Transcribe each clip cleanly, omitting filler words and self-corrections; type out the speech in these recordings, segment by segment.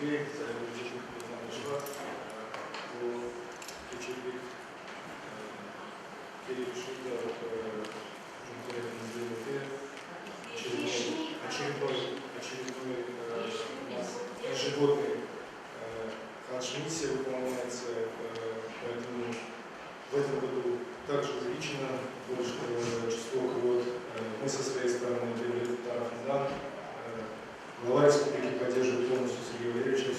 Türkiye sayılabilecek vatandaşı var. Bu geçirdik gelişiklikle Cumhuriyetimiz Devleti очередной ежегодный хадж-миссия выполняется, поэтому в этом году также увеличено больше число квот. Мы со своей стороны, глава республики поддерживает полностью Сергея Валерьевича,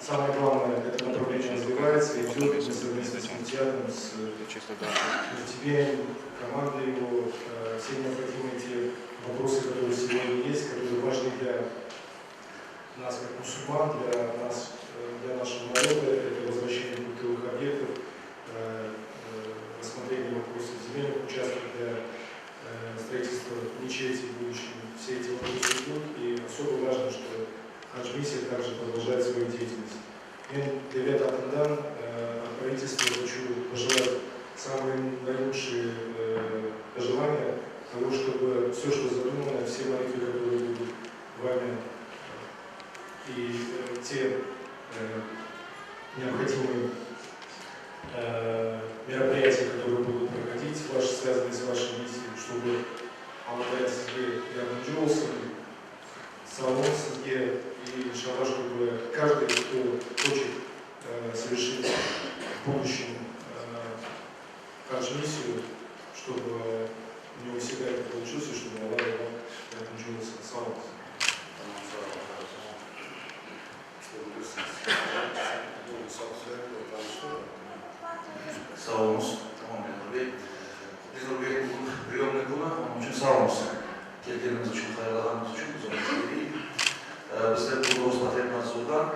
самое главное, это направление развивается и идет совместно с Митьяном, с Мертибеем, командой его, все необходимые те вопросы, которые сегодня есть, которые важны для нас как мусульман, для нас, для нашего народа, это возвращение культурных объектов, рассмотрение вопросов земельных участков для строительства мечети в будущем. Все эти вопросы идут, и особо важно, что хадж-миссия также продолжает свою деятельность. Мен Девет Атандан от правительства хочу пожелать самые наилучшие пожелания того, чтобы все, что задумано, все молитвы, которые будут вами, и те необходимые мероприятия, которые будут проходить, связанные с вашей миссией, чтобы Аллах Сізге Ярманджолсын, салон Сізге, и иншаллах, чтобы каждый, кто хочет совершить в будущем хадж-миссию, чтобы у него всегда это получилось, и чтобы Аллах Ярманджолсын. Салон. Sağ olun. Tamam Memur Bey. Biz de bir priomne bunu, onun için sağ olun. Geldiğiniz için, hayırlarınız için zorunlu değil. Biz de burada Osman Nazır'dan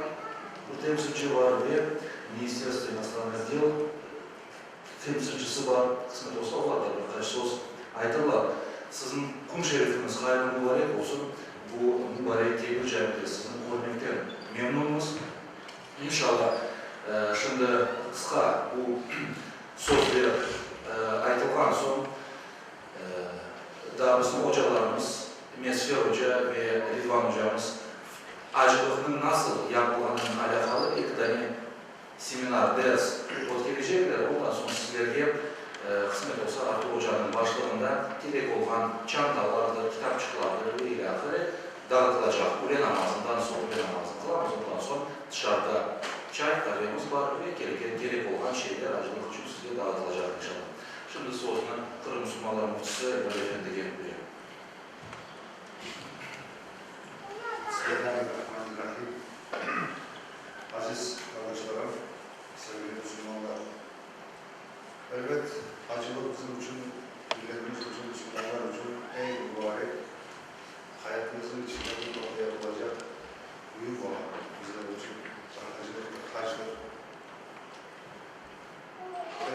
bir temsilci var diye Министерство иностранных дел temsilcisi var. Kısmet olsa o kadar birkaç söz aytırlar. Sizin kum şerifiniz hayırlı mübarek olsun. Bu mübarek tebrik cemiyeti sizin görmekten memnunuz. İnşallah şimdi kısa bu sözleri aytılgan son daha bizim hocalarımız Mesfir Hoca ve Ridvan Hocamız acılığının nasıl yapıldığının alakalı ilk tane seminer, ders ötkülecekler. Ondan sonra sizlerge kısmet olsa Artur Hoca'nın başlığında gerek olan çantalardır, kitapçıklardır ve ilahiri dağıtılacak. Ule namazından sonra ule namazını kılamız. Ondan sonra dışarıda çay kahvemiz var ve gerek olan şeyler acılık için size dağıtılacak inşallah. Şimdi sözünü Kırım Müslümanlar Muhtisi Emre Efendi'ye veriyorum. Bismillahirrahmanirrahim. Aziz kardeşlerim, sevgili Müslümanlar. Evet, acılık bizim için, milletimiz için, Müslümanlar için en mübarek, hayatımızın içinde bir nokta yapılacak büyük olan bizler için acılık ve haçlık.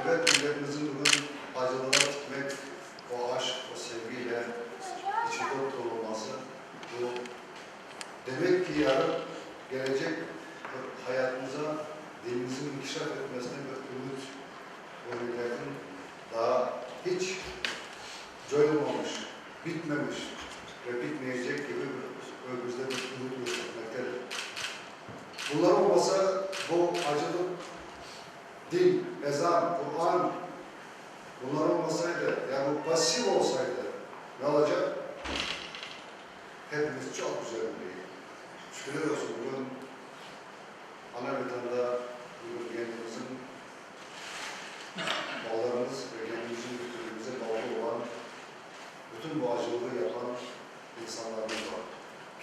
Evet, milletimizin bugün acılığa gitmek, o aşk, o sevgiyle içinde tutulması, bu demek ki yarın gelecek hayatımıza dinimizin inkişaf etmesine bir ümit ve milletin daha hiç coyulmamış, bitmemiş ve bitmeyecek gibi önümüzde bir ümit üretmektedir. Bunlar olmasa bu acılık, din, ezan, Kur'an bunlar olmasaydı, yani bu pasif olsaydı ne olacak? Hepimiz çok güzel bir şükürler olsun bugün ana vatanda bugün kendimizin bağlarımız ve kendimizin kültürümüze bağlı olan bütün bu acılığı yapan insanlarımız var.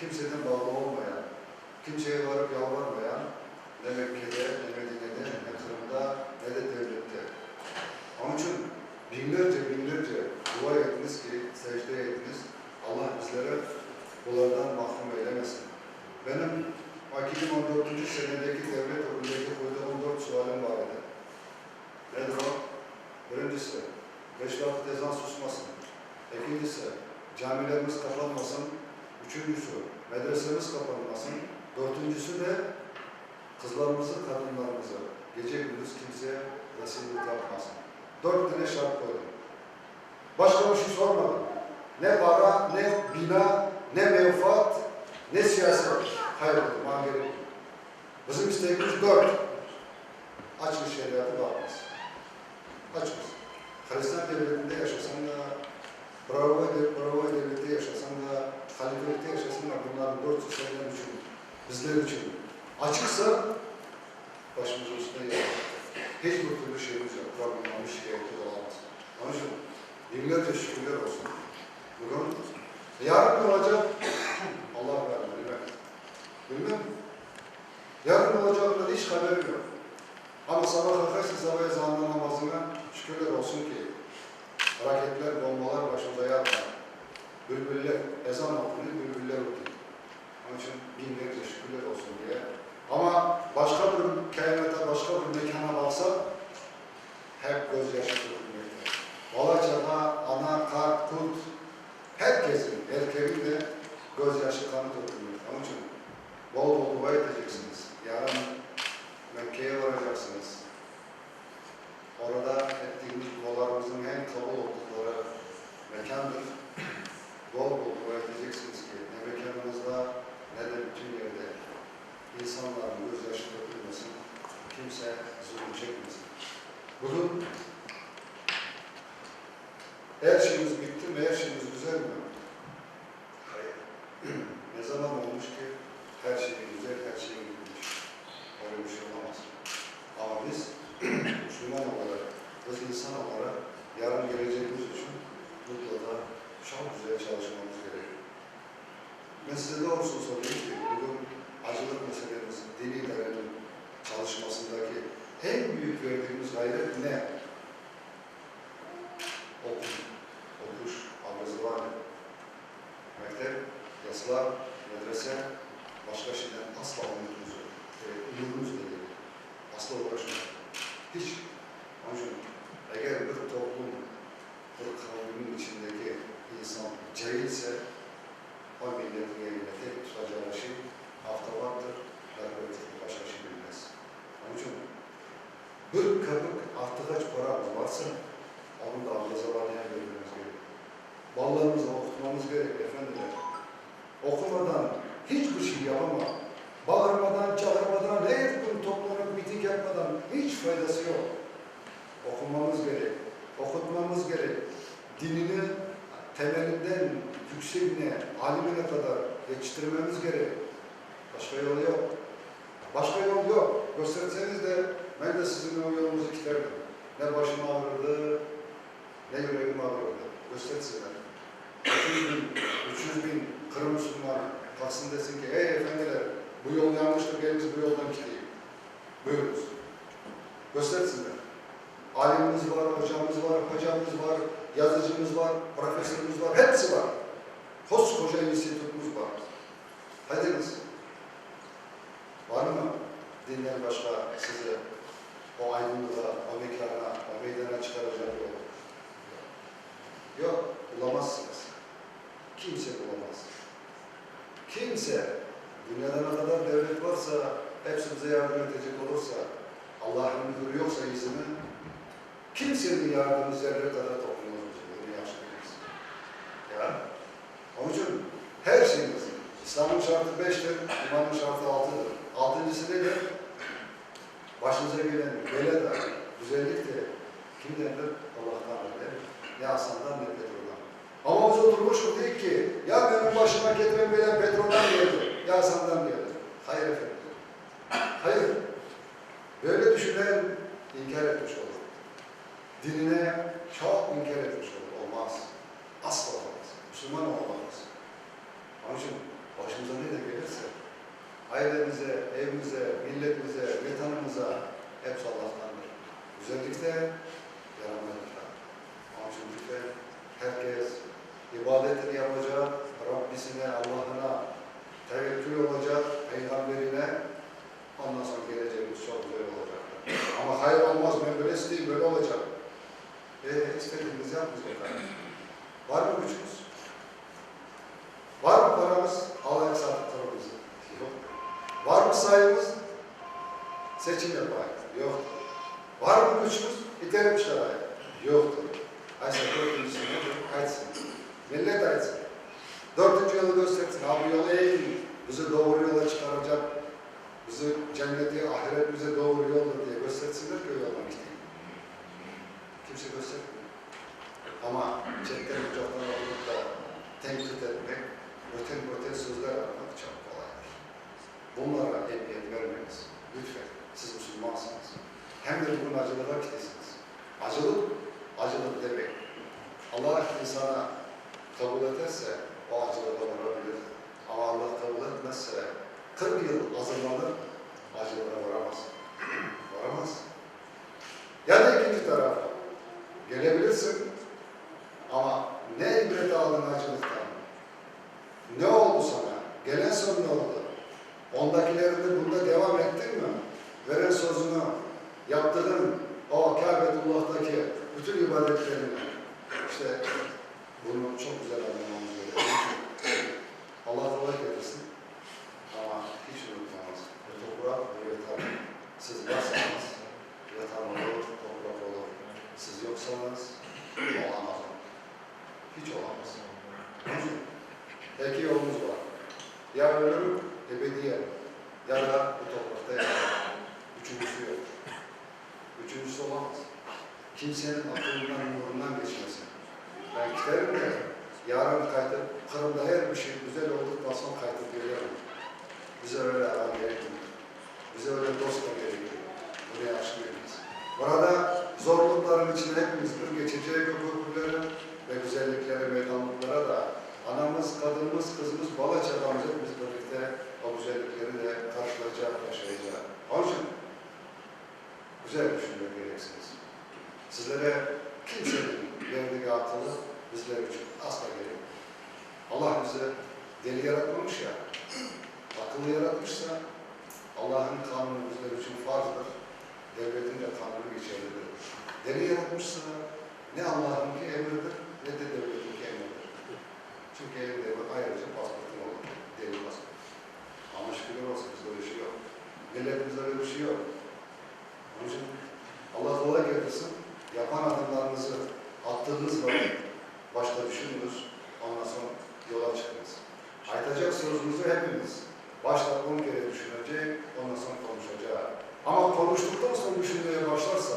Kimseden bağlı olmayan, kimseye varıp yalvarmayan ne Mekke'de, ne Medine'de, ne Kırım'da, ne de devlette. Onun için binlerce dua ettiniz ki, secde ettiniz. Allah bizlere bunlardan mahrum eylemesin. Benim 2014. senedeki devlet okulundaki koyduğum 4 sualim var idi. Nedir o? Birincisi, 5 vakit ezan susmasın. İkincisi, camilerimiz kapanmasın. Üçüncüsü, medresemiz kapanmasın. Dördüncüsü de kızlarımızı, kadınlarımızı gece gündüz kimseye vesile yapmasın. 4 tane şart koydum. Başka bir şey sormadım. Ne para, ne bina, Hayırlıma gerek yok. Bizim isteğimiz 4. Açın şeriatı bakmaz. Açız. Hristiyan devletinde yaşasan da, Bravo devlette yaşasan da, halifelikte yaşasan da bunların 400 seneden için, bizler için açıksa başımızın üstüne yer. Hiçbir türlü şeyimiz yok. Problemimiz, şikayeti de olamaz. Onun için binlerce şükürler olsun. Bugün yarın ne olacak? Allah verdi, bilmem. Bilmem. Yarın ne olacakları hiç haberim yok. Ama sabah kalkarsın sabah ezanı namazına şükürler olsun ki raketler, bombalar başımıza yatma. Bülbüller, ezan okunuyor, bülbüller okuyor. Onun için binlerce şükürler olsun diye. Ama başka bir kainata, başka bir mekana baksak hep gözyaşı dökülmekte. Balaca'da ana, kart, kut, herkesin, erkeğin de gözyaşı kanı dökülmekte. Onun için bol bol dua edeceksiniz. Yarın Mekke'ye varacaksınız. Orada ettiğimiz dualarımızın en kabul oldukları mekandır. Bol bol dua edeceksiniz ki ne mekanımızda ne de bütün yerde insanların gözyaşı dökülmesin, kimse zulüm çekmesin. Bugün her şeyimiz bitti mi, her şeyimiz güzel mi? Hayır. Ne zaman olmuş ki her şey güzel, her şey bitmiş. Öyle bir şey olamaz. Ama biz Müslüman olarak, biz insan olarak yarın geleceğimiz için mutlaka çok güzel çalışmamız gerekiyor. Ben size doğrusunu sorayım ki bugün acılık meselemiz, dini idarenin çalışmasındaki en büyük verdiğimiz gayret ne? Okum, okuş, abrazı var mı? Mektep, yasalar, medrese, başka şeyden asla umurumuz da değil. Asla uğraşmayın. Hiç. Onun için eğer bir toplum, bir kavmin içindeki insan cahilse o milletin yerine tek tutacağı şey haftalardır, darbetik başka şey bilmez. Onun için bir kabuk artık paramız varsa onu da ablaza bağlayan görmemiz gerekiyor. Ballarımızı okutmamız gerek efendiler. Okumadan hiçbir şey yapamam. Bağırmadan, çağırmadan, her gün toplanıp miting yapmadan hiç faydası yok. Okumamız gerek, okutmamız gerek. Dinini temelinden yükseğine, alimine kadar yetiştirmemiz gerek. Başka yol yok. Başka yol yok. Gösterseniz de ben de sizin o yolunuzu kilitlerdim. Ne başım ağrırdı, ne yüreğim ağrırdı. Göstersinler. 300 bin kırı Müslüman kalksın desin ki, ey efendiler, bu yol yanlıştır, geliniz bu yoldan gideyim. Buyurunuz. Göstersinler. Alimimiz var, hocamız var, yazıcımız var, profesörümüz var, hepsi var. Koskoca institutumuz var. Hadiniz. Var mı? Dinden başka size o aydınlığa, o mekana, o meydana çıkaracak yol? Yok, bulamazsınız. Kimse bulamaz. Kimse, dünyada ne kadar devlet varsa, hepsi bize yardım edecek olursa, Allah'ın müdürü yoksa izini, kimsenin yardımı zerre kadar topluyoruz. Bunu yaxşı bilirsin. Ya, onun için her şeyimiz, İslam'ın şartı 5'tir, imanın şartı 6'dır. 6.'sı nedir? Başımıza gelen bela da, güzellik de kimdendir? Allah'tandır değil mi? Ne Hasan'dan ne Petrol'dan. Ama biz oturmuşuz değil ki, ya benim başıma getiren bela Petrol'dan geldi, ya Hasan'dan geldi. Hayır efendim. Hayır. Böyle düşünen inkar etmiş olur. Dinine çok inkar etmiş olur. Olmaz. Asla olmaz. Müslüman olmaz. Onun için başımıza ne de gelirse, ailemize, evimize, milletimize, vatanımıza hepsi Allah'tandır. Güzellikte, yaranmadıkta. Onun için lütfen herkes ibadetini yapacak, Rabbisine, Allah'ına tevekkül olacak, Peygamberine, ondan sonra geleceğimiz çok güzel olacak. Ama hayır olmaz, ben böyle isteyeyim, böyle olacak. İstediğimizi yapmayacak. Var mı gücümüz? Var mı paramız? Allah'a sattıklarımızı. Yok. Var mı sayımız? Seçim yapayım. Yok. Var mı gücümüz? İterim şarayı. Yoktur. Ayşe 4. nedir? Açsın. Millet açsın. 4. yolu göstersin. Ha bu yolu eğilin. bizi doğru yola çıkaracak, bizi cenneti, ahiret bize doğru yoldur diye göstersinler ki o yoldan gideyim. Kimse göstermiyor. Ama chatten ucaktan alıp da tenkit etmek, öten sözler atmak çok kolaydır. Bunlara emniyet vermeniz, lütfen, siz Müslümansınız. Hem de bugün acılığa gidesiniz. Acılık demek. Allah insana kabul ederse o acılığa varabilir. Ama Allah kabul etmezse 40 yıl hazırlanır, acılığa varamaz. Varamaz. Ya da ikinci tarafa gelebilirsin ama ne ibret aldın acılıktan? Ne oldu sana? Gelen son ne oldu? Ondakilerinde bunda devam ettin mi? Veren sözünü, yaptığın o Kâbetullah'taki bütün ibadetlerini, işte bunu çok güzel anlamamız gerekiyor. Allah kolay getirsin ama hiç unutmamız. Bu toprak bu yatan. Siz varsanız yatan olur, toprak olur. Siz yoksanız olamaz. Hiç olamaz. Peki yolumuz var. Ya ölürüm ebediyen ya da bu toprakta yaşarım. Üçüncüsü yok. Üçüncüsü olamaz. Kimsenin aklından, nurundan geçmesin. Ben giderim de yarın kaytıp, Kırım'da her bir şey güzel olduktan sonra kaytıp geliyorum. Bize öyle adam gerekmiyor. Bize öyle dost da gerekiyor. Buraya aşmıyoruz. Burada zorlukların içinde hepimiz bir geçeceği köprüleri ve güzellikleri, meydanlıklara da anamız, kadınımız, kızımız, bala çabamız hepimiz birlikte o güzellikleri de karşılayacak, yaşayacak. Onun için güzel düşünmek gereksiniz. Sizlere kimsenin verdiği atılı bizler için asla gerek. Allah bize deli yaratmamış ya, akıllı yaratmışsa Allah'ın kanunu bizler için farzdır. Devletin de kanunu geçerlidir. Deli yaratmışsa ne Allah'ınki emridir ne de devletinki emridir. Çünkü elinde ayrıca pasportun olur. Deli pasport. Ama şükürler olsun bizde öyle şey yok. Milletimizde öyle bir şey yok. Onun için Allah kolay getirsin. Yapan adımlarınızı attığınız vakit başta düşününüz. Ondan sonra yola çıkınız. Aytacak sözünüzü hepimiz başta 10 kere düşünecek, ondan sonra konuşacak. Ama konuştuktan sonra düşünmeye başlarsa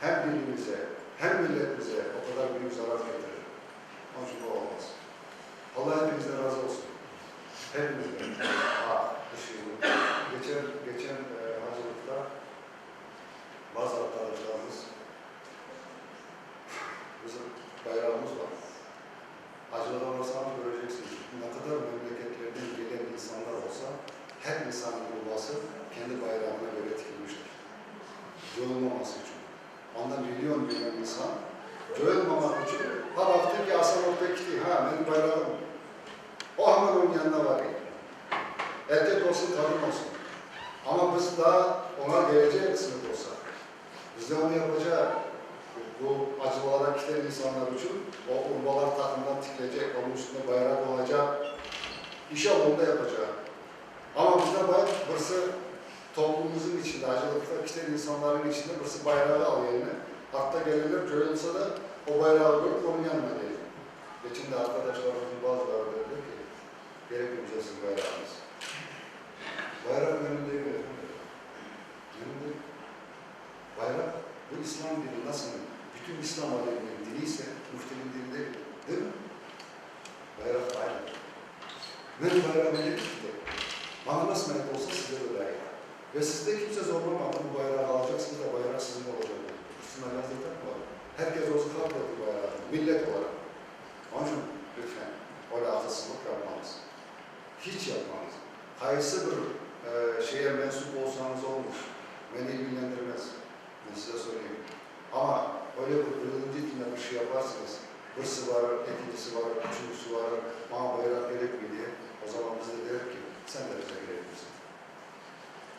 hem dilimize hem milletimize o kadar büyük zarar getirir. Onun için bu olmaz. Allah hepinizden razı olsun. Hepinizden. Geçen hacılıkta bazı arkadaşlarımız bizim bayrağımız var. Hacılığa varsanız göreceksiniz. Ne kadar memleketlerden gelen insanlar olsa her insanın yuvası kendi bayrağına göre dikilmiştir. Coyulmaması için. Ondan milyon insan coyulmamak için ha baktı ki Hasan Okbek'ti, benim bayrağım. O hemen onun yanına var. Erkek olsun, kadın olsun. Ama biz daha ona geleceği kısmet olsa, biz de onu yapacağız. Bu acılara giden insanlar için o urbalar takımdan tikilecek, onun üstünde bayrak olacak. İnşallah onu da yapacağız. Ama bizde burası toplumumuzun içinde, acılıkta giden insanların içinde burası bayrağı al yerine. Hatta gelirler, coyulsa da o bayrağı görüp onun yanına gelir. Geçen de arkadaşlarımızın bazıları dediler ki, gerek güzelsin bayrağımız. Bayrak önünde yok. Önünde. Bayrak, bu İslam dini nasıl? Bütün İslam aleminin dini ise muhtelin dini değil. Değil mi? Bayrak aynı. Benim bayrağım öyle gitti. Bana nasıl merak olsa size de layık. Ve sizde kimse zorlamadı. Bu bayrağı alacaksınız da bayrak sizin olacak. Üstüne yazı takmadı. Herkes olsa kabul etti bayrağı. Millet olarak. Onun için lütfen öyle akılsızlık yapmamız. Hiç yapmamız. Hayırsı bir şeye mensup olsanız olmuş. Beni ilgilendirmez. Ben size söyleyeyim. Ama öyle birinci dinle bir şey yaparsınız. Birisi var, ikincisi var, üçüncüsü var. Bana bayrak gerekmiyor diye. O zaman biz de derim ki sen de bize gerek misin?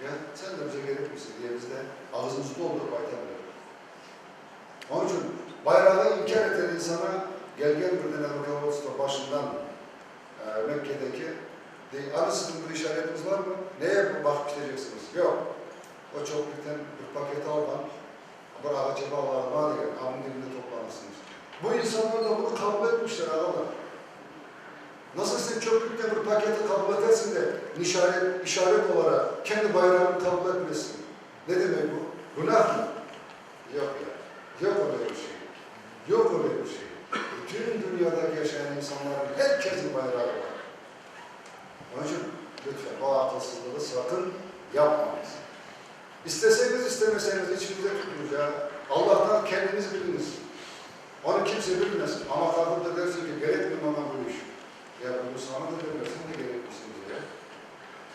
Ya sen de bize gerek misin diye biz de ağzımızı doldurup aytanırız. Onun için bayrağı inkar eden insana gel bir tane Rukavos'ta başından Mekke'deki hani sizin bir işaretiniz var mı? Neye bakıp gideceksiniz? Yok. O çöplükten bir paket aldan bir ağaca bağlarına diye hamın dilinde toplanırsınız. Bu insanlar da bunu kabul etmişler ağalar. Nasıl sen çöplükte bir paketi kabul edersin de işaret olarak kendi bayrağını kabul etmesin? Ne demek bu? Günah mı? Yok ya. Yok öyle bir şey. Yok öyle bir şey. Bütün dünyada yaşayan insanların herkesin bayrağı var. Onun için lütfen bu akılsızlığı sakın yapmayız. İsteseniz istemeseniz içimizde tuttunuz ya. Allah'tan kendiniz biliniz. Onu kimse bilmesin. Ama kalkıp da dersin ki gerekmiyor ama bu iş. Ya bunu sana da demezsin de gerekmişsiniz ya.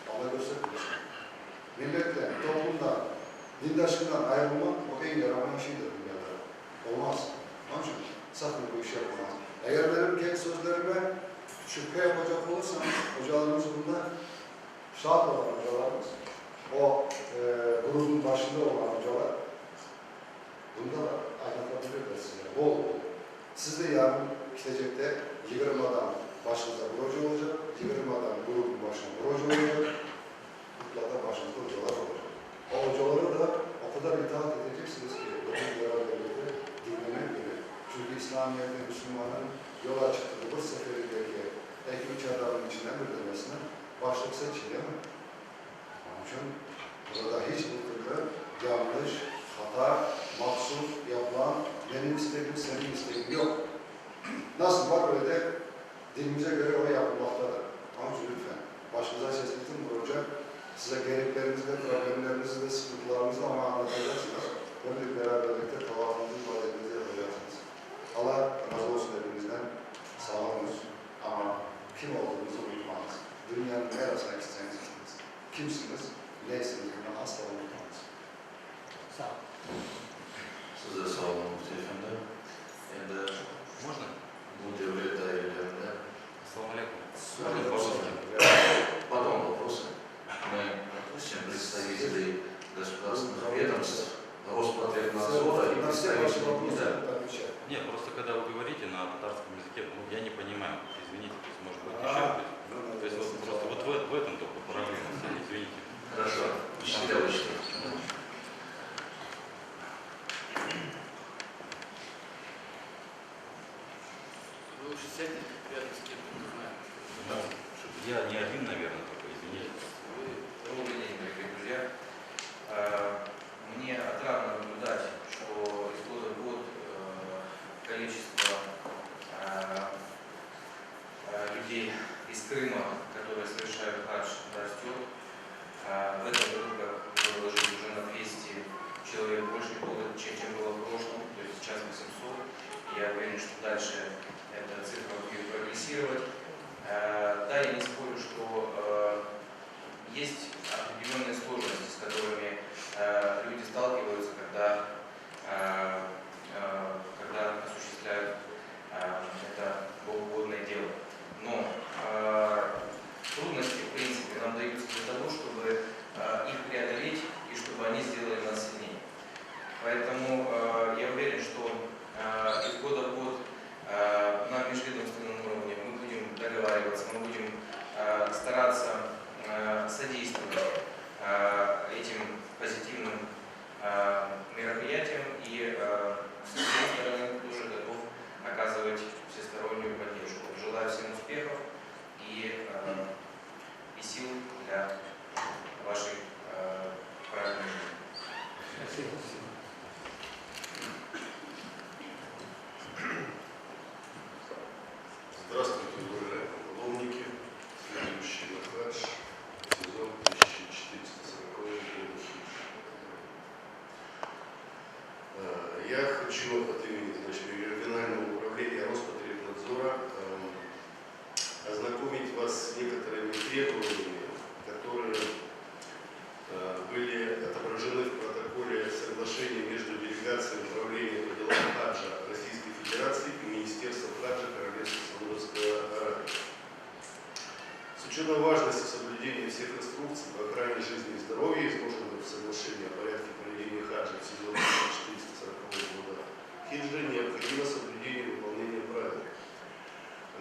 Allah göstermesin. Milletle, toplumdan, dindaşından ayrılmak o en yararlı şeydir dünyada. Olmaz. Onun için sakın bu işi yapmaz. Eğer benim kendi sözlerime şüphe yapacak olursam, hocalarımız bunlar, şart olan hocalarımız, o grubun başında olan hocalar, bunda da aydınlatabilirler size, bol bol. Siz de yarın gidecekte Yıgırma'dan başınıza proje olacak, Yıgırma'dan grubun başına proje olacak, mutlaka başınızda hocalar olacak. O hocalara da o kadar itaat edeceksiniz ki, bütün beraberlikte dinlemek gibi. Çünkü İslamiyet'te Müslümanın yola çıktığı bu seferindeki ek-3 adamın içinden bir demesine başlık seçin değil mi? Onun için burada hiç mutlaka yanlış, hata, mahsus yapılan benim isteğim, senin isteğin yok. Nasıl var öyle de dilimize göre o yapılmaktadır. Onun için lütfen başınıza sesletin vuracak. Size gereklerinizi de, problemlerinizi de, sıkıntılarınızı ama anlatacaksınız. Böyle beraberlikte tavafınızı, ibadetinizi yapacaksınız. Allah razı olsun hepinizden. Sağ olunuz. Ama kim olduğunuzu unutmayınız. Dünyanın neresine gitseniz kimsiniz, neysiniz bunu asla unutmayınız. Sağ olun. Siz de sağ olun Mufti Efendi. Можно? Будьте вреда или да? Ассаламу алейкум. Можно по-русски? Потом вопросы. Мы допустим представителей государственных ведомств, Роспотребнадзора и На все ваши вопросы представителей будут отвечать. Нет, просто когда вы говорите на татарском языке, ну, я не понимаю, извините, то есть, может быть, еще быть. То есть, вот, просто вот в этом только проблема, извините. Хорошо. Следующий. Вы уже сядете рядом с кем-то, не знаю. Ну, я не один, наверное, только, извините. Добрый день, дорогие друзья. Мне отрадно наблюдать, что из года в год количество людей из Крыма, которые совершают хадж, растет. В этом году, как вы доложили, уже на 200 человек больше было, чем было в прошлом, то есть сейчас 800. Я уверен, что дальше эта цифра будет прогрессировать. Да, я не спорю, что есть определенные сложности, с которыми люди сталкиваются, когда осуществляют это богоугодное дело. Но трудности, в принципе, нам даются для того, чтобы их преодолеть и чтобы они сделали нас сильнее. Поэтому я уверен, что из года в год на межведомственном уровне мы будем договариваться, мы будем стараться содействовать этим позитивным мероприятиям и с своей стороны тоже готов оказывать всестороннюю поддержку. Желаю всем успехов и сил для вашей правильной жизни. Здравствуйте, уважаемые паломники, следующий на хадж, сезон 1440 года хидж. Я хочу от имени регионального управления Роспотребнадзора ознакомить вас с некоторыми требованиями, которые были отображены в протоколе соглашения между делегацией управления по делам хаджа Российской Федерации и Министерством хаджа Королевства Саудовской Аравии. С учетом важности соблюдения всех инструкций по охране жизни и здоровья, изложенных в соглашении о порядке проведения хаджа в сезон 1440 года хиджа, необходимо соблюдение выполнения правил.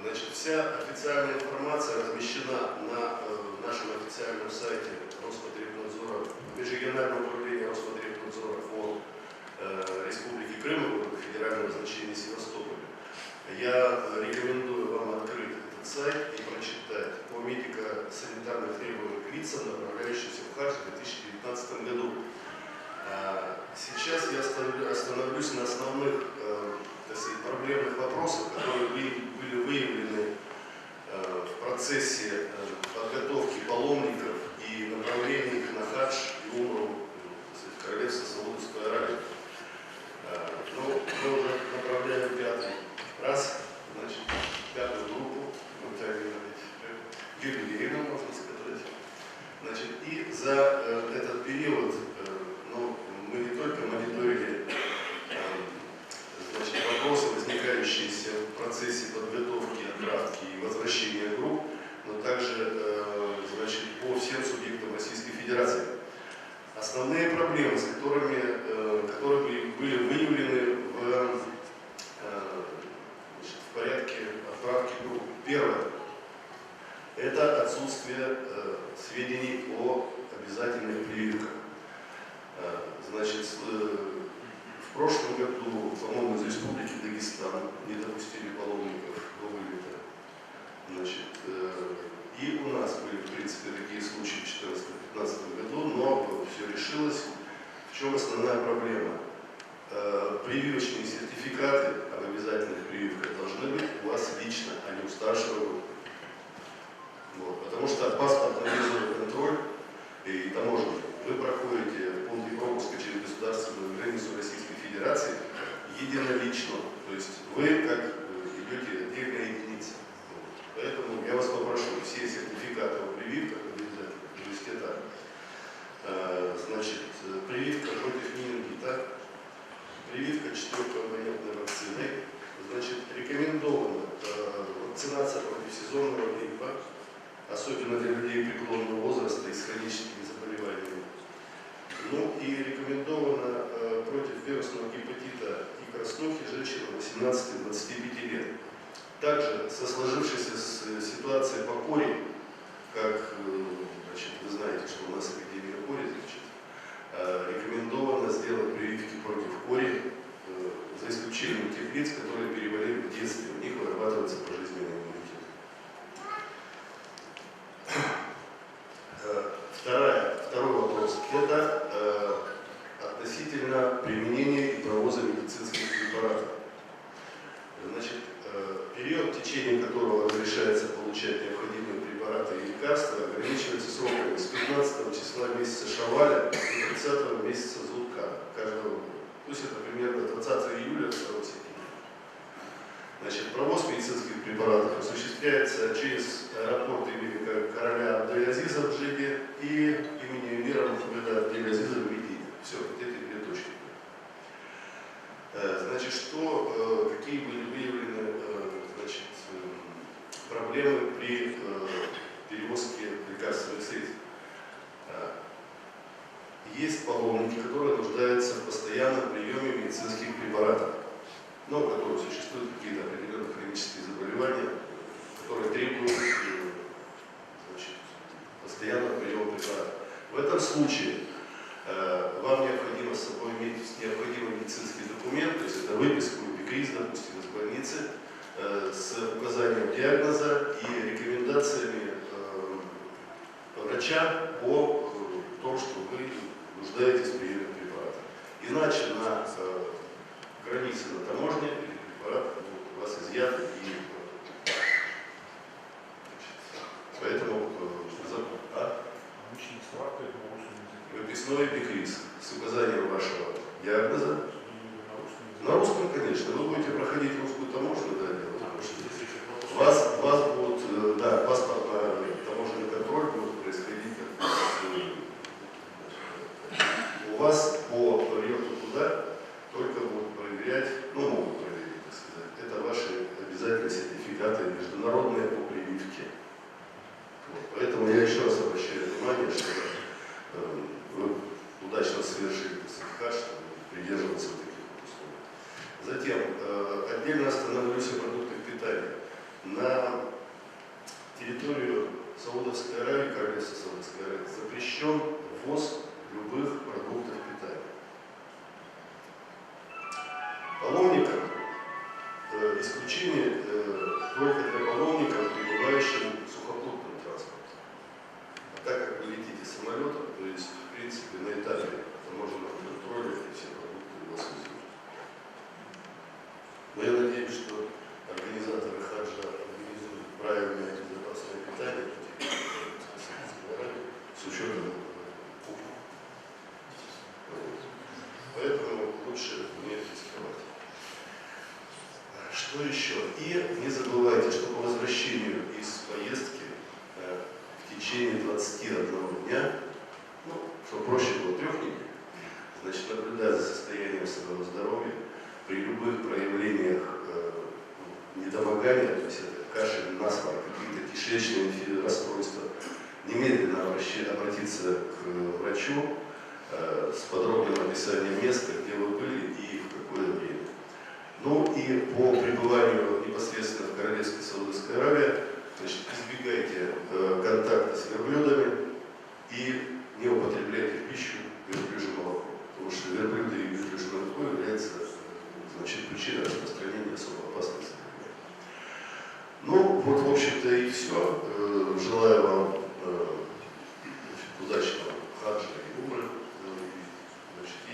Значит, вся официальная информация размещена на нашем официальном сайте Роспотребнадзора, Межрегионального управления Роспотребнадзора по Республике Крым, федерального значения Севастополя. Я рекомендую вам открыть этот сайт и прочитать о медико-санитарных требованиях к лицам, направляющимся в хадж в 2019 году. Сейчас я остановлюсь на основных так сказать, проблемных вопросах, которые были выявлены в процессе подготовки паломников и направления их на хадж и умру в Королевство Саудовской Аравии. Ну, мы уже направляем 5-й раз, значит, 5-ю группу, вот так говорить, юбилейную, можно сказать. Значит, и за этот период ну, мы не только мониторили значит, вопросы, возникающиеся в процессе подготовки, отправки и возвращения групп, но также значит, по всем субъектам Российской Федерации. Основные проблемы, которые были выявлены в порядке отправки групп. Первое – это отсутствие сведений о обязательных прививках. Значит, в прошлом году, по-моему, из Республики Дагестан не допустили паломников до вылета. Значит, и у нас были, в принципе, такие случаи в 2014-2015 году, но все решилось. В чем основная проблема? Прививочные сертификаты об обязательных прививках должны быть у вас лично, а не у старшего группы. Вот. Потому что паспортно-визовый контроль и таможенный вы проходите в пункте пропуска через государственную границу Российской Федерации единолично. То есть вы как идете отдельная единица. Вот. Поэтому я вас попрошу все сертификаты о прививках обязательно привести так. Значит, прививка против менингита, прививка 4-компонентной вакцины. Значит, рекомендована вакцинация против сезонного гриппа, особенно для людей преклонного возраста и с хроническими заболеваниями. Ну и рекомендовано против вирусного гепатита и краснухи женщинам 18-25 лет. Также со сложившейся ситуацией по кори, как значит, вы знаете, что у нас эпидемия кори, значит, рекомендовано сделать прививки против кори, за исключением тех лиц, которые переболели в детстве, у них вырабатывается пожизненный иммунитет. Второй вопрос. Это относительно применения и провоза медицинских препаратов. Значит, период, в течение которого разрешается получать необходимые препараты и лекарства, ограничивается сроками с 15 числа месяца Шаваля до 30 месяца Зулкада каждого года. То есть это примерно 20 июля 2 сентября. Значит, провоз медицинских препаратов осуществляется через аэропорт имени короля Абдель-Азиза в Джиде и имени эмира Мухаммеда Абдель-Азиза в Медине. Все, вот эти две точки. Значит, какие были выявлены значит, проблемы при перевозке лекарственных средств? Есть паломники, которые нуждаются в постоянном приеме медицинских препаратов, но у которых существуют какие-то определенные хронические заболевания, которые требуют значит, постоянного приема препаратов. В этом случае вам необходимо с собой иметь необходимый медицинский документ, то есть это выписку БКИС, допустим, из больницы, с указанием диагноза и рекомендациями врача по тому, что вы нуждаетесь в приеме препарата. Иначе на границе на таможне эти препараты будут у вас изъяты и поэтому выписной БКИС с указанием вашего диагноза. На русском, конечно, вы будете проходить русскую таможню, да, у вас будут, да, паспортно-таможенный контроль будет происходить. У вас по прилету туда только будут проверять, ну, могут проверить, так сказать, это ваши обязательные сертификаты международные по прививке. Вот. Поэтому я еще раз обращаю внимание, что вы удачно совершили хадж, чтобы придерживаться таких условий. Затем, отдельно остановлюсь о продуктах питания. На территорию Саудовской Аравии, Королевства Саудовской Аравии, запрещен ввоз любых продуктов питания. Паломникам исключение только для паломников, прибывающих 21 дня, ну, что проще было 3 недель, значит, наблюдать за состоянием своего здоровья при любых проявлениях недомогания, то есть это кашель, насморк, какие-то кишечные расстройства, немедленно обратиться к врачу с подробным описанием места, где вы были и в какое время. Ну и по пребыванию непосредственно в Королевской Саудовской Аравии, значит, избегайте контакта с верблюдами и не употребляйте в пищу верблюжье молоко, потому что верблюды и верблюжье молоко являются, значит, причиной распространения особо опасных заболеваний. Ну, вот, в общем-то, и все. Желаю вам удачного хаджа и умры,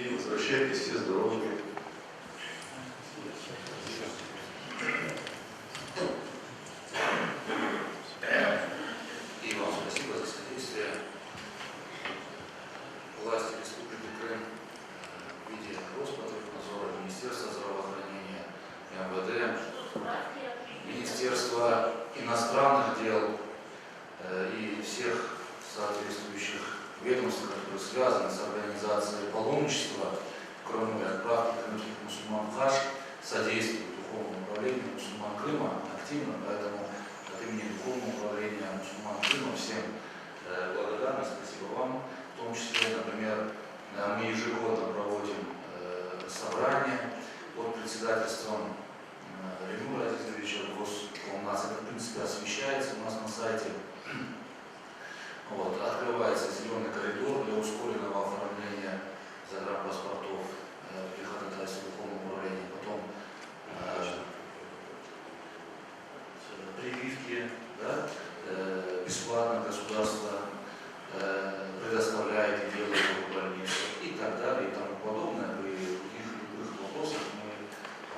и возвращайтесь все здоровыми. И вам спасибо за содействие. Власти Республики Крым в виде Роспотребнадзора, Министерства здравоохранения, МВД, Министерства иностранных дел и всех соответствующих ведомств, которые связаны с организацией паломничества, кроме отправки крымских мусульман в хадж, содействуют духовному управлению мусульман Крыма активно, поэтому от имени духовного управления мусульман Крыма всем благодарны, спасибо вам. В том числе, например, мы ежегодно проводим собрание под председательством Ремура Азизовича у нас это, в принципе, освещается у нас на сайте. Вот, открывается зеленый коридор для ускоренного оформления загранпаспортов при ходатайстве духовного управления. Потом прививки, да, бесплатно государство предоставляет и делает в больницах и так далее и тому подобное. При других любых вопросах мы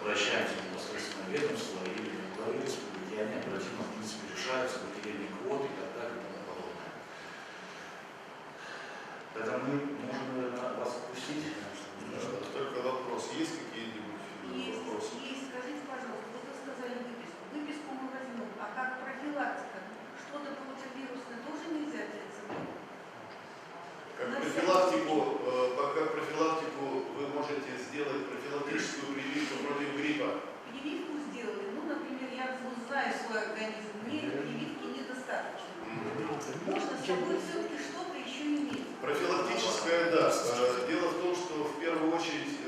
обращаемся непосредственно в ведомство или в главе республики, они оперативно, в принципе, решаются, выделение квот и так далее и тому подобное. Это мы можем, наверное, вас отпустить. Только вопрос, есть какие-нибудь вопросы? Есть. Скажите, пожалуйста, вот вы сказали выписку. Выписку мы возьмем, а как профилактика? Что-то противовирусное тоже нельзя взять с собой? Как профилактику вы можете сделать профилактическую прививку против гриппа? Прививку сделали. Ну, например, я знаю свой организм, мне этой прививки недостаточно. Можно с собой все-таки что-то еще иметь. Профилактическая, да. Дело в том, что в первую очередь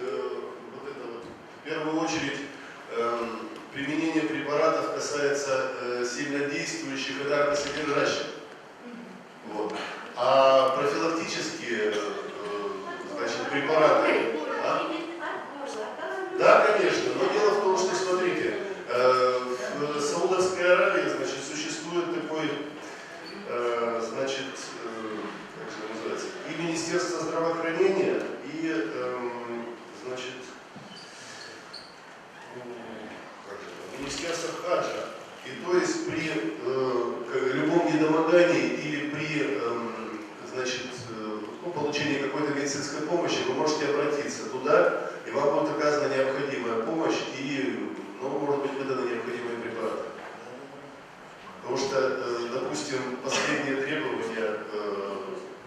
применение препаратов касается сильнодействующих и наркосодержащих. Вот. А профилактические значит, препараты. Да, конечно, но дело в том, что, смотрите, в Саудовской Аравии, значит, существует такой, значит, как же называется, и Министерство здравоохранения, и, значит, Министерство хаджа. И то есть при любом недомогании или при, значит, получении какой-то медицинской помощи вы можете обратиться туда, и вам будет оказана необходимая помощь и, ну, может быть, выданы необходимые препараты. Потому что, допустим, последние требования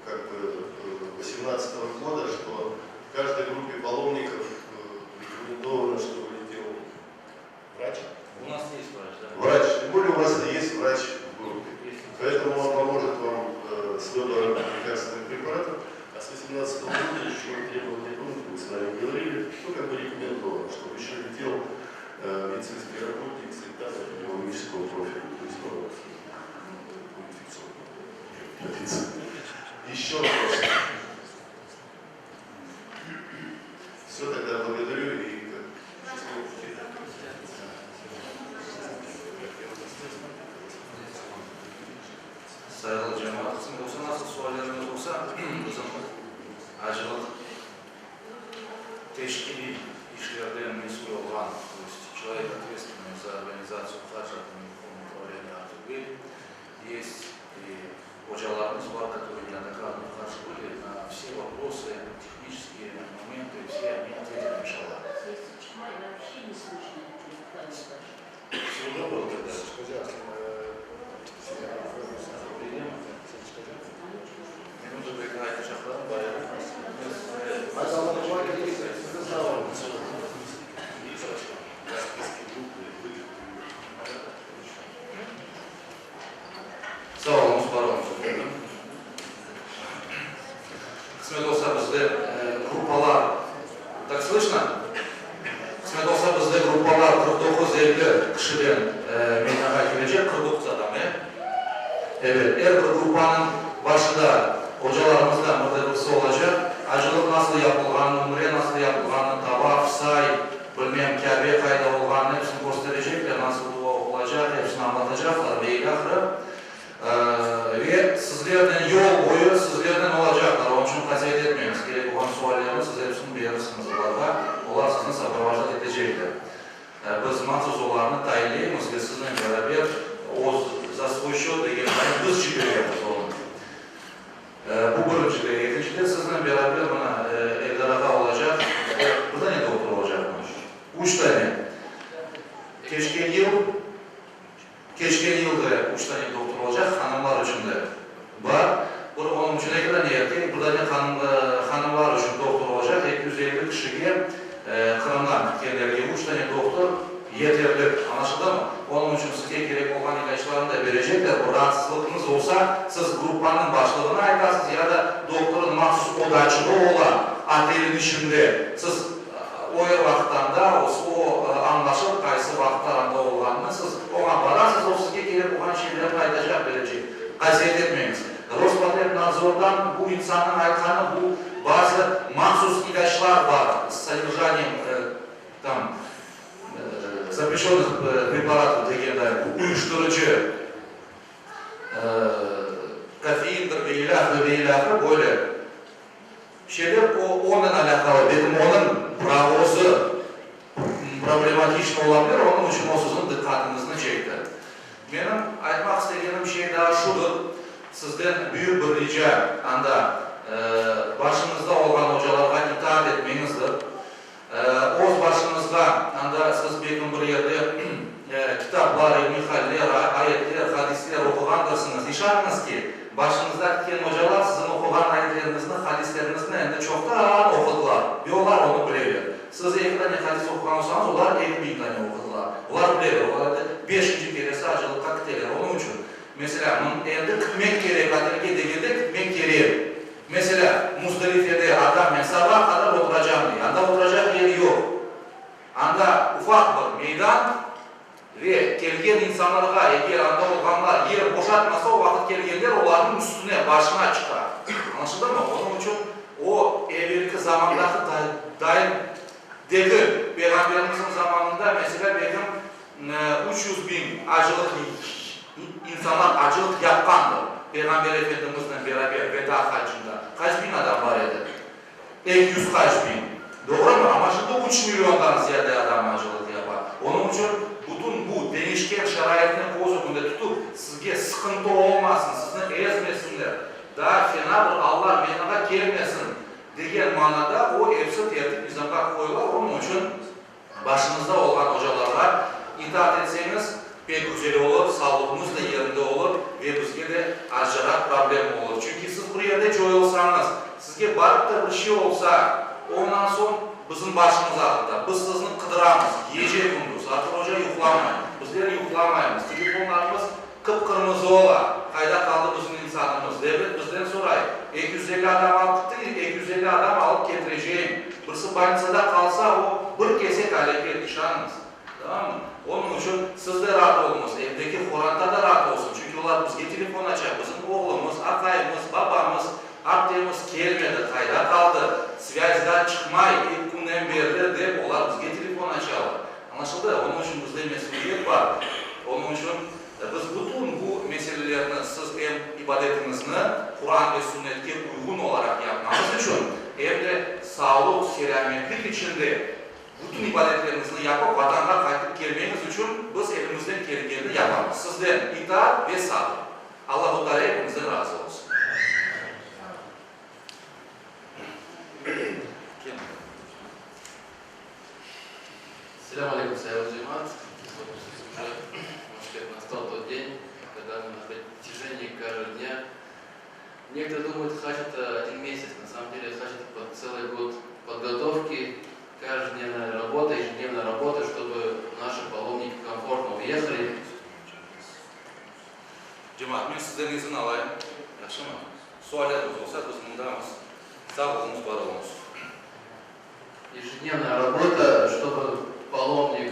как бы 2018 года, что в каждой группе паломников рекомендовано, что вы делали. Врач? У нас есть врач, да? Врач. Тем более у вас есть врач в группе. Поэтому он поможет вам с выбором лекарственных препаратов. А с 2018 года еще требования, помните, мы с вами говорили, ну, как бы рекомендовано, чтобы еще летел медицинский работник с санитарно-эпидемиологического профиля. То есть, ну, инфекционного. Еще вопрос. Все, тогда благодарю и счастливо. Sayılı cemaat kısmı yoksa nasıl sualleriniz olsa o zaman acılık teşkili işlerden mesul olan, то есть человек, ответственный за организацию хаджа, управления Артугель, есть и hocalarımız var, которые неоднократно в хадж были, на все вопросы, технические моменты, все они ответили, иншаллах. Всего доброго тогда. Sağolunuz, var olun. Kısmet olsa bizde gruppalar, так слышно? Kısmet olsa bizde gruppalar 49-50 kişiden meydana gelecek, 49 adam. Evet, her bir gruppanın başında hocalarımızdan burada birisi olacak. Acılık nasıl yapılganını, umre nasıl yapılganını, tavaf, say, bilmem Kabe kayda olganını hepsini gösterecekler, nasıl dua olacak, hepsini anlatacaklar ve ilahırı. Ve sizlerden yol boyu sizlerden olacaklar. Onun için kasayet etmeyiniz. Gerek olan suallerini siz hepsini verirsiniz onlara. Onlar sizinle sabırvacılık edecekler. Biz mahsus olanı tayinleyimiz ve sizinle beraber o za svoj счет degenden biz çıkıyoruz onu. Bu bölümcülüğe ikincide sizinle beraber bana evlere olacak. Burada ne doktor olacakmış? 3 tane. Geçken yılda 3 tane doktor olacak, hanımlar için de var. Onun için ne kadar niyeti? Burada ne hanımlar için doktor olacak, 250 kişiye Kırım'dan kendilerine 3 tane doktor yeterli. Anlaşıldı mı? Onun için size gerek olan ilaçlarını da verecekler. Bu rahatsızlığınız olsa siz gruppanın başlığına aytarsınız ya da doktorun mahsus odaçılığı olan atelin içinde siz o vakittan da o anlaşıp kaysı vakitlarında olanını siz ona bararsınız, o size gerek olan şeyleri paylaşacak, verecek. Kasiyet etmeyiniz. Rospotrebnadzor'dan bu insanın aytanı bu bazı mahsus ilaçlar var. Sодержанием там запрещенных препаратов дегенде uyuşturucu, kafeindir ve ilahı böyle şeyler onunla alakalı. Dedim onun bravosu problematik olabilir, onun için o sizin dikkatinizi çekti. Benim aytmak istediğim şey daha şudur. Sizden büyük bir rica anda başınızda olan hocalarga itaat etmenizdir. O'z başınızda anda siz bir yerde kitaplar, ilmi haller, ayetler, hadisler okugandırsınız. İşaretiniz ki başınızda gitken hocalar sizin okugan ayetlerinizin, hadislerinizin endi çoktan okudular. Ve onlar onu bilir. Siz 2 tane hadis okugan olsanız onlar 2000 tane okudular. Onlar bilir. Onlar 5. keresi acılıkka kiteler. Onun için mesela endi gitmek gerek, adelge degende gitmek gerek. Mesela Muzdalife'de adam ben sabah kadar oturacağım diye. Anda oturacak yeri yok. Anda ufak bir meydan ve gelgen insanlara eğer anda olganlar yer boşaltmasa o vakit gelgenler onların üstüne, başına çıkar. Anlaşıldı mı? Onun için o evvelki zamandaki daim dedi. Peygamberimizin zamanında mesela benim 300 bin acılık insanlar acılık yapkandı. Peygamber Efendimizle beraber veda hacında. Kaç bin adam var idi? 200 kaç bin. Doğru mu? Ama şimdi 3 milyondan ziyade adam acılık yapar. Onun için bütün bu değişken şarayetini bozukunda tutup sizge sıkıntı olmasın, sizni ezmesinler. Daha fena bir Allah meydana gelmesin degen manada o hepsi tertip nizamga koyular. Onun için başınızda olan hocalarga itaat etseniz pek güzel olur, sağlığımız da yerinde olur ve bizge de azıcık problem olur. Çünkü siz bu yerde joyulsanız, sizge barıp da bir şey olsa, ondan sonra bizim başımız ağrıda. Biz sizni kıdıramız, yiyecek gündüz. Artık hoca yuklamayın. Bizler yuklamayız. Telefonlarımız kıpkırmızı ola. Kayda kaldı bizim insanımız. Devlet bizden sorayım. 250 adam aldık değil, 250 adam alıp getireceğim. Birisi banitsada kalsa o bir kesek hareket işanınız. Tamam mı? Onun için siz de rahat olunuz. Evdeki Kur'an'da da rahat olsun. Çünkü onlar bizge telefon açar. Bizim oğlumuz, akayımız, babamız, abdemiz gelmedi, kayda kaldı. Svязьdan çıkmay, ilk günden beri de onlar bizge telefon açarlar. Anlaşıldı? Onun için bizde mesuliyet var. Onun için biz bütün bu meselelerini siz hem ibadetinizni Kur'an ve sünnetke uygun olarak yapmanız için hem de sağlık, selametlik içinde bütün ibadetlerinizi yapıp vatanga kayıp gelmeniz için biz elimizden geleni yapalım. Sizden itaat ve sağlık. Allah-u Teala hepimizden razı olsun. Ассаляму алейкум, сайрат джемат. Настал тот день, когда мы на протяжении каждого дня. Некоторые думают, хадж это 1 месяц, на самом деле хадж это целый год подготовки, каждодневная работа, ежедневная работа, чтобы наши паломники комфортно уехали. Cemaat, men sizden izin alayım. Yaxşı mı? Sualleriniz olsa biz mundamız. Sağ olunuz, var olunuz. Ежедневная работа, чтобы паломник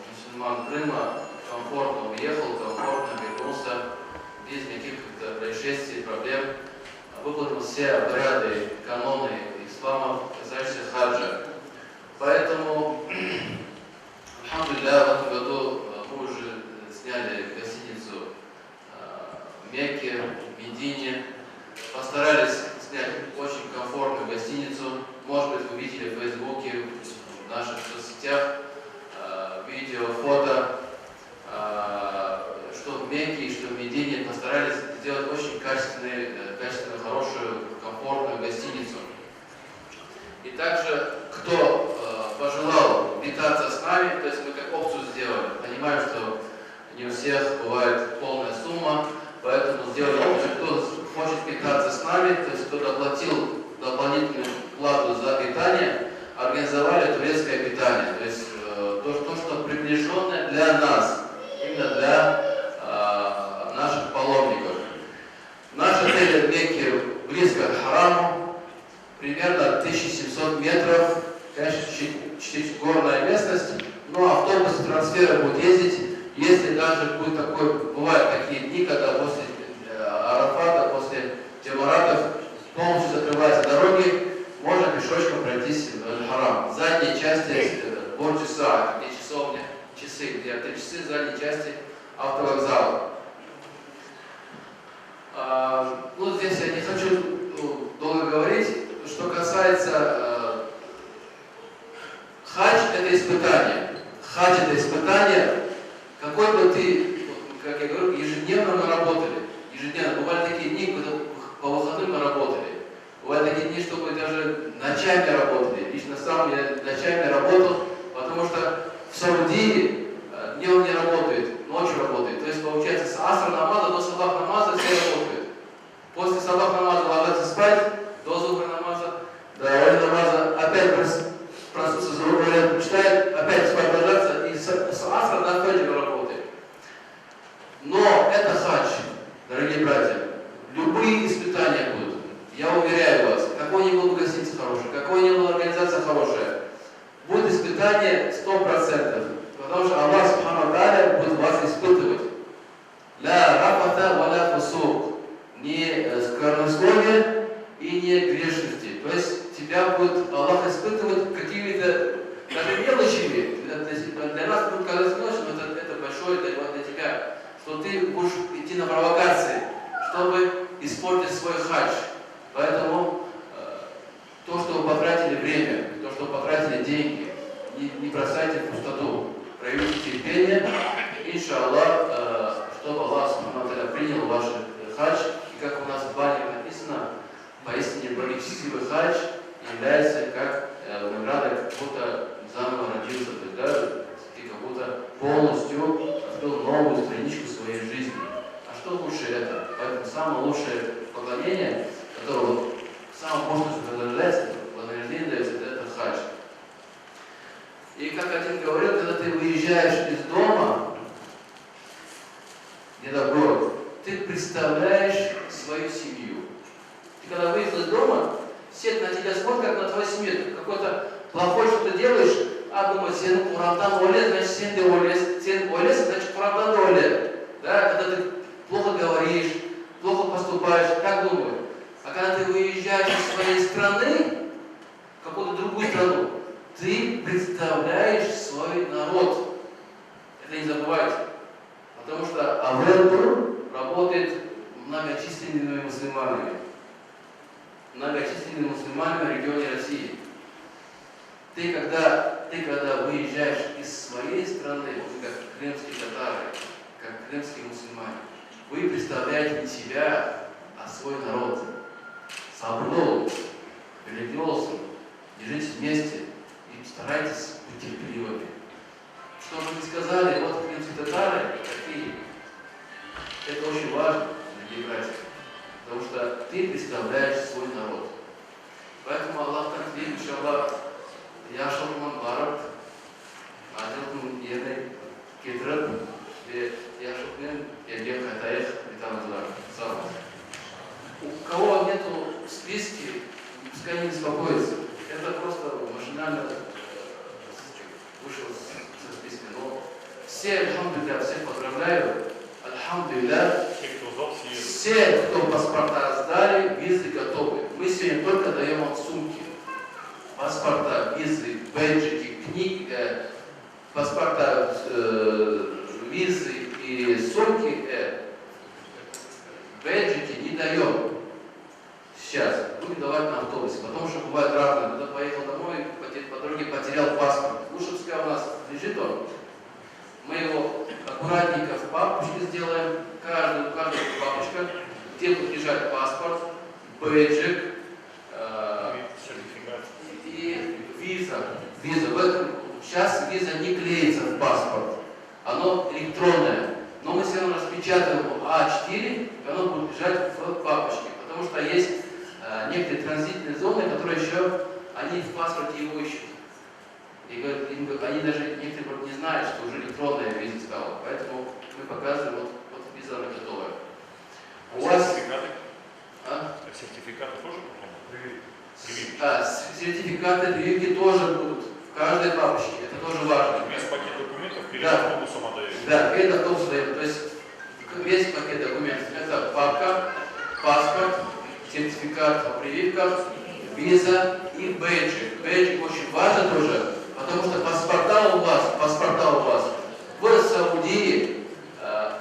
мусульман Крыма комфортно уехал, комфортно вернулся, без каких-то происшествий, проблем, выполнил все обряды, каноны ислама, касающиеся хаджа. Поэтому, алхамдулилля, в этом году мы уже сняли гостиницу в Мекке, в Медине, постарались снять очень комфортную гостиницу. Может быть, вы видели в Фейсбуке, в наших соцсетях, видео, фото, что в Мекке и что в Медине постарались сделать очень качественную, хорошую, комфортную гостиницу. И также, кто пожелал питаться с нами, то есть мы как опцию сделали, понимаем, что не у всех бывает полная сумма, поэтому сделали опцию, кто хочет питаться с нами, то есть кто доплатил дополнительную плату за питание, организовали турецкое питание. То есть то, что приближенное для нас, именно для наших паломников. Наш отель в Мекке близко к Хараму, примерно 1700 метров, конечно, чуть горная местность, но автобус трансфера будет ездить, если даже будет такой, бывают такие дни, когда после Арафата, после Джамаратов полностью закрываются дороги, можно пешочком пройтись в Харам. В задней части Борчаса, где часовня, часы, где часы, в задней части автовокзала. Ну, здесь я не хочу долго говорить. Что касается хадж, это испытание. Хадж это испытание. Какой бы ты, как я говорю, ежедневно мы работали. Ежедневно. Бывали такие дни, когда по выходным мы работали. Бывают такие дни, что мы даже ночами работали. Лично сам я ночами работал, потому что в Саудии днем не работает, ночью работает. То есть получается с аср намаза до сабах намаза все работают. После сабах намаза ложатся спать, до зухра намаза, до оли намаза опять проснуться, за рукой читает, опять спать ложатся и с асра до фаджра работает. Но это хадж, дорогие братья. Любые испытания будут. Я уверяю вас, какой ни был бы гостиница хорошая, какой ни была организация хорошая, будет испытание 100%. Потому что Аллах Субхану Тааля будет вас испытывать. Ля рафата ва ля фусук. Не сквернословие и не грешности. То есть тебя будет Аллах испытывать какими-то даже мелочами. Для нас будет казаться мелочью, но это большое для тебя, что ты будешь идти на провокации, чтобы испортить свой хадж. Поэтому то, что вы потратили время, то, что вы потратили деньги, не бросайте в пустоту. Проявите терпение, иншаллах, чтобы Аллах Субхану Тааля принял ваш хадж. И как у нас в бане написано, поистине благочестивый хадж является как наградой, как будто заново родился. То есть, да, ты как будто полностью открыл новую страничку своей жизни. А что лучше это? Поэтому самое лучшее поклонение, которого самое можно вознаграждение дается, это хадж. И как один говорил, когда ты выезжаешь из дома, где-то в город, ты представляешь свою семью. Ты когда выехал из дома, все на тебя смотрят, как на твою семью. Какой-то плохой что-то делаешь, а думают, сен Курамтан олет, значит сен де олет, сен олет, значит Курамтан олет. Да, когда ты плохо говоришь, плохо поступаешь, как думают? А когда ты выезжаешь из своей страны, в какую-то другую страну, ты представляешь свой народ. Это не забывайте. Потому что Авелтур работает многочисленными мусульманами. Многочисленными мусульманами в регионе России. Ты когда выезжаешь из своей страны, как крымские татары, как крымские мусульмане, вы представляете не себя, а свой народ. Сабру, религиозным, держитесь вместе и старайтесь быть терпеливыми. Что бы ни сказали, вот крымские татары такие. Это очень важно, дорогие братья, потому что ты представляешь свой народ. Поэтому Аллах так видит, иншаллах, я шалман барат, адилтун ерне кетрат, я шалмен, я бег хатаех, и там пускай не беспокоятся. Это просто машинально вышел со списка. Но все, альхамдулилля, всех поздравляю. Альхамдулилля. Все, кто паспорта сдали, визы готовы. Мы сегодня только даем вам сумки. Паспорта, визы, бейджики, книги, паспорта, визы и сумки, бейджики не даем сейчас. Будем давать на автобусе, потому что бывает разное. Кто-то поехал домой, по дороге потерял паспорт. Лучше пускай у нас лежит он. Мы его аккуратненько в папочке сделаем. Каждую папочка, где будет лежать паспорт, бейджик и виза. В этом сейчас виза не клеится в паспорт. Оно электронное. Но мы все равно распечатаем А4, и оно будет лежать в папочке. Потому что есть некоторые транзитные зоны, которые еще, они в паспорте его ищут. И они даже некоторые не знают, что уже электронная виза стала. Поэтому мы показываем, вот виза она готовая. У вас... Сертификаты тоже потом? Сертификаты прививки тоже будут в каждой папочке. Это тоже важно. Весь пакет документов перед Да. автобусом отдаете? Да, перед автобусом даем. То есть весь пакет документов. Это папка, паспорт, сертификат о прививках, виза и бейджик. Бейджик очень важен тоже, потому что паспорта у вас в Саудии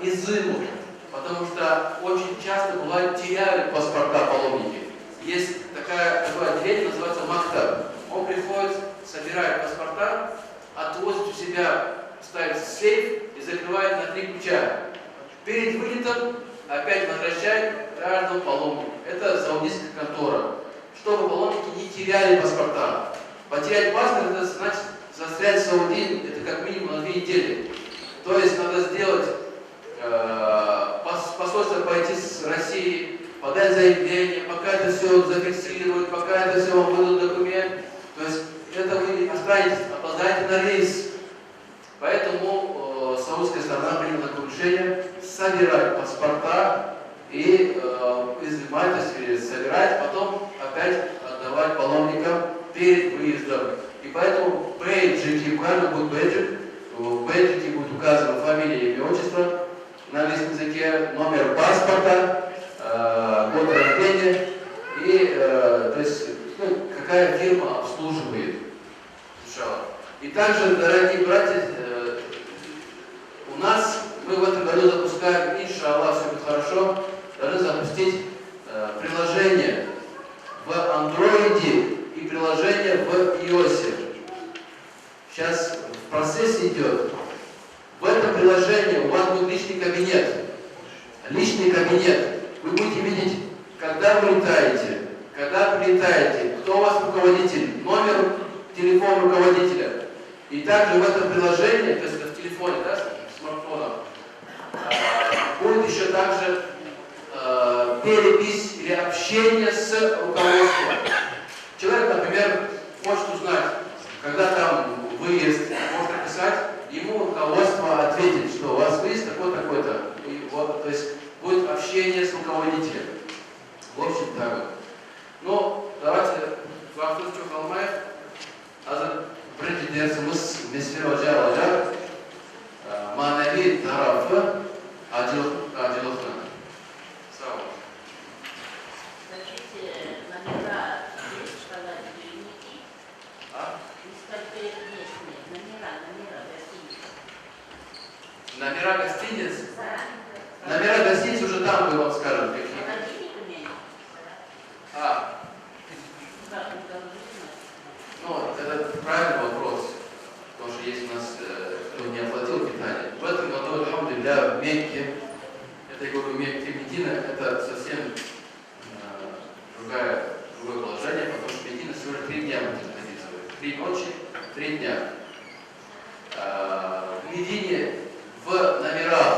изымут. Потому что очень часто бывает теряют паспорта паломники. Есть такое отделение, называется Мактаб. Он приходит, собирает паспорта, отвозит у себя, ставит в сейф и закрывает на 3 ключа. Перед вылетом опять возвращает каждому паломнику. Это саудийская контора. Чтобы паломники не теряли паспорта. Потерять паспорт, это значит застрять в Саудии, это как минимум на 2 недели. То есть надо сделать посольство, пойти с России, подать заявление, пока это все зафиксируют, пока это все вам выдадут документ. То есть это вы останетесь, опоздаете на рейс. Поэтому саудская сторона приняла такое решение собирать паспорта и изымать, то есть собирать, потом опять отдавать паломникам перед выездом. И поэтому бейджики, у каждого будет бейджик, в бейджике будет указана фамилия, имя, отчество, на английском языке, номер паспорта, год рождения и то есть, какая фирма обслуживает. И также, дорогие братья, у нас, мы в этом году запускаем, иншаллах, все будет хорошо, должны запустить приложение в андроиде и приложение в iOS. Сейчас в процессе идет. В этом приложении у вас будет личный кабинет. Личный кабинет. Вы будете видеть, когда вы летаете, когда прилетаете, кто у вас руководитель, номер телефона руководителя. И также в этом приложении, то есть в телефоне, да, смартфона, будет еще также перепись или общение с руководством. Человек, например, хочет узнать, когда там выезд, может написать, ему руководство ответит, что у вас выезд такой-то. Вот, то есть будет общение с руководителем. В общем, так вот. Ну, давайте вопросу Халмаев. Birinci dersimiz Mesleği Hoca olacak. Manevi tarafı acılıklı. Sağ olun. Номера гостиниц? Номера гостиниц уже там мы вам скажем. Ну, это правильный вопрос, потому что есть у нас, кто не оплатил питание. В этом году, альхамдулилля, в Мекке, это я говорю, Мекке Медина, это совсем другое положение, потому что Медина всего лишь 3 дня будет находиться. 3 ночи, 3 дня. В Медине в номерах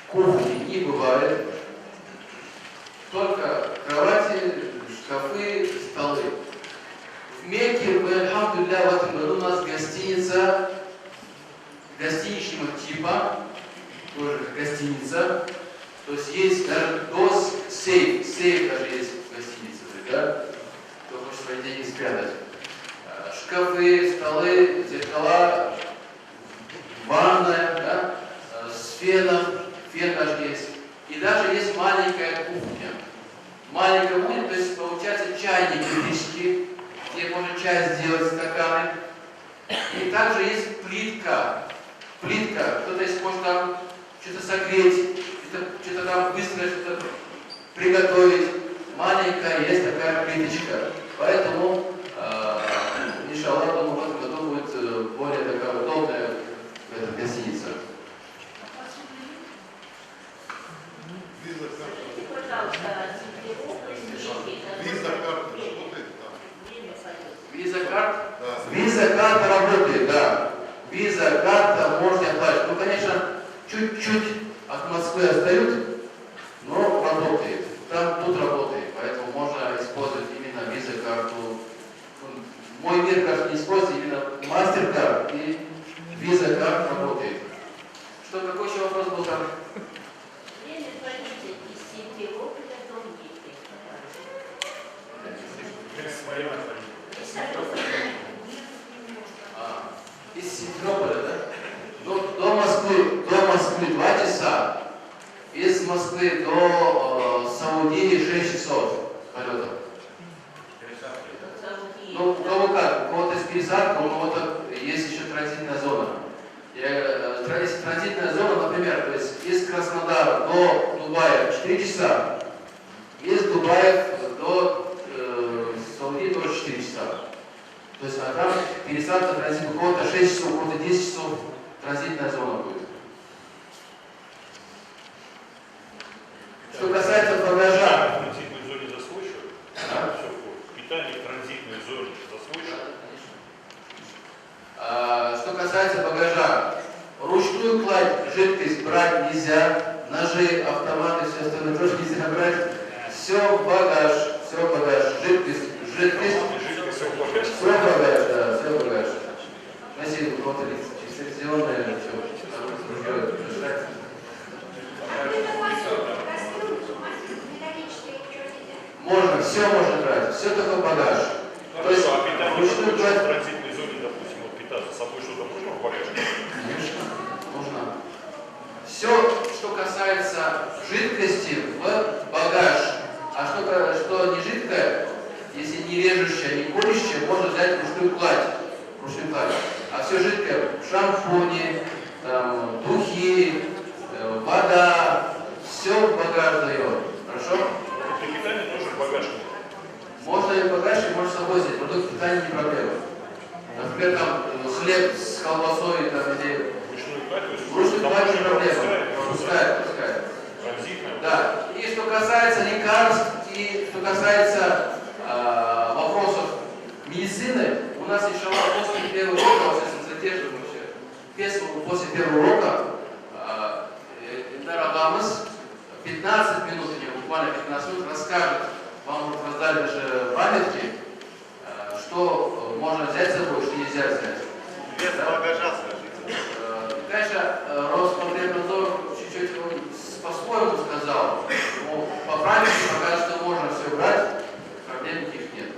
кухни не бывает, только кровати, шкафы, столы. В Мекке, альхамдулилля, в этом году у нас гостиница гостиничного типа, тоже гостиница, то есть есть даже сейф даже есть в гостинице, да? Кто хочет маленькая будет, то есть получается чайник электрический, где можно чай сделать, стаканы. И также есть плитка. Плитка, кто-то если может там что-то согреть, что-то там быстро что-то приготовить. Маленькая есть такая плиточка. Поэтому, иншаллах, думаю, в этом году будет более такая удобная гостиница. Скажите, пожалуйста, Виза-карта работает? Виза-карта? Да. Виза-карта работает, да. Виза-карта можно оплачивать. Ну, конечно, чуть-чуть от Москвы отстают, но работает. Там тут работает, поэтому можно использовать именно виза-карту. Мой мир, конечно, не использует именно мастер-карт, и виза-карт работает. Что, какой еще вопрос был там? Из Симферополя, да? Ну, до Москвы 2 часа. Из Москвы до Саудии 6 часов полета. Ну, у кого как? У кого-то есть пересадка, у кого-то есть еще транзитная зона. Если транзитная зона, например, то есть из Краснодара до Дубая 4 часа, из Дубая до Саудии тоже 4 часа. То есть, а там пересадка транзит, у кого-то 6 часов, у кого-то 10 часов транзитная зона будет. Что касается багажа. В транзитной зоне за свой счет? Да. Все входит. Питание в транзитной зоне за свой счет? Что касается багажа, ручную кладь, жидкость брать нельзя, ножи, автоматы, все остальное тоже нельзя брать. Все багаж, жидкость. Все багаж, да, все багаж. Носили вот лицензионное, все. Можно, все можно брать, все только багаж. То есть, А питание ручную в кладь. транзитной зоне, допустим, вот питаться с собой что-то можно в багаже? Конечно, нужно. Все, что касается жидкости в багаж, а что не жидкое, если не режущее, не колющее, можно взять ручную кладь. А все жидкое, шампуни, там, духи, вода, все в багаж дает. Хорошо? Для питания тоже в багаж нет. Можно и в багаж, и можно с собой взять. Продукт питания не проблема. Например, там хлеб с колбасой, там где. Ручную кладь, то есть Ручную кладь не проблема. пускай. Пускай. Транзитная. Да. И что касается лекарств, и что касается вопросов медицины, у нас иншаллах после первого урока, после первого урока, Дарагамас 15 минут, буквально 15 минут расскажет, вам уже раздали даже памятки, что можно взять с собой, что нельзя взять. Без багажа, скажите. Конечно, Роспотребнадзор чуть-чуть по-своему сказал, но по правилам пока что можно все брать, проблем никаких нет.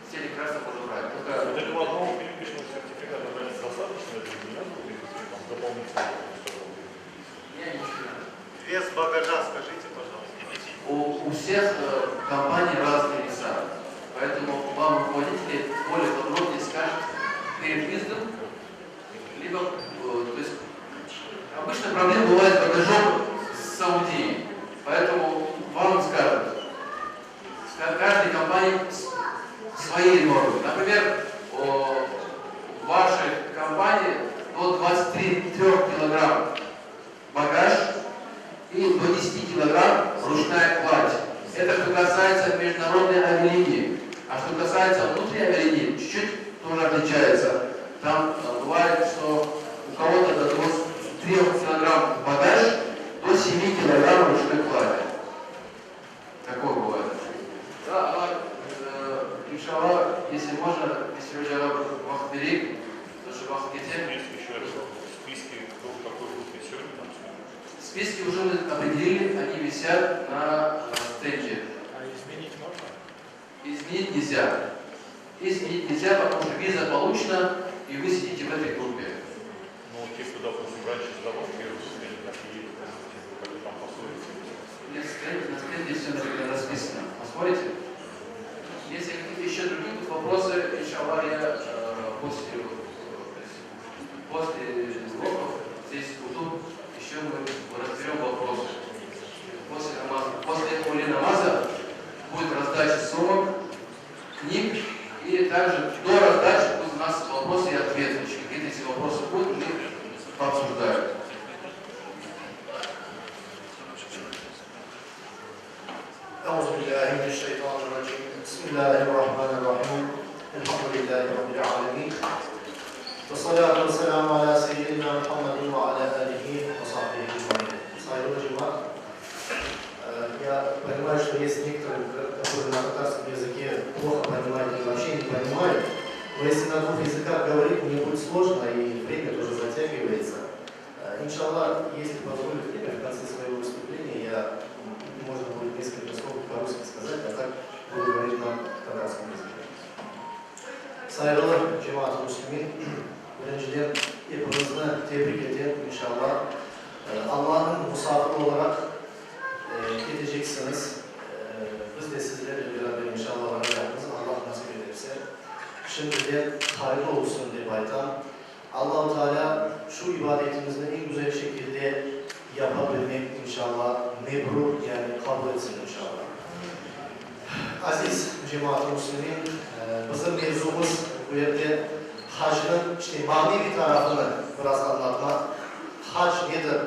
Все лекарства можно брать. Только... Вот этого одного переписанного сертификата достаточно, это не надо будет дополнительно. Вес багажа, скажите, пожалуйста. У всех компаний разные веса, поэтому вам руководители более подробнее скажут перед выездом, либо, то есть, обычно проблемы бывают с багажом с Саудии, поэтому вам скажут, каждой компании свои нормы. Например, в вашей компании до 23 килограмм багаж и до 10 килограмм ручная кладь. Это что касается международной авиалинии. А что касается внутренней авиалинии, чуть-чуть тоже отличается. Там бывает, что у кого-то до 23 килограмм багаж, до 7 килограмм ручной клади. Такое бывает. Да, иншаллах, если можно, если уже вахт берег, то что вахт кетем. Еще раз, в списке какой группы сегодня там? Списки уже мы определили, они висят на стенде. А изменить можно? Изменить нельзя. Изменить нельзя, потому что виза получена, и вы сидите в этой группе. Ну, те, кто, допустим, раньше сдавал первый стенд, так и едут, как там пословица. Нет, на стенде все расписано. أعوذ بالله من الشيطان الرجيم. بسم الله الرحمن الرحيم. الحمد لله رب العالمين. والصلاة والسلام على سيدنا محمد وعلى آله وصحبه أجمعين. Saygılı cemaat, я понимаю, что есть некоторые, которые на татарском языке плохо понимают и вообще не понимают, но если на двух языках говорить, мне будет сложно и время тоже затягивается. Иншаллах, если позволит время, в конце своего выступления я, можно будет несколько слов по-русски сказать, а так буду говорить на татарском языке. Saygılı cemaat Müslümin, birinciden hepinizi tebrik ederim inşallah. Allah'ın misafiri olarak gideceksiniz. Biz de sizlerle beraber inşallah olacağımız Allah nasip ederse. Şimdiden hayırlı olsun diye baytam. Allah-u Teala şu ibadetimizi en güzel şekilde yapabilmek inşallah mebrur yani kabul etsin inşallah. Aziz cemaat-i Müslümin, bizim mevzumuz bu yerde hacın işte manevi tarafını biraz anlatmak. Hac nedir?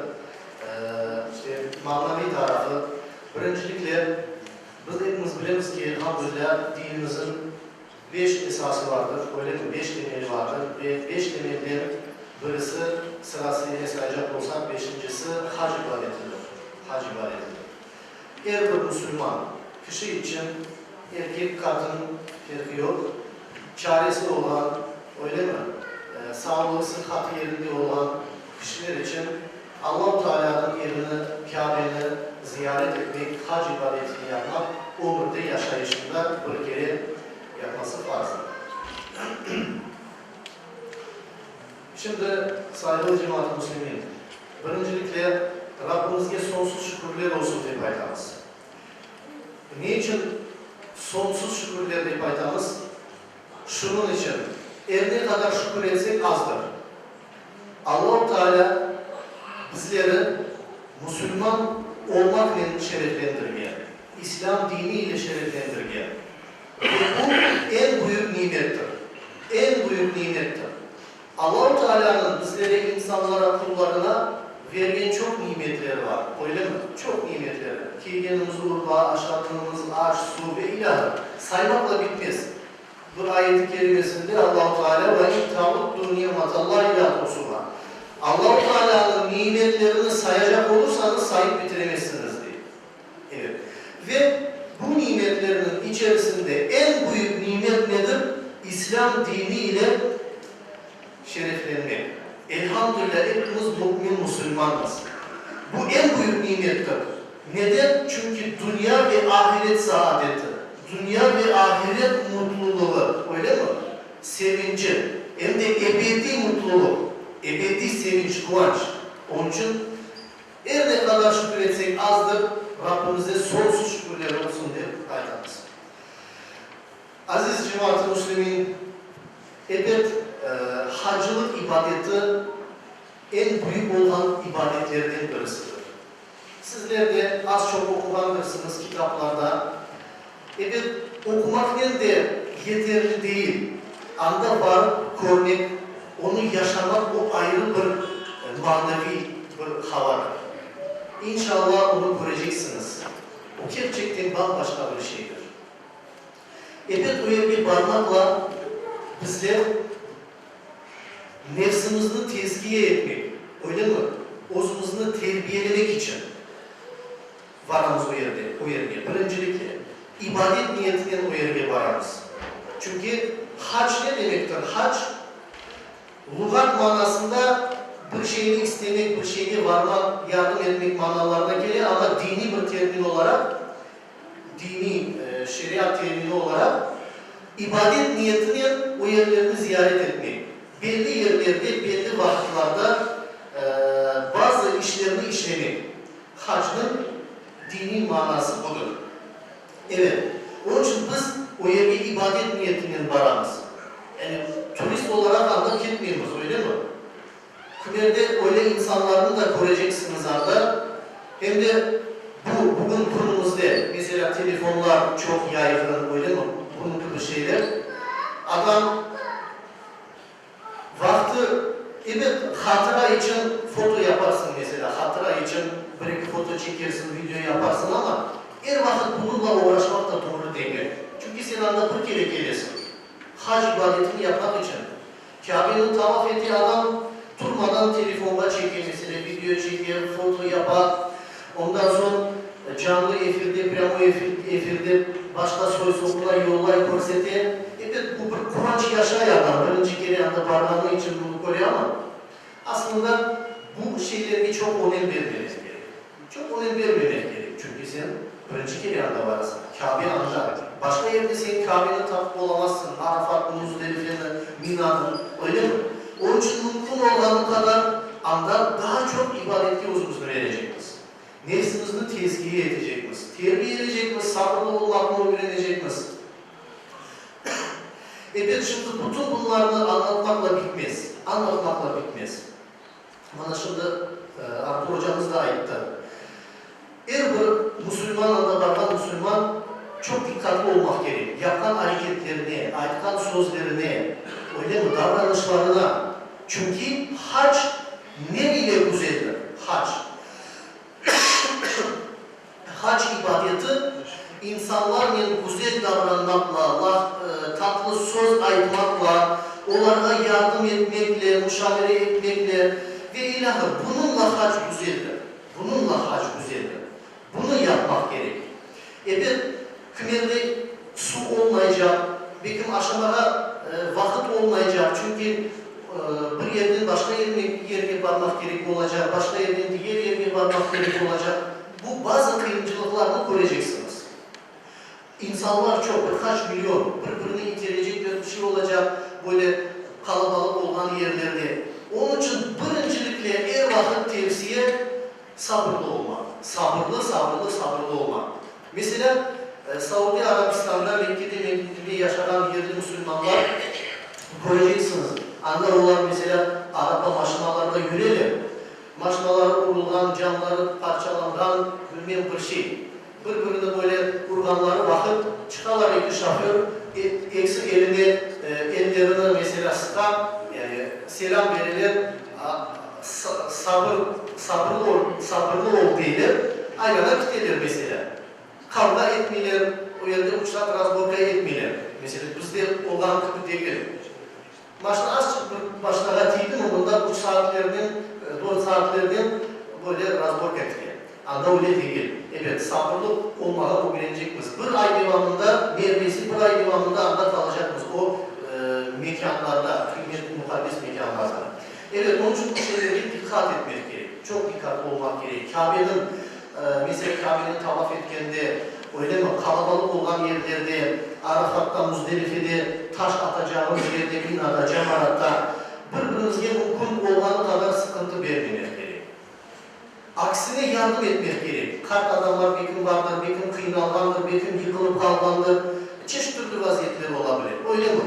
İşte manevi tarafı. Birincilikle biz hepimiz biliriz ki elhamdülillah dinimizin 5 esası vardır. Öyle mi? 5 temeli vardır. Ve 5 temelden birisi sırasıyla sayacak olsak 5.'si hac ibadetidir. Hac ibadetidir. Her bir Müslüman kişi için erkek kadın farkı yok. Çaresi olan, öyle mi? Sağlığı, sıhhati yerinde olan kişiler için Allah-u Teala'nın yerini, Kabe'ni ziyaret etmek, hac ibadetini yapmak, umurda yaşayışında bir kere yapması farzdır. Şimdi saygılı cemaat-i Müslümin, birincilikle Rabbimizge sonsuz şükürler olsun diye aytamiz. Ne için sonsuz şükürler diye aytamiz? Şunun için, ne kadar şükür etsek azdır. Allah-u Teala bizleri Müslüman olmakla şereflendirmeye, İslam diniyle şereflendirmeye. Ve bu en büyük nimettir. En büyük nimettir. Allah-u Teala'nın bizlere, insanlara, kullarına verdiğin çok nimetleri var. Öyle mi? Çok nimetleri. Giygenimiz, urba, aşağıdığımız, ağaç, su ve ilahı saymakla bitmez. Bu ayet-i kerimesinde Allah-u Teala ve İttâhuddu ni'metallahi ilâ tuhsuhâ. Allah-u Teala'nın nimetlerini sayacak olursanız sayıp bitiremezsiniz diye. Evet. Ve bu nimetlerinin içerisinde en büyük nimet nedir? İslam diniyle şereflenmek. Elhamdülillah hepimiz mümin Müslümanız. Bu en büyük nimettir. Neden? Çünkü dünya ve ahiret saadeti. Dünya ve ahiret mutluluğu. Öyle mi? Sevinci. Hem de ebedi mutluluk. Ebedi sevinç, kıvanç. Onun için her ne kadar şükür etsek azdır. Rabbimize sonsuz şükürler olsun diye ayetimiz. Aziz cemaat-i Müslümin, evet, hacılık ibadeti en büyük olan ibadetlerden birisidir. Sizler de az çok okumalırsınız kitaplarda. Evet, okumak de yeterli değil. Anda var, görmek, onu yaşamak o ayrı bir manevi bir havadır. İnşallah onu göreceksiniz. O gerçekten bambaşka bir şeydir. Evet, o bir parmakla bizler nefsimizi tezkiye etmek, öyle mi? Özümüzü terbiyelemek için varımız o yerde. Birincilikle ibadet niyetinden o yerde varımız. Çünkü hac ne demektir? Hac, lügat manasında bir şeyini istemek, bir şeyine varmak, yardım etmek manalarına gelir ama dini bir termin olarak, dini şeriat termini olarak ibadet niyetini o yerlerini ziyaret etmek. Belli yerlerde, belli vakitlerde bazı işlerini işlemek. Hacın dini manası budur. Evet, onun için biz o yere ibadet niyetinin varamız. Yani turist olarak anda gitmiyoruz, öyle mi? Kümerde öyle insanların da göreceksiniz anda. Hem de bugün konumuzda mesela telefonlar çok yaygın, öyle mi? Bunun gibi şeyler. Adam vakti, evet hatıra için foto yaparsın mesela. Hatıra için bir iki foto çekersin, video yaparsın ama her vakit bununla bunlarla uğraşmak da doğru değil. Çünkü sen anda 40 kere geliyorsun. Hac ibadetini yapmak için. Kabe'nin tavaf ettiği adam durmadan telefonla çekiyor mesela, video çekiyor, foto yapar. Ondan sonra canlı efirde, premo efirde başka soy sokula yollay korseti. Evet, bu bir Kur'an yaşayan, birinci kere anda parmağını için bunu koruyor ama aslında bu şeylere çok önem vermeniz gerek. Çok önem vermemek gerek. Çünkü sen birinci kere anda varsın. Kabe anda. Başka yerde sen Kabe'nin tatlı olamazsın. Arafat, Muzdelife, Mina'nın, öyle mi? Onun için mümkün olan kadar anda daha çok ibadetli uzun vereceksin. Nefsinizi tezkiye edeceksiniz. Terbiye edeceksiniz, sabırlı olmakla öğreneceksiniz. Evet, şimdi bütün bunları anlatmakla bitmez. Anlatmakla bitmez. Bana şimdi Artur hocamız da ayıptı. Her bir Müslüman anda bakan Müslüman çok dikkatli olmak gerek. Yapan hareketlerine, ayıkan sözlerine, öyle mi, davranışlarına. Çünkü hac ne ile güzeldir? Hac. Hac ibadeti insanlarla güzel davranmakla, tatlı söz aytmakla, onlara yardım etmekle, müşavere etmekle ve ilahı bununla hac güzeldir. Bununla hac güzeldir. Bunu yapmak gerek. Evet, kümerde su olmayacak, belki aşamada vakit olmayacak çünkü bir yerden başka yere varmak gerek olacak, başka yerden diğer yere varmak gerek olacak. Bu bazı kıyımcılıklarını göreceksiniz. İnsanlar çok, birkaç milyon, birbirini itirecek bir şey olacak böyle kalabalık olan yerlerde. Onun için birincilikle her vakit tavsiye sabırlı olmak. Sabırlı olmak. Mesela Saudi Arabistan'da Mekke'de yaşanan yerli Müslümanlar göreceksiniz. Onlar mesela araba maşinalarda yürüyelim. Maşinaları vurulgan, camları parçalanan bilmem bir şey. Birbirine böyle vurganları bakıp çıkarlar iki şoför, eksi ellerini mesela sıkar, yani selam verirler, sabırlı ol deyirler, ayrıca giderler mesela. Kavga etmiyorlar, o yerde uçlar razborka etmiyorlar. Mesela bizde olan gibi değil. Maşına az başına tiydi mi bunda 3 saatlerden, 4 saatlerden böyle razborka etkiler. Anda öyle değil. Evet, sabırlı olmalı öğrenecekmiz. Bir ay devamında, neredeyse bir ay devamında anda kalacakmız o mekanlarda, kıymetli mukaddes mekanlarda. Evet, onun için bu şeylere dikkat etmek gerek. Çok dikkatli olmak gerek. Kabe'nin, mesela Kabe'nin tavaf etkende, öyle mi, kalabalık olan yerlerde, Arafat'ta, Muzdelife'de, taş atacağımız yerde, Mina'da, Cemarat'ta, birbirimizge mümkün olan kadar sıkıntı vermemek gerek. Aksine yardım etmek gerek. Kart adamlar bir gün vardır, bir gün kıyınalandır, bir gün yıkılıp kalgandır. Çeşitli vaziyetleri olabilir. Öyle mi?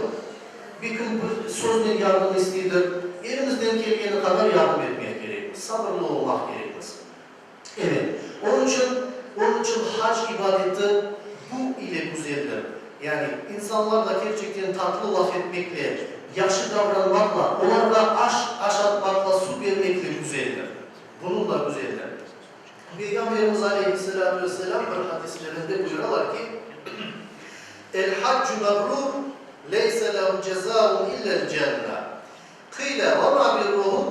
Bir gün sözle yardım isteyedir. Elimizden geldiğine kadar yardım etmek gerek. Sabırlı olmak gerekmez. Evet. Onun için hac ibadeti bu ile güzeldir. Yani insanlarla gerçekten tatlı laf etmekle, yaxşı davranmakla, onlarla aş atmakla, su vermekle güzeldir. Bununla güzeldir. Peygamberimiz Aleyhisselatü Vesselam bir hadislerinde buyuruyorlar ki El-haccu mebrur leyse lehu cezaun illel cennet. Kıyle ve ma birruhum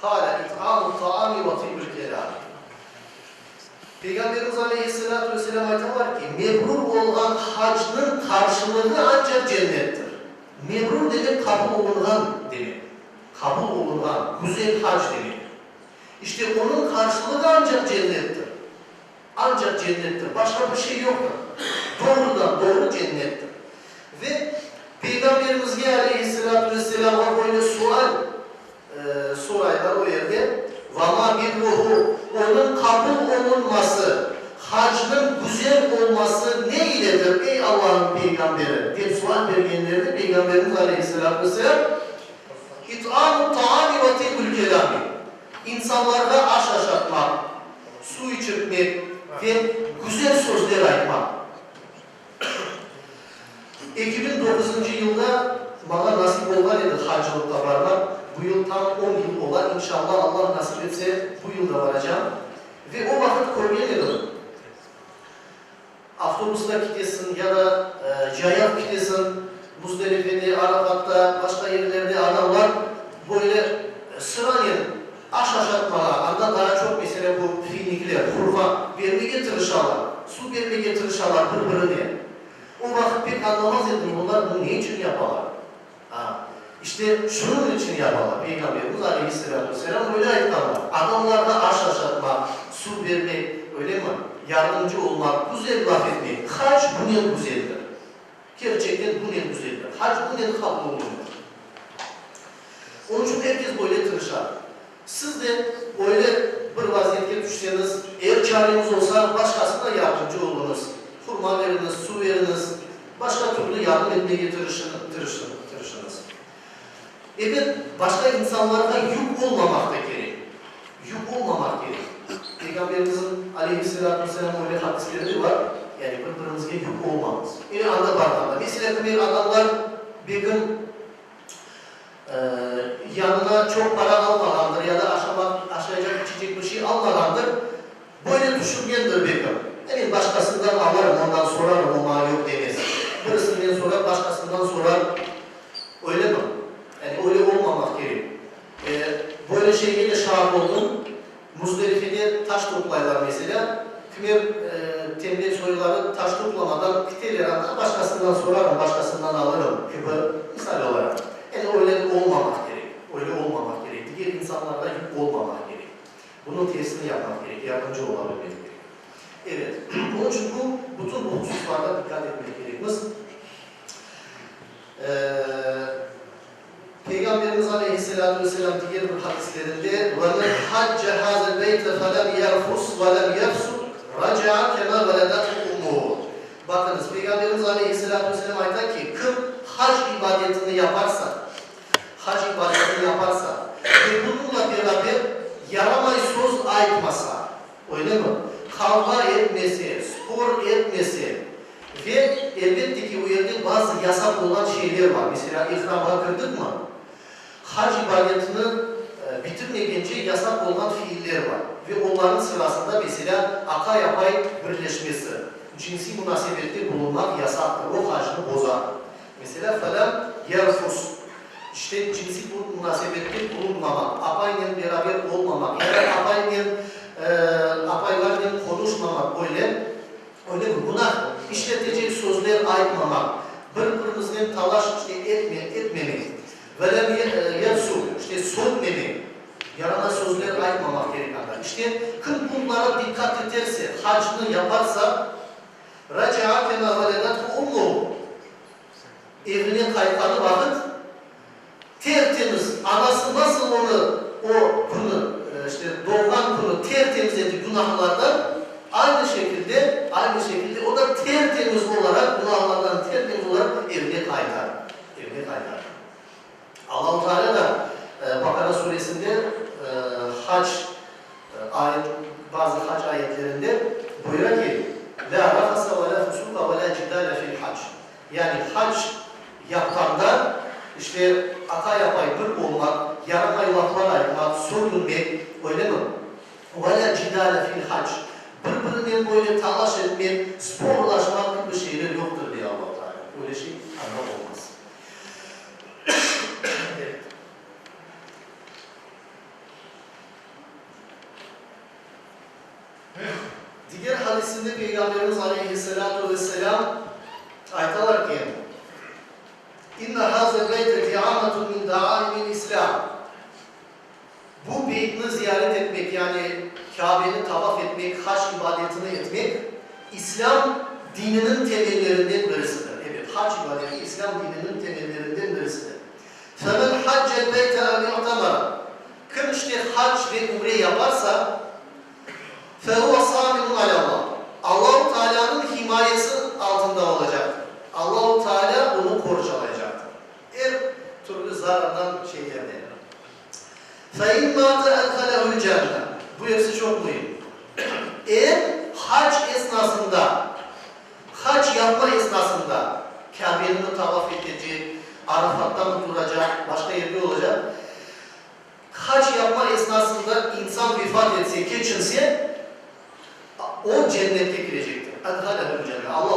kâle it'amu ta'ami ve tibbül kelâmi. Peygamberimiz Aleyhisselatü Vesselam aytıyorlar ki mebrur olan hacının karşılığı ancak cennettir. Mebrur demek kabul olunan demek. Kabul olunan, güzel hac demek. İşte onun karşılığı ancak cennettir. Ancak cennettir. Başka bir şey yoktur. Doğrudan doğru cennettir. Ve Peygamberimiz Aleyhisselatü Vesselam'a böyle soraylar o yerde vama bir ruhu, onun kabul olunması, hacının güzel olması ne iledir ey Allah'ın peygamberi? diye sual vergenlerde Peygamberimiz Aleyhisselatü Vesselam İt'am-ı ta'ami ve tibbül kelâmi. İnsanlara aş atmak, su içirmek ve güzel sözler aytmak. 2009 yılda bana nasip olan idi hacılıkta varmak. Bu yıl tam 10 yıl olan, inşallah Allah nasip etse bu yılda varacağım. Ve o vakit Konya'ya dedim. avtobusla gidesin ya da yayak gidesin, Muzdalife'de, Arafat'ta, başka yerlerde adamlar böyle sırayla aşatmalar, anda daha çok mesela bu finikler, hurma vermeye çalışırlar, su vermeye çalışırlar birbirine. O vakit pek anlamaz edim bunlar bunu ne için yaparlar? İşte şunun için yaparlar. Peygamberimiz Aleyhisselatü Vesselam öyle ayetler. Adamlarda aşatma, su vermek, öyle mi? Yardımcı olmak, güzel laf etmek. Hac bunun güzeldir. Gerçekten bunun güzeldir. Hac bunun kabul olunur. Onun için herkes böyle tırışar. Siz de böyle bir vaziyete düşseniz, eğer çareniz olsa başkasına yardımcı olunuz. Hurma veriniz, su veriniz, başka türlü yardım etmeye tırışınız. Evet, başka insanlara yük olmamak da gerek. Yük olmamak gerek. Peygamberimizin Aleyhisselatü Vesselam öyle hadisleri var. Yani birbirimize yük olmamız. Yine anda barlarda. Mesela bir adamlar bir gün yanına çok para almalandır ya da aşağıya içecek bir şey almalandır. Böyle düşüngendir bir gün. Yani başkasından alırım, ondan sorarım, o mal yok demez. Birisinden sorar, başkasından sorar. Öyle mi? Yani öyle olmamak gerek. Böyle şeyle şahit oldum. Muzdalife'de taş toplaylar mesela. Kımer tembel soyları taş toplamadan giderler anda başkasından sorarım, başkasından alırım gibi misal olarak. Yani öyle olmamak gerek. Öyle olmamak gerek. Diğer insanlarla yük olmamak gerek. Bunun tersini yapmak gerek. Yardımcı olabilmek gerek. Evet. Onun için bütün bu hususlarda dikkat etmek gerekmez. Peygamberimiz Aleyhisselatü Vesselam diğer bir hadislerinde وَمَنْ حَجَّ هَذَا الْبَيْتَ فَلَمْ يَرْفُسْ وَلَمْ يَفْسُقْ رَجَعَ كَمَا وَلَدَتْهُ أُمُّهُ. Bakınız Peygamberimiz Aleyhisselatü Vesselam ayet ki kim hac ibadetini yaparsa ve bununla beraber yaramay söz aytmasa, öyle mi? Kavga etmesi, spor etmesi ve elbette ki o yerde bazı yasak olan şeyler var. Mesela ihrama kırdık mı? Hac ibadetini bitirmeyince yasak olan fiiller var. Ve onların sırasında mesela aka-yapay birleşmesi, cinsi münasebette bulunmak yasaktır. O hacını bozar. Mesela falan yerfus. İşte cinsi münasebette bulunmamak, apayla beraber olmamak, ya da apaylarla konuşmamak öyle mi? Buna işletecek sözler aytmamak, birbirimizden talaş etmemek, velem yersu, sövmemek, yaramaz sözler aytmamak gerekenler. İşte kim bunlara dikkat ederse, hacını yaparsa, raca'a kema veledathu ummuhu, evine kayıtları vakit, tertemiz, anası nasıl onu, o günü, doğan günü tertemiz etti günahlardan, aynı şekilde o da tertemiz olarak, günahlardan tertemiz olarak evine kaytar. Allah-u Teala da Bakara suresinde bazı hac ayetlerinde buyuruyor ki La rafasa ve la fusuka ve la cidale fil hac. Yani hac yapanda aka-yapay bir olmak, yaramay laflar ayırmak, sürtünmek, öyle mi? Ve la cidale fil hac. Birbirinden böyle talaş etmek, sporlaşmak gibi şeyler yoktur diye Allah-u Teala. Öyle şey anlam olmaz. Evet. Diğer hadisinde Peygamberimiz Aleyhisselatü Vesselam aytalar ki İnne hazel beyte di'ametun min da'aimin İslam. Bu beytini ziyaret etmek yani Kabe'ni tavaf etmek, hac ibadetini etmek İslam dininin temellerinden birisidir. Evet, hac ibadeti İslam dininin temellerinden birisidir. فَمَنْ حَجَّ الْبَيْتَ اَوْ يُعْتَمَرَ. Kim hac ve umre yaparsa فَهُوَ صَامِنٌ عَلَى اللّٰهِ. Allah-u Teala'nın himayesi altında olacaktır. Allah-u Teala onu koruyacak. Her türlü zarardan yerden. فَاِنْ مَاتَ اَدْخَلَهُ الْجَنَّةِ. Bu hepsi çok mühim. Eğer hac yapma esnasında Kabe'ni tavaf edecek, Arafat'ta mı duracak, başka yerde olacak. Hac yapma esnasında insan vefat etse, geçinse o cennete girecektir. اَدْخَلَهُ الْجَنَّةِ. Allah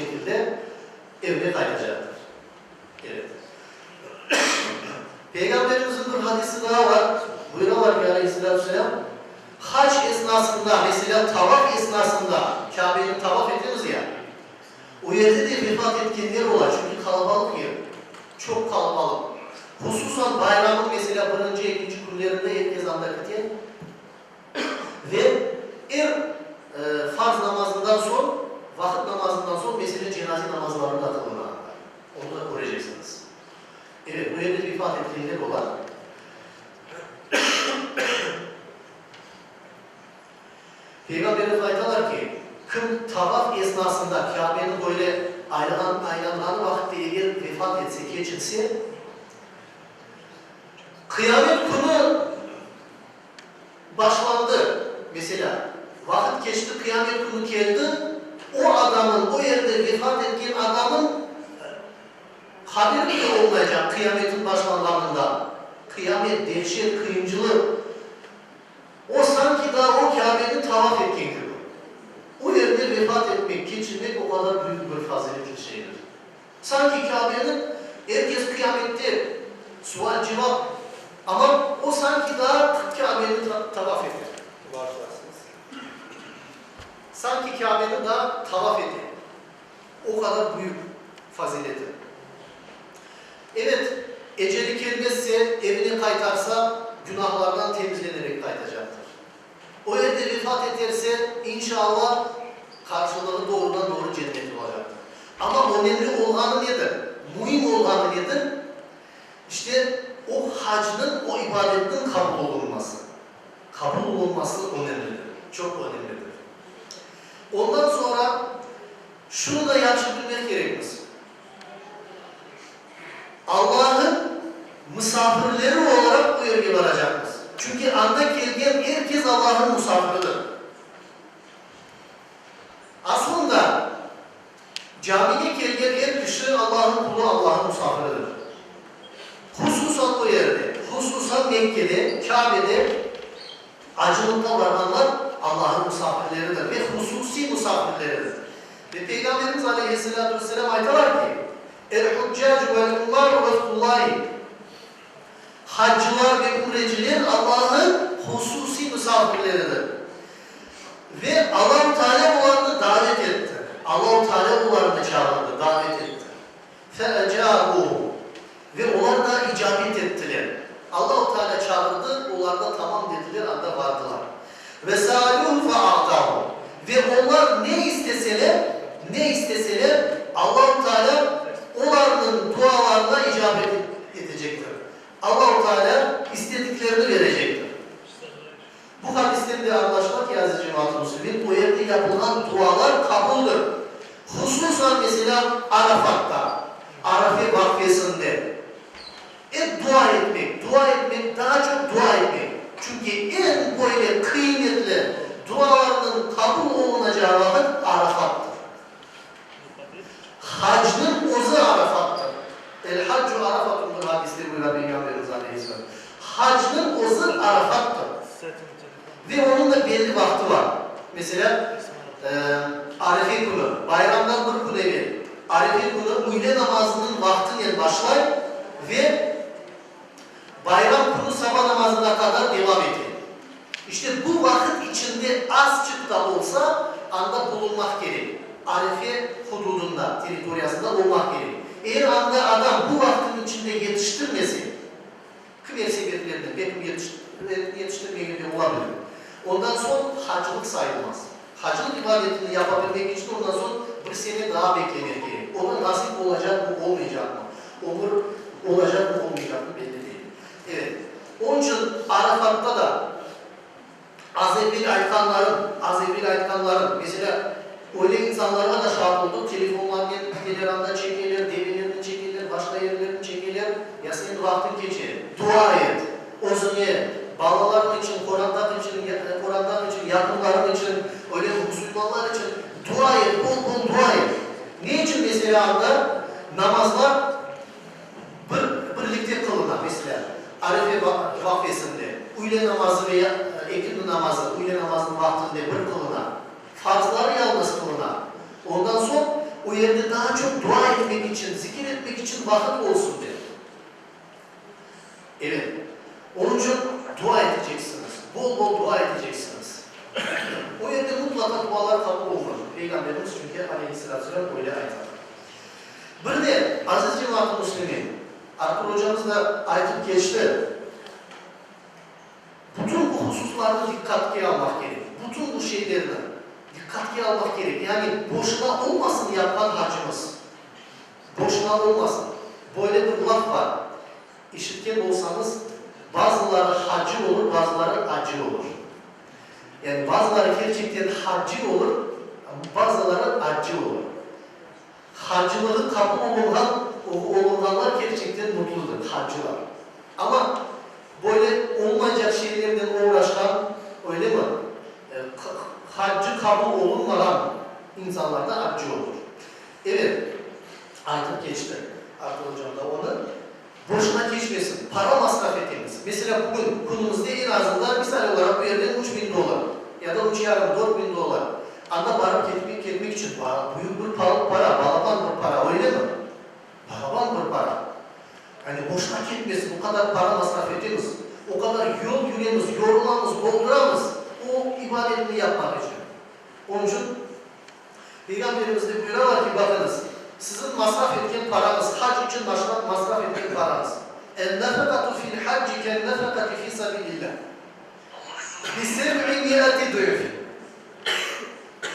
şekilde evine kaynacaktır. Evet. Peygamberimizin bir hadisi daha var. Buyuruyorlar ki Aleyhisselatü Vesselam, hac esnasında, mesela tavaf esnasında, Kabe'nin tavaf ediyoruz ya, o yerde de vefat etkenler olur. Çünkü kalabalık yer. Çok kalabalık. Hususan bayramın mesela birinci, ikinci günlerinde herkes anlatıyor. Ve farz namazından son, vakit namazından son mesela cenaze namazlarını da kılınır. Onu da koruyacaksınız. Evet, bu yerde vefat etkenler olan. Peygamberimiz aytalar ki, kim tavaf esnasında Kabe'nin böyle aylananı vakitte eğer vefat etse, geçirse, kıyamet günü başlandı. Mesela vakit geçti, kıyamet günü geldi, o adamın, o yerde vefat etken adamın haberi bile olmayacak kıyametin başlananından. Kıyamet, dehşet, kıyımcılık. O sanki daha o Kabe'nin tavaf etken gibi. O yerde vefat etmek, geçirmek o kadar büyük bir faziletli şeydir. Sanki Kabe'nin herkes kıyamette sual cevap ama o sanki daha Kabe'nin tavaf eder. Sanki Kabe'nin daha tavaf eder. O kadar büyük fazileti. Evet, eceli gelmezse, evine kaytarsa günahlardan temizlenerek kaytacaktır. O yerde vefat ederse inşallah karşılığı doğrudan doğru cennet olacaktır. Ama önemli olanı nedir? Mühim olanı nedir? İşte o hacının, o ibadetin kabul olunması. Kabul olunması önemlidir. Çok önemlidir. Ondan sonra şunu da yaxşı bilmek gerekmez. Allah'ın misafirleri olarak bu yerге varacağız. Çünkü anda gelgen herkes Allah'ın misafiridir. Aslında camiye gelgen her kişi Allah'ın kulu, Allah'ın misafiridir. Hususan o yerde, hususan Mekke'de, Kabe'de acılıkta varanlar Allah'ın misafirleridir ve hususi misafirleridir. Ve Peygamberimiz Aleyhisselatü Vesselam aytalar ki El-Huccacu vel-Ummar Resulullah. Haccılar ve umreciler Allah'ın hususi misafirleridir. Ve Allah-u Teala onları davet etti. Allah-u Teala onları çağırdı, davet etti. فَاَجَابُوا Ve onlar da icabet ettiler. Allah-u Teala çağırdı, onlar da tamam dediler, anda vardılar. وَسَالُوا فَاَعْتَاهُ Ve onlar ne isteseler Allah-u Teala onların dualarına icabet edecektir. Allah-u Teala istediklerini verecektir. Bu hadisten de anlaşmak ki aziz cemaat-ı Müslümin, o yerde yapılan dualar kabuldür. Hususan mesela Arafat'ta, Arafe vakfesinde dua etmek, daha çok dua etmek. Çünkü en böyle kıymetli dualarının kabul olunacağı vakit Arafat'tır. Hacının ozu Arafat'tır. El-Haccu Arafat'ın hadisleri buyuran Peygamberimiz Aleyhisselam. Hacının ozu Arafat'tır. Ve onun da belli vakti var. Mesela Arefe günü, bayramdan bir gün evvel, Arefe günü öğle namazının vaktine başlar ve bayram günü sabah namazına kadar devam ediyor. İşte bu vakit içinde azıcık da olsa anda bulunmak gerek. Arefe hududunda, teritoriyasında olmak gerek. Eğer anda adam bu vaktin içinde yetiştirmesin, kımer sebeplerinden belki yetiştirmeyebilir olabilir. Ondan sonra hacılık sayılmaz. Hacılık ibadetini yapabilmek için ondan sonra bir sene daha beklemek gerek. Ona nasip olacak mı, olmayacak mı? Olur olacak mı, olmayacak mı belli değil. Evet. Onun için Arafat'ta da az evvel aytkanların mesela öyle insanlara da şahit olduk. Telefonlardan, telefonlardan çekilir, develerini çekilir, başka yerlerini çekilir. Ya senin vaktin geçer. Dua et. Özüne, bağlıların için, Kur'an'dan için, yakınların için, öyle Müslümanlar için dua et, bol dua et. Ne için mesela anda namazlar birlikte kılınar mesela. Arefe vakfesinde, öğle namazı veya ikindi namazı, öğle namazının vaktinde bir kılınar. Farzları yalnız kılınar. Ondan sonra o yerde daha çok dua etmek için, zikir etmek için vakit olsun dedi. Evet. Onun için dua edeceksiniz. Bol bol dua edeceksiniz. O yerde mutlaka dualar kabul olur. Peygamberimiz çünkü aleyhisselatü vesselam öyle ayetler. Bir de aziz cemaat-ı müslimin, Artur hocamız da ayet geçti. Bütün bu hususlarda dikkatli almak gerek. Bütün bu şeylerden dikkatli almak gerek. Yani boşuna olmasın yapan hacımız. Boşuna olmasın. Böyle bir laf var. İşitken olsanız bazıları hacı olur, bazıları acı olur. Yani bazıları gerçekten hacı olur, bazıları acı olur. Hacılığı kabul olunanlar gerçekten mutludur, hacılar. Ama böyle olmayacak şeylerden uğraşan, öyle mi? Hacı kabul olunmadan insanlar da acı olur. Evet, ayet geçti. Artık hocam da onu boşuna geçmesin. Para masraf etmemiz. Mesela bugün günümüzde en azından misal olarak bir yerden $3.000 ya da $3.500-4.000. Anda varıp gitmek için büyük bir para, balaban bir para, öyle mi? Balaban bir para. Yani boşuna gitmesin, o kadar para masraf edemiz, o kadar yol yürüyemiz, yorulamız, dolduramız o ibadetini yapmak için. Onun için Peygamberimiz de buyuruyorlar ki bakınız, sizin masraf ettiğin paranız, hac için masraf ettiğin paranız. اَنْنَفَقَةُ فِي الْحَجِّ كَنْنَفَقَةِ فِي سَبِيلِ اللّٰهِ بِسَبْعِمِيَةِ دُعُفٍ.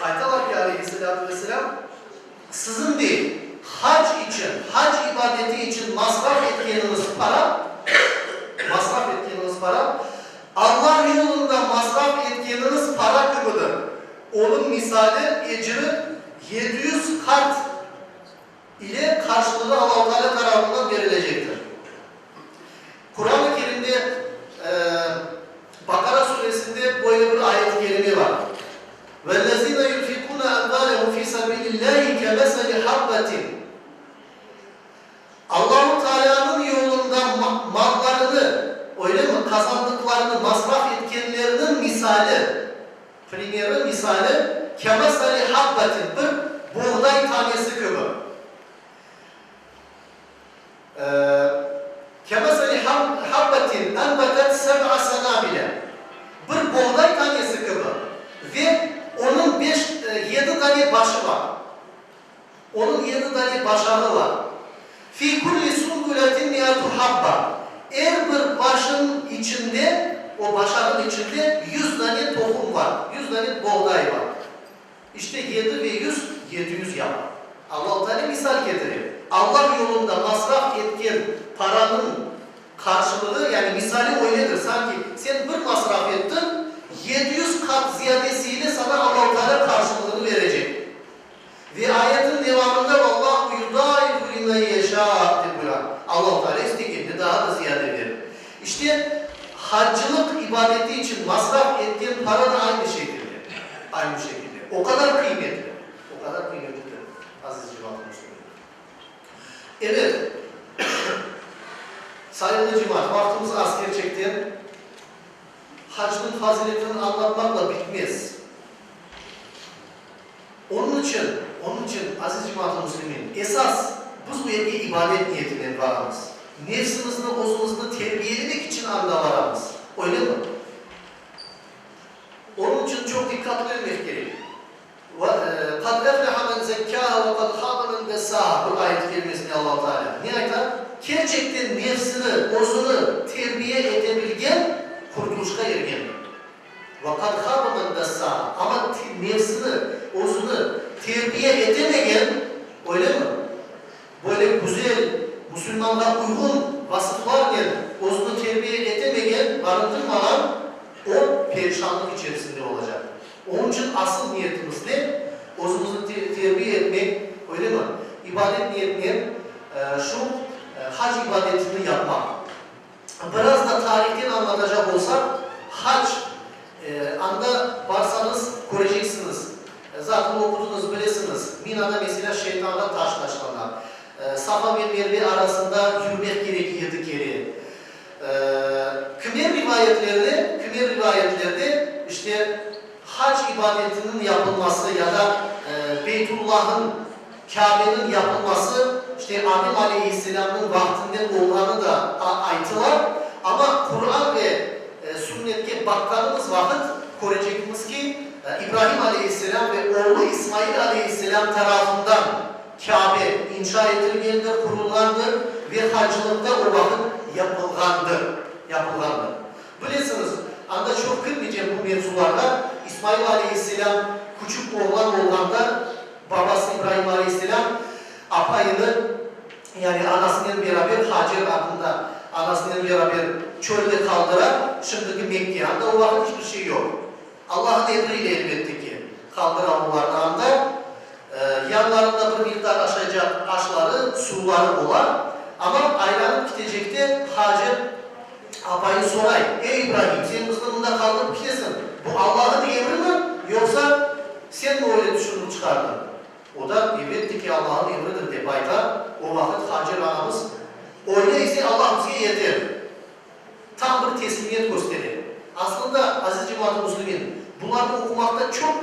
Ayet-i Aleyhisselatü Vesselam, sizin değil, hac için, hac ibadeti için masraf ettiğiniz para, Allah yolunda masraf ettiğiniz para gibidir. Onun misali, ecri 700 kat ile karşılığı Allah-u Teala tarafından verilecektir. Kur'an-ı Kerim'de Bakara suresinde böyle bir ayet-i kerime var. وَالَّذِينَ يُنْفِقُونَ أَمْوَالَهُمْ فِي سَبِيلِ اللّٰهِ كَمَثَلِ حَبَّةٍ. Allah-u Teala'nın yolunda mallarını, öyle mi, kazandıklarını masraf etkenlerinin misali كَمَثَلِ حَبَّةٍ, bir buğday tanesi gibi. كَمَثَلِ حَبَّةٍ اَنْبَتَتْ سَبْعَ سَنَابِلَ. Bir buğday tanesi gibi. Ve onun 7 tane başı var. Onun 7 tane başarı var. فِي كُلِّ سُنْبُلَةٍ مِيَةُ حَبَّةٍ. Her bir başın içinde, o başarının içinde 100 tane tohum var. 100 tane buğday var. İşte 7 ve 100, 700 yapar. Allah-u Teala misal getirir. Allah yolunda masraf ettiğin paranın karşılığı, yani misali öyledir. Sanki sen bir masraf ettin, 700 kat ziyadesiyle sana Allah-u Teala karşılığını verecek. Ve ayetin devamında Allahu yudâifu limen yeşâ diyor. Allah-u Teala istediğinde daha da ziyade verir. İşte hacılık ibadeti için masraf ettiğin para da aynı şekilde. Aynı şekilde. O kadar kıymetli. O kadar kıymetli. Aziz cemaat-ı müslümin. Evet. Sayılı cemaat, vaktimiz az gerçekten. Hacın faziletini anlatmakla bitmez. Onun için aziz cemaat-ı müslümin, esas biz bu yerde ibadet niyetine varız. Nefsimizni, özümüzni terbiyelemek için anda varız. Öyle mi? Onun için çok dikkatli olmak gerek. قَدْ اَفْلَحَ مَنْ زَكَّاهَا وَقَدْ خَابَ مَنْ دَسَّاهَا. Bu ayet kelimesini Allah-u Teala. Nihayet gerçekten nefsini, özünü terbiye edebilgen kurtuluşa ergen. وَقَدْ خَابَ مَنْ دَسَّاهَا. Ama nefsini, özünü terbiye edemegen, öyle mi? Böyle güzel, Müslümanlara uygun vasıflarla özünü terbiye edemegen, barındırmadan o perişanlık içerisinde olacak. Onun için asıl niyetimiz ne? Özümüzü terbiye etmek, öyle mi? İbadet niyetine şu hac ibadetini yapmak. Biraz da tarihten anlatacak olsak, hac anda varsanız göreceksiniz. Zaten okudunuz, bilesiniz. Mina'da mesela şeytanla taşlaşmalar. Safa ve Merve arasında yürümek gerekiyordu geri. Kümer rivayetlerde işte hac ibadetinin yapılması ya da Beytullah'ın Kabe'nin yapılması işte Adem Aleyhisselam'ın vaktinden olduğunu da aytılar. Ama Kur'an ve sünnetke baktığımız vakit görecekimiz ki İbrahim Aleyhisselam ve oğlu İsmail Aleyhisselam tarafından Kabe inşa edilgendir, kurulandır ve hacılıkta o vakit yapılgandır. Bilirsiniz, anda çok kırmayacağım bu mevzularda. İsmail Aleyhisselam küçük oğlan olduğunda babası İbrahim Aleyhisselam apayını yani anasının beraber Hacer adında anasının beraber çölde kaldırar. Şimdiki Mekke'de o vakit hiçbir şey yok. Allah'ın emriyle elbette ki kaldıranlarında yanlarında bir miktar aşacak aşları, suları olan ama aylanıp gidecekti Hacer apayı soray. Ey İbrahim sen kızlarında kaldırıp gidesin. Bu Allah'ın emri mi yoksa sen mi öyle düşünüp çıkardın? O da elbette ki Allah'ın emridir diye bayta. O vakit Hacer anamız öyleyse Allah bize yeter. Tam bir teslimiyet gösterir. Aslında aziz cemaat-ı Müslümin, bunları okumakta çok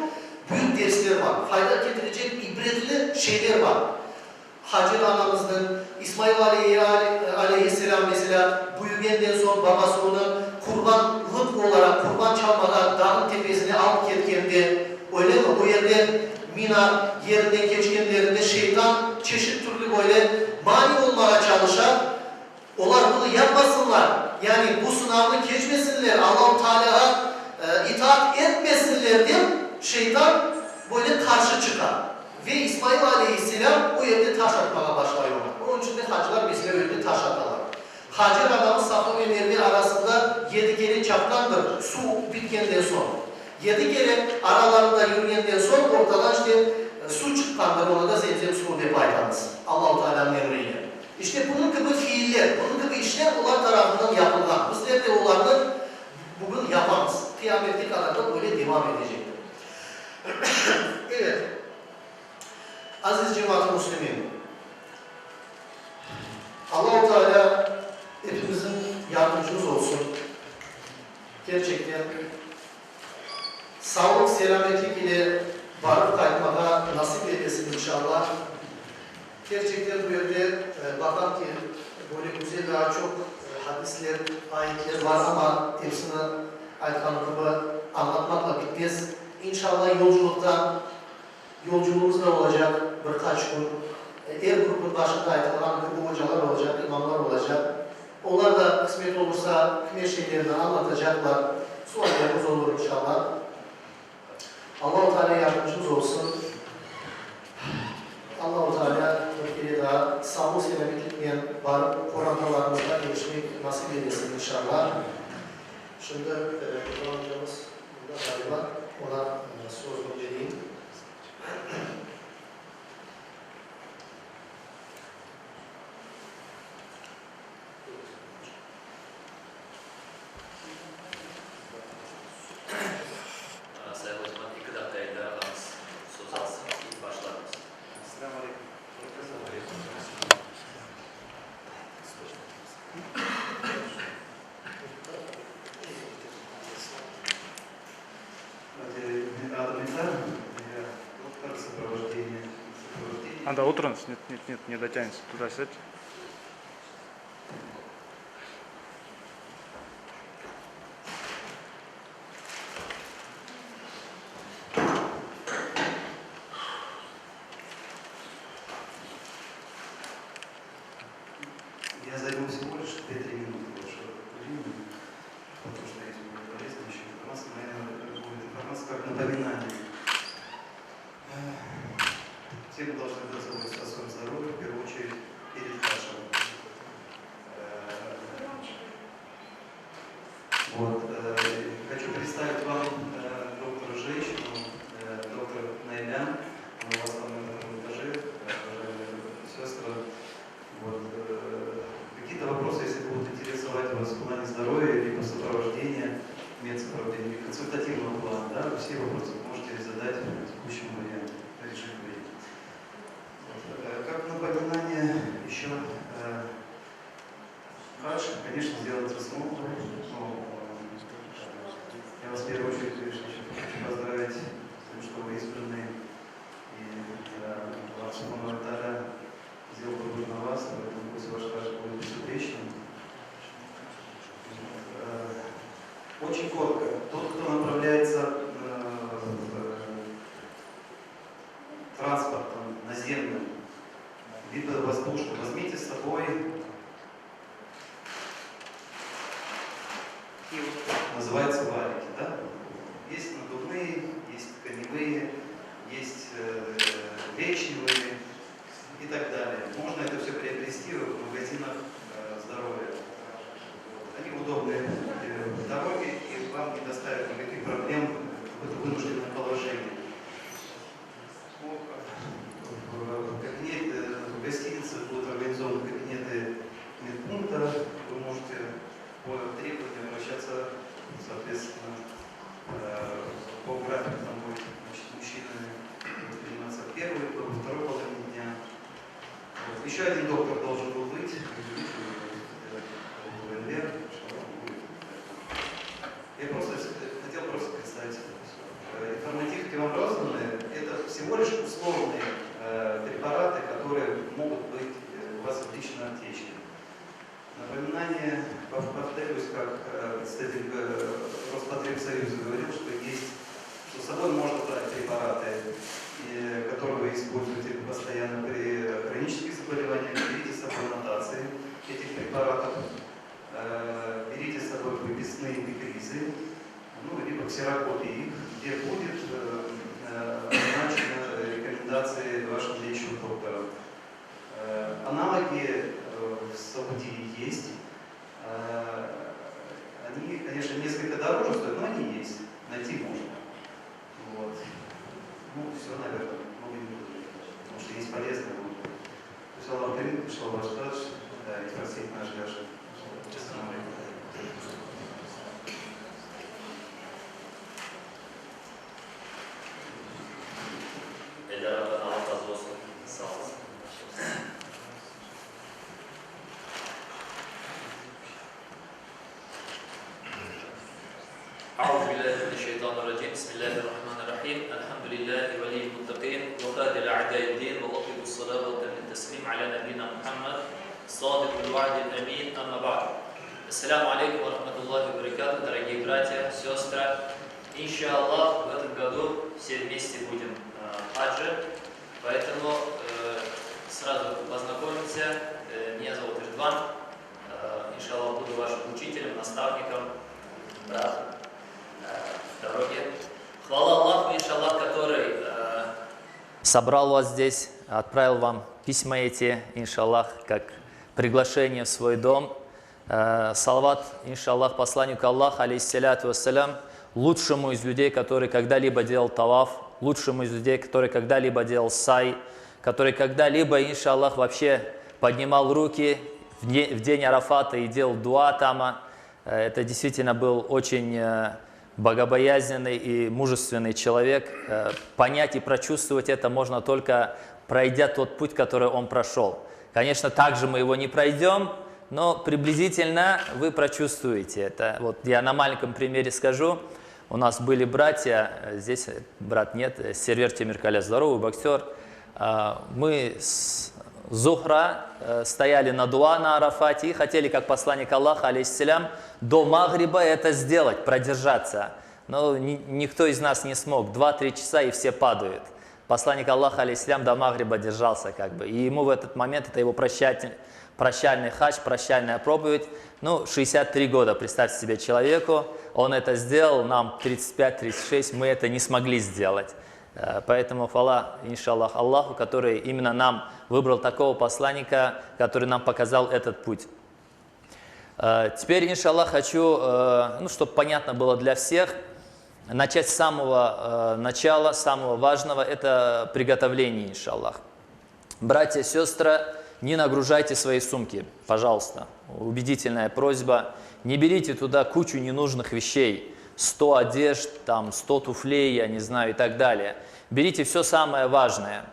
büyük dersler var. Fayda getirecek ibretli şeyler var. Hacer anamızın, İsmail Aleyhisselam mesela büyügenden sonra babası onu kurbanlık olarak kurban çalmadan dağın tepesine alıp gitkendi. Öyle mi? O yerde Mina yerinden geçkenlerinde şeytan çeşit türlü böyle mani olmaya çalışan, onlar bunu yapmasınlar. Yani bu sınavını geçmesinler, Allah-u Teala'ya itaat etmesinler diye şeytan böyle karşı çıkar. Ve İsmail Aleyhisselam o yerde taş atmaya başlıyor. Onun için de hacılar mesela öyle taş atarlar. Hacer adamı Safa ve Merve arasında 7 kere çaptandır su bitkenden sonra. 7 kere aralarında yürüyenden sonra ortadan işte su çıkandır, ona da zemzem suyu diye paytanız. Allah-u Teala'nın emriyle. İşte bunun gibi fiiller, bunun gibi işler onlar tarafından yapılan. Bizler de onları bugün yapamaz. Kıyamete kadar da böyle devam edecektir. Evet. Aziz cemaat-ı Müslümin, Allah-u Teala hepimizin yardımcımız olsun. Gerçekten sağlık, selametlik ile varıp kaytmaya nasip edesin inşallah. Gerçekten bu yönde bakan ki böyle güzel daha çok hadisler, ayetler var ama hepsini ayetkanı gibi anlatmakla bitmez. İnşallah yolculuğumuz da olacak birkaç gün. Ev grubun başında ayetkanan bu hocalar olacak, imamlar olacak. Onlar da kısmet olursa kime şeylerini anlatacaklar. Suallerimiz olur inşallah. Allah-u Teala yardımcımız olsun. Allah-u Teala bir kere daha sağlık selametlikle varıp Kur'an'larımızda erişmek nasip edesin inşallah. Şimdi Kur'an hocamız burada galiba ona sorunu vereyim. Sayın Hocam, 2 dakikayla aramız söz alsın. İlk başlarımız. Selamünaleyküm. Надо утро, нет, не дотянется. Туда сядь. Я займу всего лишь 2-3 минуты вашего времени, потому что есть более полезная еще информация, наверное, будет информация как напоминание. Все мы должны заботиться о своем здоровье, в первую очередь, перед хаджем. Хочу представить вам доктора женщину, доктор Найлян, она у вас там на втором этаже, уважаемые сестры. Какие-то вопросы, если будут интересовать вас в плане здоровья, либо сопровождения, медсопровождения, консультативного плана, да, вы все вопросы можете задать в текущем варианте, режиме. Как напоминание еще, хадж, конечно, сделать основу. Я вас в первую очередь хочу поздравить с тем, что вы избраны И Аллах Субхану ва Тааля сделал выбор на вас, поэтому пусть ваш хадж будет безупречным. Очень коротко. Тот, кто направляется транспортом наземным, либо воздушным, возьмите с собой называется валики, да? Есть надувные, есть тканевые, есть гречневые и так далее. Можно это все приобрести в магазинах здоровья. Они удобны в дороге и вам не доставят никаких проблем в это вынужденное положение. В гостинице будут организованы кабинеты медпункта, вы можете по требованиям обращаться, соответственно, по графику там будет, значит, мужчины будут приниматься в первой, во второй половине дня. Вот. Еще один доктор должен был быть, я просто хотел представить. Информативки вам розданы, это всего лишь условные препараты, которые могут быть у вас в личной аптечке. Напоминание, повторюсь, как представитель Роспотребсоюза говорил, что с собой можно брать препараты, которые вы используете постоянно при хронических заболеваниях, берите с собой нотации этих препаратов, берите с собой выписные эпикризы, либо ксерокопии их, где будет назначены рекомендации вашим лечащим докторам. Аналоги в Саудии есть. Они, конечно, несколько дороже стоят, но они есть. Найти можно. Вот. Все, наверное, много не буду, потому что есть полезное. То есть Аллах пришел ваш хадж, да, и спросить наш Гаша. أعوذ بالله من الشيطان الرجيم بسم الله الرحمن الرحيم الحمد لله ولي المتقين وقادر أعداء الدين وأطلب الصلاة وأتم التسليم على نبينا محمد صادق الوعد الأمين أما بعد Ассаляму алейкум ва рахматуллахи ва баракатуху, дорогие братья, сестры. Иншаллах, в этом году все вместе будем хаджи, поэтому сразу познакомимся. Меня зовут Иждван. Иншаллах, буду вашим учителем, наставником, братом в дороге. Хвала Аллаху, иншаллах, который собрал вас здесь, отправил вам письма эти, иншаллах, как приглашение в свой дом. Салават, иншаллах, посланнику Аллаха, алейхиссаляту вассалям, лучшему из людей, который когда-либо делал таваф, лучшему из людей, который когда-либо делал сай, который когда-либо, иншаллах, вообще поднимал руки в день Арафата и делал дуа тама. Это действительно был очень богобоязненный и мужественный человек. Понять и прочувствовать это можно только пройдя тот путь, который он прошел. Конечно, также мы его не пройдем, но приблизительно вы прочувствуете это. Вот я на маленьком примере скажу. У нас были братья, здесь брат нет, Сервер Темиркаля, здоровый боксер. Мы с Зухра стояли на дуа на Арафате и хотели, как посланник Аллаха, алейхиссалям, до Магриба это сделать, продержаться. Но никто из нас не смог. 2-3 часа и все падают. Посланник Аллаха, алейхиссалям, до Магриба держался как бы. И ему в этот момент, это его прощальный хадж, прощальная проповедь. 63 года, представьте себе человеку, он это сделал, нам 35-36, мы это не смогли сделать. Поэтому хвала, иншаллах, Аллаху, который именно нам выбрал такого посланника, который нам показал этот путь. Теперь, иншаллах, хочу, чтобы понятно было для всех, начать с самого начала, самого важного, это приготовление, иншаллах. Братья, сестры, не нагружайте свои сумки, пожалуйста. Убедительная просьба. Не берите туда кучу ненужных вещей. 100 одежд, 100 туфлей, я не знаю, и так далее. Берите все самое важное.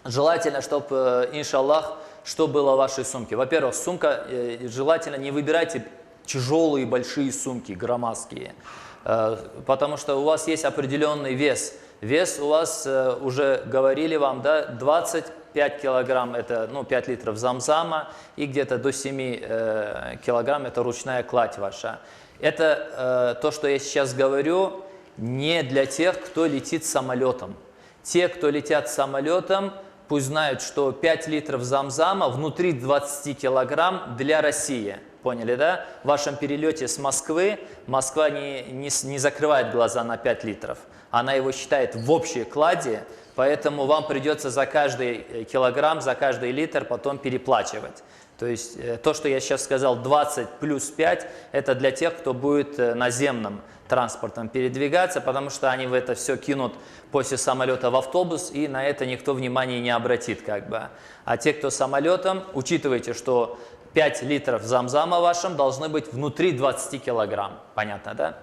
Желательно, чтобы, иншаллах, что было в вашей сумке. Во-первых, сумка, желательно не выбирайте тяжелые большие сумки, громоздкие. Потому что у вас есть определенный вес. Вес у вас, уже говорили вам, да, 25 килограмм, это 5 литров замзама, и где-то до 7 килограмм это ручная кладь ваша. Это то, что я сейчас говорю, не для тех, кто летит самолетом. Те, кто летят самолетом, пусть знают, что 5 литров замзама внутри 20 килограмм для России. Поняли, да? В вашем перелете с Москвы, Москва не закрывает глаза на 5 литров. Она его считает в общей кладе, поэтому вам придется за каждый килограмм, за каждый литр потом переплачивать. То есть то, что я сейчас сказал, 20 плюс 5, это для тех, кто будет наземным транспортом передвигаться, потому что они в это все кинут после самолета в автобус, и на это никто внимания не обратит, как бы. А те, кто самолетом, учитывайте, что 5 литров замзама вашим должны быть внутри 20 килограмм. Понятно, да?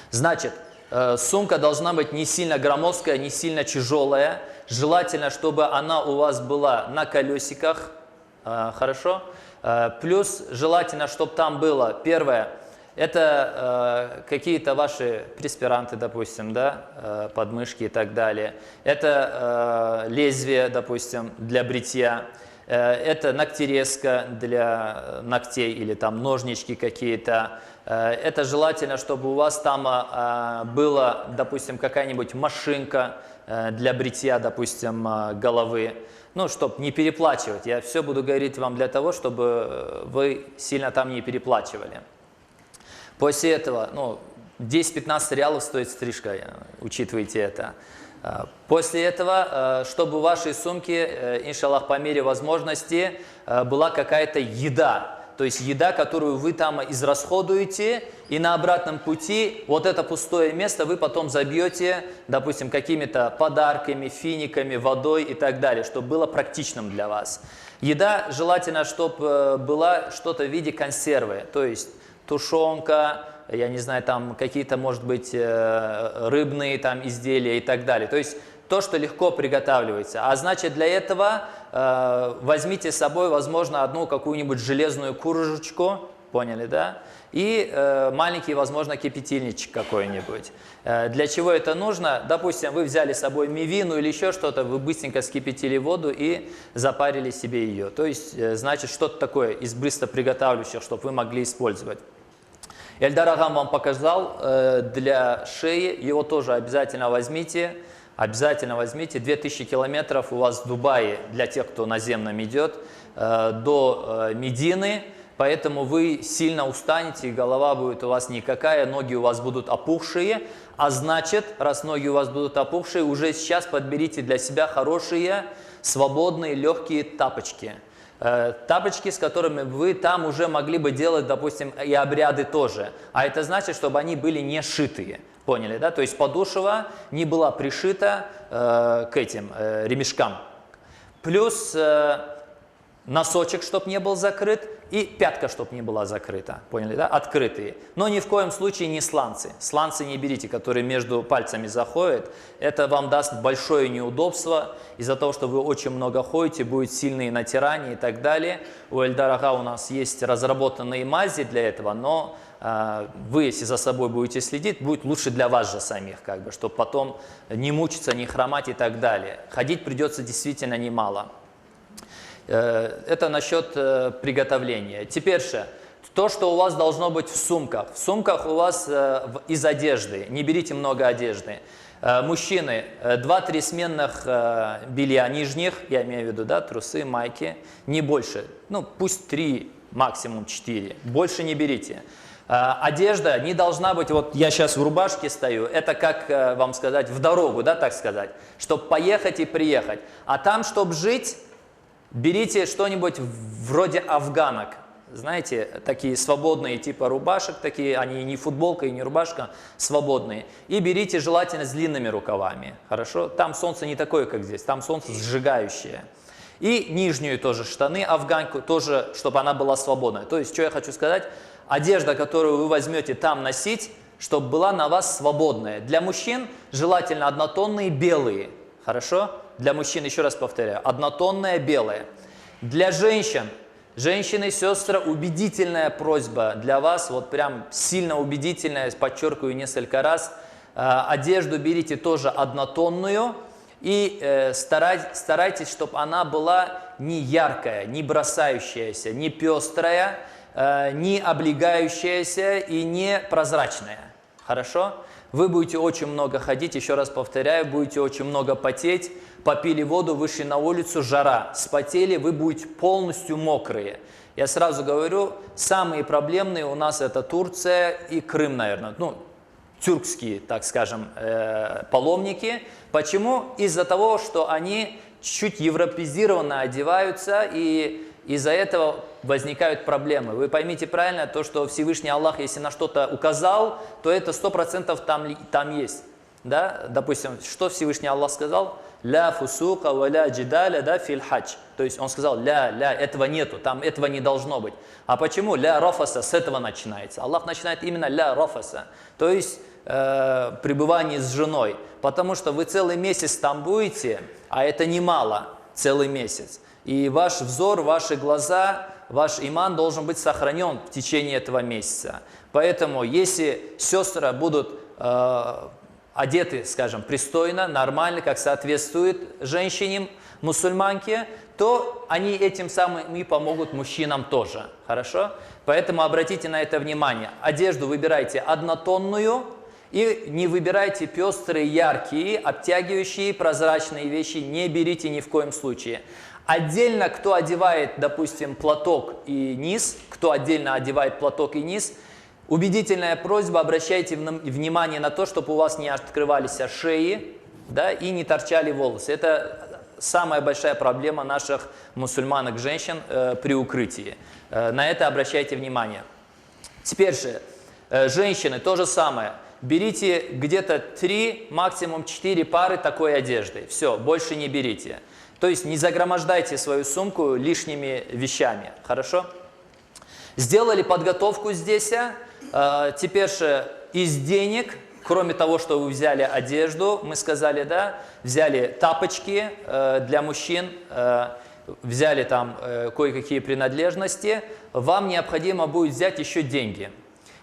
Значит, сумка должна быть не сильно громоздкая, не сильно тяжелая. Желательно, чтобы она у вас была на колесиках. Хорошо? Плюс желательно, чтобы там было, первое, это какие-то ваши преспиранты, допустим, да, подмышки и так далее. Это лезвие, допустим, для бритья. Это ногтерезка для ногтей или там ножнички какие-то. Это желательно, чтобы у вас там была, допустим, какая-нибудь машинка для бритья, допустим, головы. Ну, чтобы не переплачивать. Я все буду говорить вам для того, чтобы вы сильно там не переплачивали. После этого, 10-15 реалов стоит стрижка, учитывайте это. После этого, чтобы в вашей сумке, иншаллах, по мере возможности, была какая-то еда. То есть еда, которую вы там израсходуете, и на обратном пути вот это пустое место вы потом забьете, допустим, какими-то подарками, финиками, водой и так далее, чтобы было практичным для вас. Еда желательно, чтобы была что-то в виде консервы, то есть тушенка, я не знаю, там какие-то, может быть, рыбные там изделия и так далее. То есть то, что легко приготавливается. А значит, для этого возьмите с собой, возможно, одну какую-нибудь железную кружечку, поняли, да? И маленький, возможно, кипятильничек какой-нибудь. Для чего это нужно? Допустим, вы взяли с собой мивину или еще что-то, вы быстренько скипятили воду и запарили себе ее. То есть, значит, что-то такое из быстро приготавливающих, чтобы вы могли использовать. Эльдар Агам вам показал для шеи, его тоже обязательно возьмите. Обязательно возьмите. 2000 километров у вас в Дубае, для тех, кто наземным идет, до Медины. Поэтому вы сильно устанете, и голова будет у вас никакая, ноги у вас будут опухшие. А значит, раз ноги у вас будут опухшие, уже сейчас подберите для себя хорошие, свободные, легкие тапочки. Тапочки, с которыми вы там уже могли бы делать, допустим, и обряды тоже. А это значит, чтобы они были не шитые. Поняли, да? То есть подошва не была пришита к этим ремешкам. Плюс носочек, чтобы не был закрыт, и пятка, чтобы не была закрыта. Поняли, да? Открытые. Но ни в коем случае не сланцы. Сланцы не берите, которые между пальцами заходят. Это вам даст большое неудобство. Из-за того, что вы очень много ходите, будет сильные натирания и так далее. У Эльдара Ага у нас есть разработанные мази для этого, но вы, если за собой будете следить, будет лучше для вас же самих, как бы, чтобы потом не мучиться, не хромать и так далее. Ходить придется действительно немало. Это насчет приготовления. Теперь же, то, что у вас должно быть в сумках. В сумках у вас из одежды, не берите много одежды. Мужчины, 2-3 сменных белья нижних, я имею в виду, да, трусы, майки, не больше. Ну, пусть 3, максимум 4, больше не берите. Одежда не должна быть, вот я сейчас в рубашке стою, это как вам сказать, в дорогу, да, так сказать, чтобы поехать и приехать. А там, чтобы жить, берите что-нибудь вроде афганок. Знаете, такие свободные типа рубашек, такие, они не футболка и не рубашка, свободные. И берите желательно с длинными рукавами, хорошо? Там солнце не такое, как здесь, там солнце сжигающее. И нижнюю тоже штаны, афганку тоже, чтобы она была свободная. То есть, что я хочу сказать, одежда, которую вы возьмете там носить, чтобы была на вас свободная. Для мужчин желательно однотонные белые, хорошо? Для мужчин, еще раз повторяю, однотонная белая. Для женщин, женщины, сестры, убедительная просьба для вас, вот прям сильно убедительная, подчеркиваю несколько раз, Одежду берите тоже однотонную и старайтесь, чтобы она была не яркая, не бросающаяся, не пестрая, не облегающаяся и не прозрачная. Хорошо? Вы будете очень много ходить, еще раз повторяю, будете очень много потеть, попили воду, вышли на улицу, жара, спотели, вы будете полностью мокрые. Я сразу говорю, самые проблемные у нас это Турция и Крым, наверное, ну, тюркские, так скажем, паломники. Почему? Из-за того, что они чуть европеизированно одеваются, и из-за этого возникают проблемы. Вы поймите правильно, то, что Всевышний Аллах, если на что-то указал, то это 100% там есть. Да? Допустим, что Всевышний Аллах сказал? «Ля фусука ва ля джидаля да фил хадж». То есть он сказал, ля, этого нету, там этого не должно быть. А почему? «Ля рофаса», с этого начинается. Аллах начинает именно «ля рофаса», то есть пребывание с женой. Потому что вы целый месяц там будете, а это немало, целый месяц. И ваш взор, ваши глаза, ваш иман должен быть сохранен в течение этого месяца. Поэтому, если сестры будут одеты, скажем, пристойно, нормально, как соответствует женщине, мусульманке, то они этим самым и помогут мужчинам тоже. Хорошо? Поэтому обратите на это внимание. Одежду выбирайте однотонную и не выбирайте пестрые, яркие, обтягивающие, прозрачные вещи. Не берите ни в коем случае. Отдельно, кто одевает, допустим, платок и низ, убедительная просьба, обращайте внимание на то, чтобы у вас не открывались шеи, да, и не торчали волосы. Это самая большая проблема наших мусульманок, женщин при укрытии. На это обращайте внимание. Теперь же, женщины, то же самое. Берите где-то 3, максимум 4 пары такой одежды. Все, больше не берите. То есть не загромождайте свою сумку лишними вещами. Хорошо? Сделали подготовку здесь. Теперь же из денег, кроме того, что вы взяли одежду, мы сказали, да, взяли тапочки для мужчин, взяли там кое-какие принадлежности, вам необходимо будет взять еще деньги.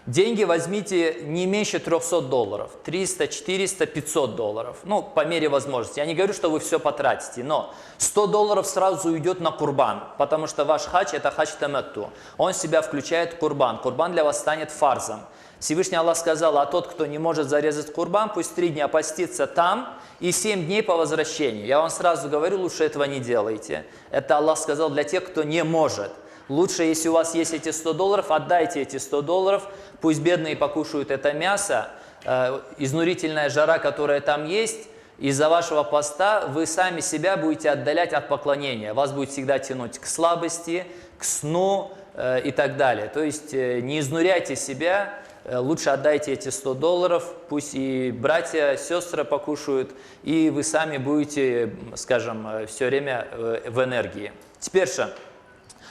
Деньги возьмите не меньше $300, 300, 400, 500 долларов, ну, по мере возможности. Я не говорю, что вы все потратите, но $100 сразу уйдет на курбан, потому что ваш хадж – это хадж таматту. Он в себя включает курбан. Курбан для вас станет фарзом. Всевышний Аллах сказал, а тот, кто не может зарезать курбан, пусть 3 дня постится там и 7 дней по возвращению. Я вам сразу говорю, лучше этого не делайте. Это Аллах сказал для тех, кто не может. Лучше, если у вас есть эти $100, отдайте эти $100, пусть бедные покушают это мясо, изнурительная жара, которая там есть, из-за вашего поста вы сами себя будете отдалять от поклонения. Вас будет всегда тянуть к слабости, к сну и так далее. То есть не изнуряйте себя, лучше отдайте эти $100, пусть и братья, сестры покушают, и вы сами будете, скажем, все время в энергии. Теперь же,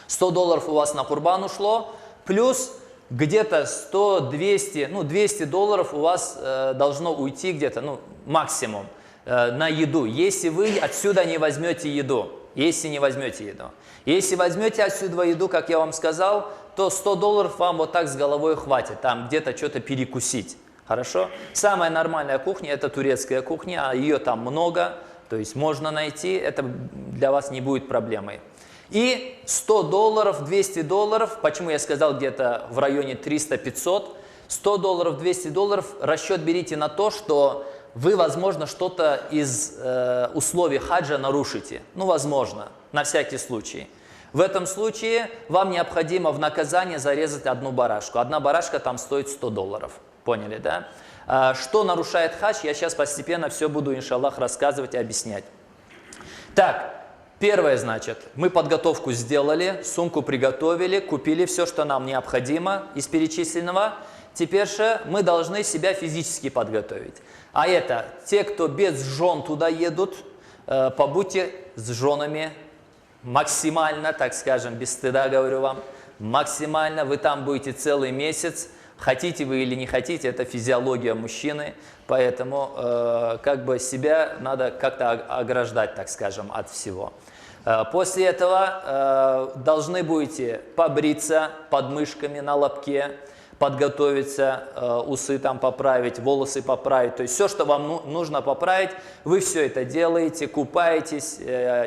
$100 у вас на курбан ушло, плюс где-то 100, 200, ну $200 у вас должно уйти где-то, ну максимум, на еду, если вы отсюда не возьмете еду. Если возьмете отсюда еду, как я вам сказал, то $100 вам вот так с головой хватит, там где-то что-то перекусить. Хорошо? Самая нормальная кухня – это турецкая кухня, а ее там много, то есть можно найти, это для вас не будет проблемой. И $100, $200, почему я сказал где-то в районе 300-500, $100, $200, расчет берите на то, что вы, возможно, что-то из условий хаджа нарушите. Ну, возможно, на всякий случай. В этом случае вам необходимо в наказание зарезать одну барашку. Одна барашка там стоит $100. Поняли, да? Что нарушает хадж, я сейчас постепенно все буду, иншаллах, рассказывать и объяснять. Так. Первое, значит, мы подготовку сделали, сумку приготовили, купили все, что нам необходимо из перечисленного. Теперь же мы должны себя физически подготовить. А это те, кто без жен туда едут, побудьте с женами максимально, так скажем, без стыда говорю вам, максимально. Вы там будете целый месяц, хотите вы или не хотите, это физиология мужчины. Поэтому как бы себя надо как-то ограждать, так скажем, от всего. После этого должны будете побриться под мышками на лобке, подготовиться, усы там поправить, волосы поправить. То есть все, что вам нужно поправить, вы все это делаете, купаетесь,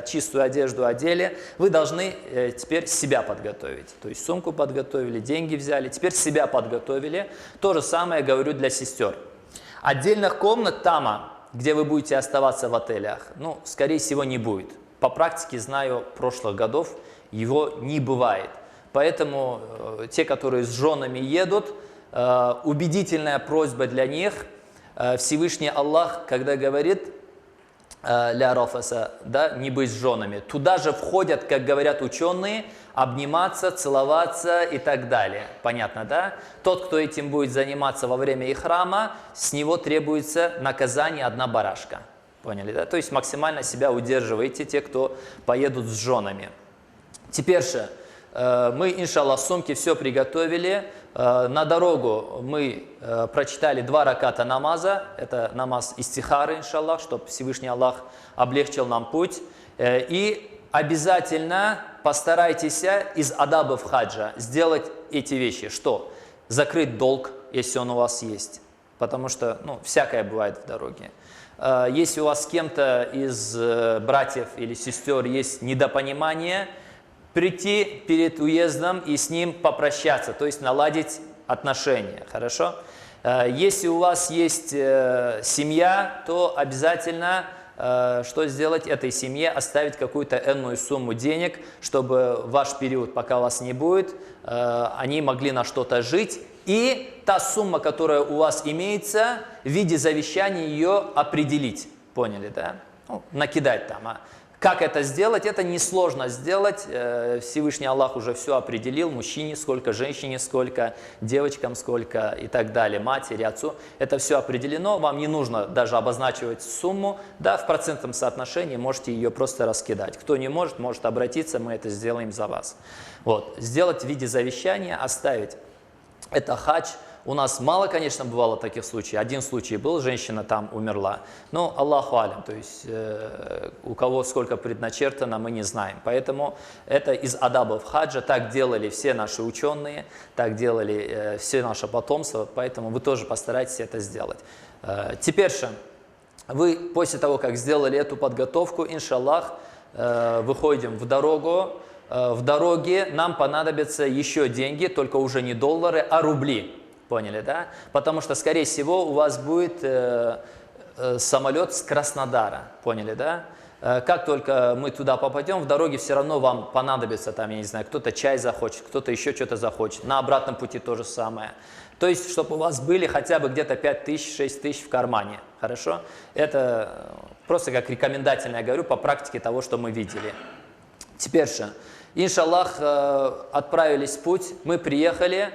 чистую одежду одели. Вы должны теперь себя подготовить. То есть сумку подготовили, деньги взяли, теперь себя подготовили. То же самое говорю для сестер. Отдельных комнат там, где вы будете оставаться в отелях, ну, скорее всего, не будет. По практике знаю прошлых годов, его не бывает. Поэтому те, которые с женами едут, убедительная просьба для них, Всевышний Аллах, когда говорит «ля рафаса», да, не быть с женами, туда же входят, как говорят ученые, обниматься, целоваться и так далее. Понятно, да? Тот, кто этим будет заниматься во время ихрама, с него требуется наказание 1 барашка. Поняли, да? То есть максимально себя удерживайте, те, кто поедут с женами. Теперь же мы, иншаллах, сумки все приготовили. На дорогу мы прочитали 2 раката намаза. Это намаз истихары, иншаллах, чтобы Всевышний Аллах облегчил нам путь. И обязательно постарайтесь из адабов хаджа сделать эти вещи. Что? Закрыть долг, если он у вас есть. Потому что, ну, всякое бывает в дороге. Если у вас с кем-то из братьев или сестер есть недопонимание, прийти перед уездом и с ним попрощаться, то есть наладить отношения, хорошо? Если у вас есть семья, то обязательно что сделать этой семье? Оставить какую-то энную сумму денег, чтобы в ваш период, пока вас не будет, они могли на что-то жить. И та сумма, которая у вас имеется, в виде завещания ее определить. Поняли, да? Ну, накидать там. Как это сделать? Это несложно сделать. Всевышний Аллах уже все определил. Мужчине сколько, женщине сколько, девочкам сколько и так далее, матери, отцу. Это все определено. Вам не нужно даже обозначивать сумму. Да, в процентном соотношении можете ее просто раскидать. Кто не может, может обратиться, мы это сделаем за вас. Вот. Сделать в виде завещания, оставить. Это хадж. У нас мало, конечно, бывало таких случаев. Один случай был, женщина там умерла. Но Аллаху алям, то есть у кого сколько предначертано, мы не знаем. Поэтому это из адабов хаджа. Так делали все наши ученые, так делали все наше потомство. Поэтому вы тоже постарайтесь это сделать. Теперь же, вы после того, как сделали эту подготовку, иншаллах, выходим в дорогу. В дороге нам понадобятся еще деньги, только уже не доллары, а рубли. Поняли, да? Потому что, скорее всего, у вас будет самолет с Краснодара. Поняли, да? Как только мы туда попадем, в дороге все равно вам понадобится, там, я не знаю, кто-то чай захочет, кто-то еще что-то захочет. На обратном пути то же самое. То есть, чтобы у вас были хотя бы где-то 5 тысяч, 6 тысяч в кармане. Хорошо? Это просто как рекомендательно я говорю по практике того, что мы видели. Теперь же, иншаллах, отправились в путь, мы приехали.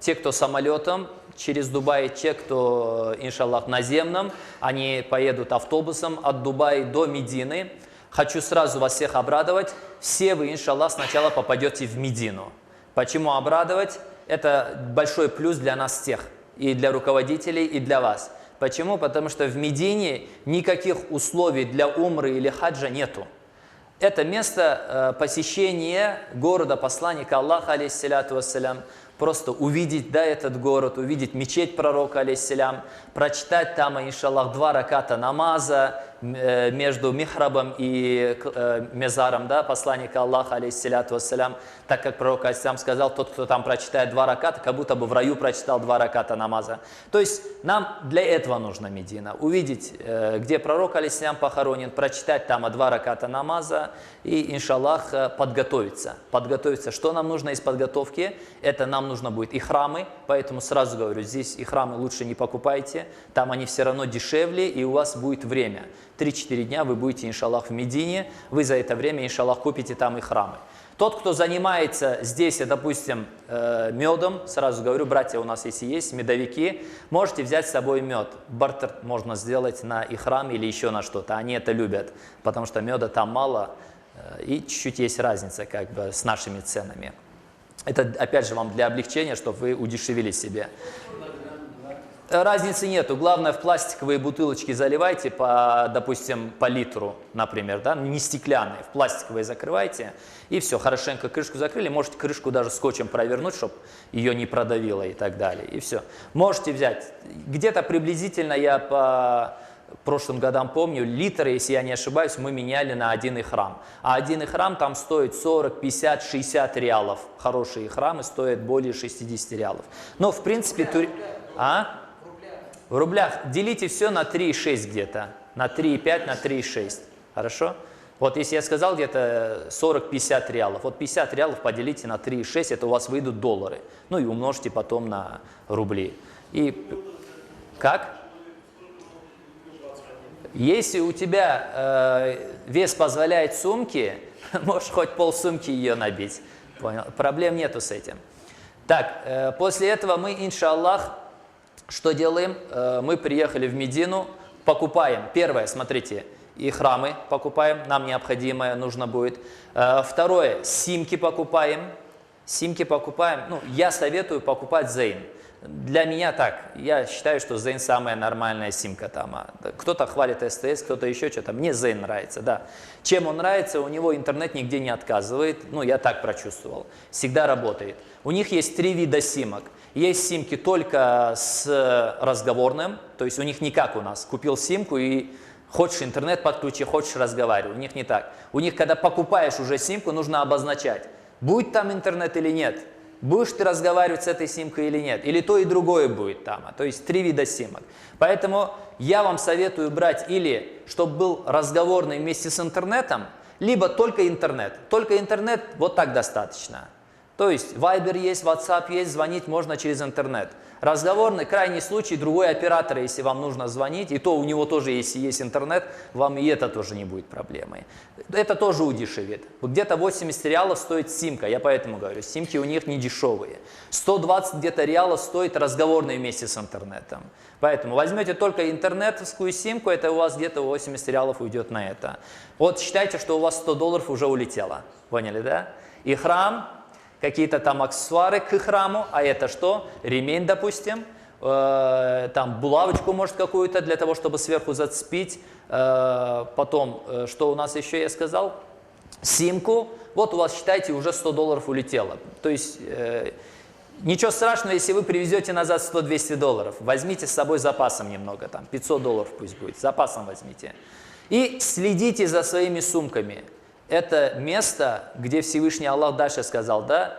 Те, кто самолетом через Дубай, те, кто, иншаллах, наземном, они поедут автобусом от Дубая до Медины. Хочу сразу вас всех обрадовать. Все вы, иншаллах, сначала попадете в Медину. Почему обрадовать? Это большой плюс для нас всех. И для руководителей, и для вас. Почему? Потому что в Медине никаких условий для умры или хаджа нету. Это место посещения города посланника Аллаха, алейхиссаляту вассалям, просто увидеть, да, этот город, увидеть мечеть пророка, алейхиссалям, прочитать там, иншаллах, 2 раката намаза между михрабом и мезаром, да, посланника Аллаха, алейхиссаляту вассалям, так как пророк, алейхиссалям, сказал, тот, кто там прочитает 2 раката, как будто бы в раю прочитал 2 раката намаза. То есть нам для этого нужна Медина. Увидеть, где пророк, алейхиссалям, похоронен, прочитать там 2 раката намаза и, иншаллах, подготовиться. Подготовиться. Что нам нужно из подготовки? Это нам нужно будет ихрамы, поэтому сразу говорю, здесь ихрамы лучше не покупайте, там они все равно дешевле, и у вас будет время. 3-4 дня вы будете, иншаллах, в Медине, вы за это время, иншаллах, купите там ихрамы. Тот, кто занимается здесь, допустим, медом, сразу говорю, братья у нас если есть, медовики, можете взять с собой мед. Бартер можно сделать на ихрам или еще на что-то, они это любят, потому что меда там мало, и чуть-чуть есть разница как бы с нашими ценами. Это, опять же, вам для облегчения, чтобы вы удешевили себе. разницы нету. Главное, в пластиковые бутылочки заливайте, допустим, по литру, например, да? Не стеклянные, в пластиковые закрывайте. И все, хорошенько крышку закрыли. Можете крышку даже скотчем провернуть, чтобы ее не продавило и так далее. И все. Можете взять. Где-то приблизительно, я по прошлым годам помню, литр, если я не ошибаюсь, мы меняли на один ихрам. А один ихрам там стоит 40, 50, 60 реалов. Хорошие ихрамы стоят более 60 реалов. Но, в принципе... В рублях делите все на 3,6 где-то. На 3,5, на 3,6. Хорошо? Вот если я сказал где-то 40-50 реалов, вот 50 реалов поделите на 3,6, это у вас выйдут доллары. Ну и умножьте потом на рубли. И как? Если у тебя вес позволяет сумки, можешь хоть полсумки ее набить. Понял? Проблем нету с этим. Так, после этого мы, иншаллах, что делаем? Мы приехали в Медину, покупаем. Первое, смотрите, ихрамы покупаем, нам необходимое нужно будет. Второе, симки покупаем. Симки покупаем. Ну, я советую покупать Зейн. Для меня так. Я считаю, что Зейн самая нормальная симка там. Кто-то хвалит СТС, кто-то еще что-то. Мне Зейн нравится, да. Чем он нравится, у него интернет нигде не отказывает. Ну, я так прочувствовал. Всегда работает. У них есть 3 вида симок. Есть симки только с разговорным, то есть у них не как у нас. Купил симку и хочешь интернет подключи, хочешь разговаривай. У них не так. У них, когда покупаешь уже симку, нужно обозначать, будет там интернет или нет. Будешь ты разговаривать с этой симкой или нет. Или то и другое будет там. То есть 3 вида симок. Поэтому я вам советую брать или, чтобы был разговорный вместе с интернетом, либо только интернет. Только интернет, вот так достаточно. То есть Viber есть, WhatsApp есть, звонить можно через интернет. Разговорный, крайний случай, другой оператор, если вам нужно звонить, и то у него тоже, если есть интернет, вам и это тоже не будет проблемой. Это тоже удешевит. Где-то 80 реалов стоит симка, я поэтому говорю, симки у них не дешевые. 120 где-то реалов стоит разговорный вместе с интернетом. Поэтому возьмете только интернетовскую симку, это у вас где-то 80 реалов уйдет на это. Вот считайте, что у вас 100 долларов уже улетело. Поняли, да? И храм... Какие-то там аксессуары к храму, а это что? Ремень, допустим, там булавочку, может, какую-то для того, чтобы сверху зацепить. Потом, что у нас еще я сказал? Симку. Вот у вас, считайте, уже 100 долларов улетело. То есть, ничего страшного, если вы привезете назад 100-200 долларов. Возьмите с собой запасом немного, там 500 долларов пусть будет, запасом возьмите. И следите за своими сумками. Это место, где Всевышний Аллах дальше сказал, да,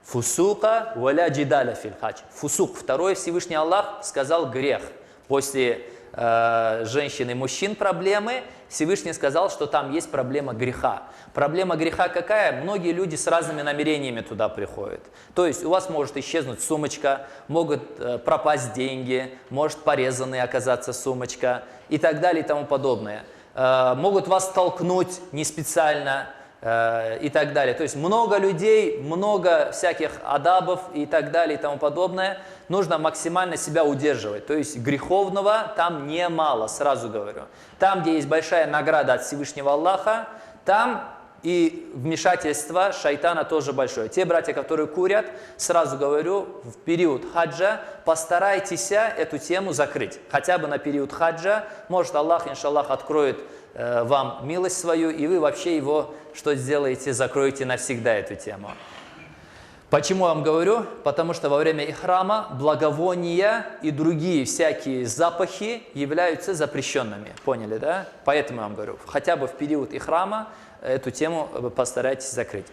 фусука валя джидаля фил хадж. Фусук. Второе, Всевышний Аллах сказал грех. После женщин и мужчин проблемы, Всевышний сказал, что там есть проблема греха. Проблема греха какая? Многие люди с разными намерениями туда приходят. То есть у вас может исчезнуть сумочка, могут пропасть деньги, может порезанной оказаться сумочка и так далее и тому подобное. Могут вас толкнуть не специально и так далее. То есть много людей, много всяких адабов и так далее и тому подобное. Нужно максимально себя удерживать. То есть греховного там немало, сразу говорю. Там, где есть большая награда от Всевышнего Аллаха, там и вмешательство шайтана тоже большое. Те братья, которые курят, сразу говорю, в период хаджа постарайтесь эту тему закрыть. Хотя бы на период хаджа. Может, Аллах, иншаллах, откроет вам милость свою, и вы вообще его, что сделаете, закроете навсегда эту тему. Почему я вам говорю? Потому что во время ихрама благовония и другие всякие запахи являются запрещенными. Поняли, да? Поэтому я вам говорю, хотя бы в период ихрама эту тему постарайтесь закрыть.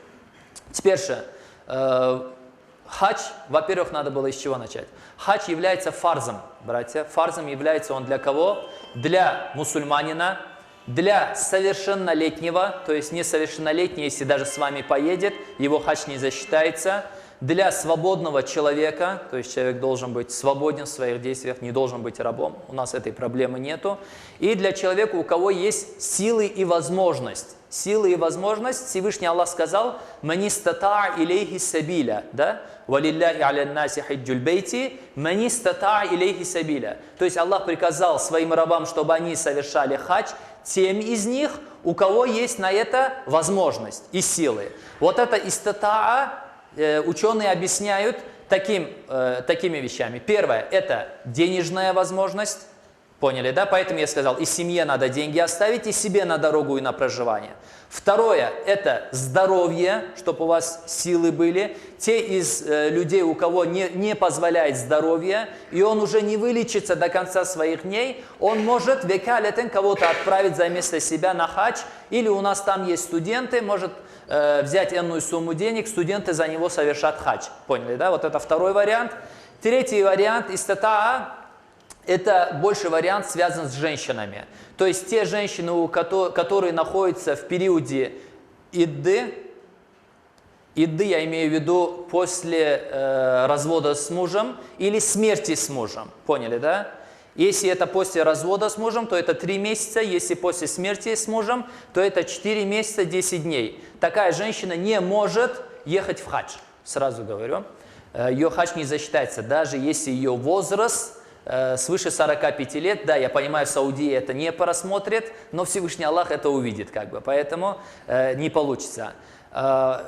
Теперь же, хадж, во-первых, надо было с чего начать. Хадж является фарзом, братья. Фарзом является он для кого? Для мусульманина, для совершеннолетнего, то есть несовершеннолетний, если даже с вами поедет, его хадж не засчитается. Для свободного человека, то есть человек должен быть свободен в своих действиях, не должен быть рабом, у нас этой проблемы нету. И для человека, у кого есть силы и возможность. Силы и возможность, Всевышний Аллах сказал, «Манистата илейхи сабиля», да? «Валилляхи аля наси хаджуль бейти, манистата илейхи сабиля». То есть Аллах приказал своим рабам, чтобы они совершали хадж, тем из них, у кого есть на это возможность и силы. Вот это истатаа, ученые объясняют, такими вещами. Первое – это денежная возможность. Поняли, да? Поэтому я сказал, и семье надо деньги оставить, и себе на дорогу и на проживание. Второе – это здоровье, чтобы у вас силы были. Те из людей, у кого не позволяет здоровье, и он уже не вылечится до конца своих дней, он может векалетен кого-то отправить за место себя на хадж, или у нас там есть студенты, может взять энную сумму денег, студенты за него совершат хадж. Поняли, да? Вот это второй вариант. Третий вариант – истатаа. Это больше вариант связан с женщинами. То есть те женщины, которые находятся в периоде идды, я имею в виду после развода с мужем или смерти с мужем. Поняли, да? Если это после развода с мужем, то это 3 месяца. Если после смерти с мужем, то это 4 месяца 10 дней. Такая женщина не может ехать в хадж. Сразу говорю. Ее хадж не засчитается, даже если ее возраст свыше 45 лет, да, я понимаю, в Саудии это не просмотрит, но Всевышний Аллах это увидит, как бы, поэтому не получится.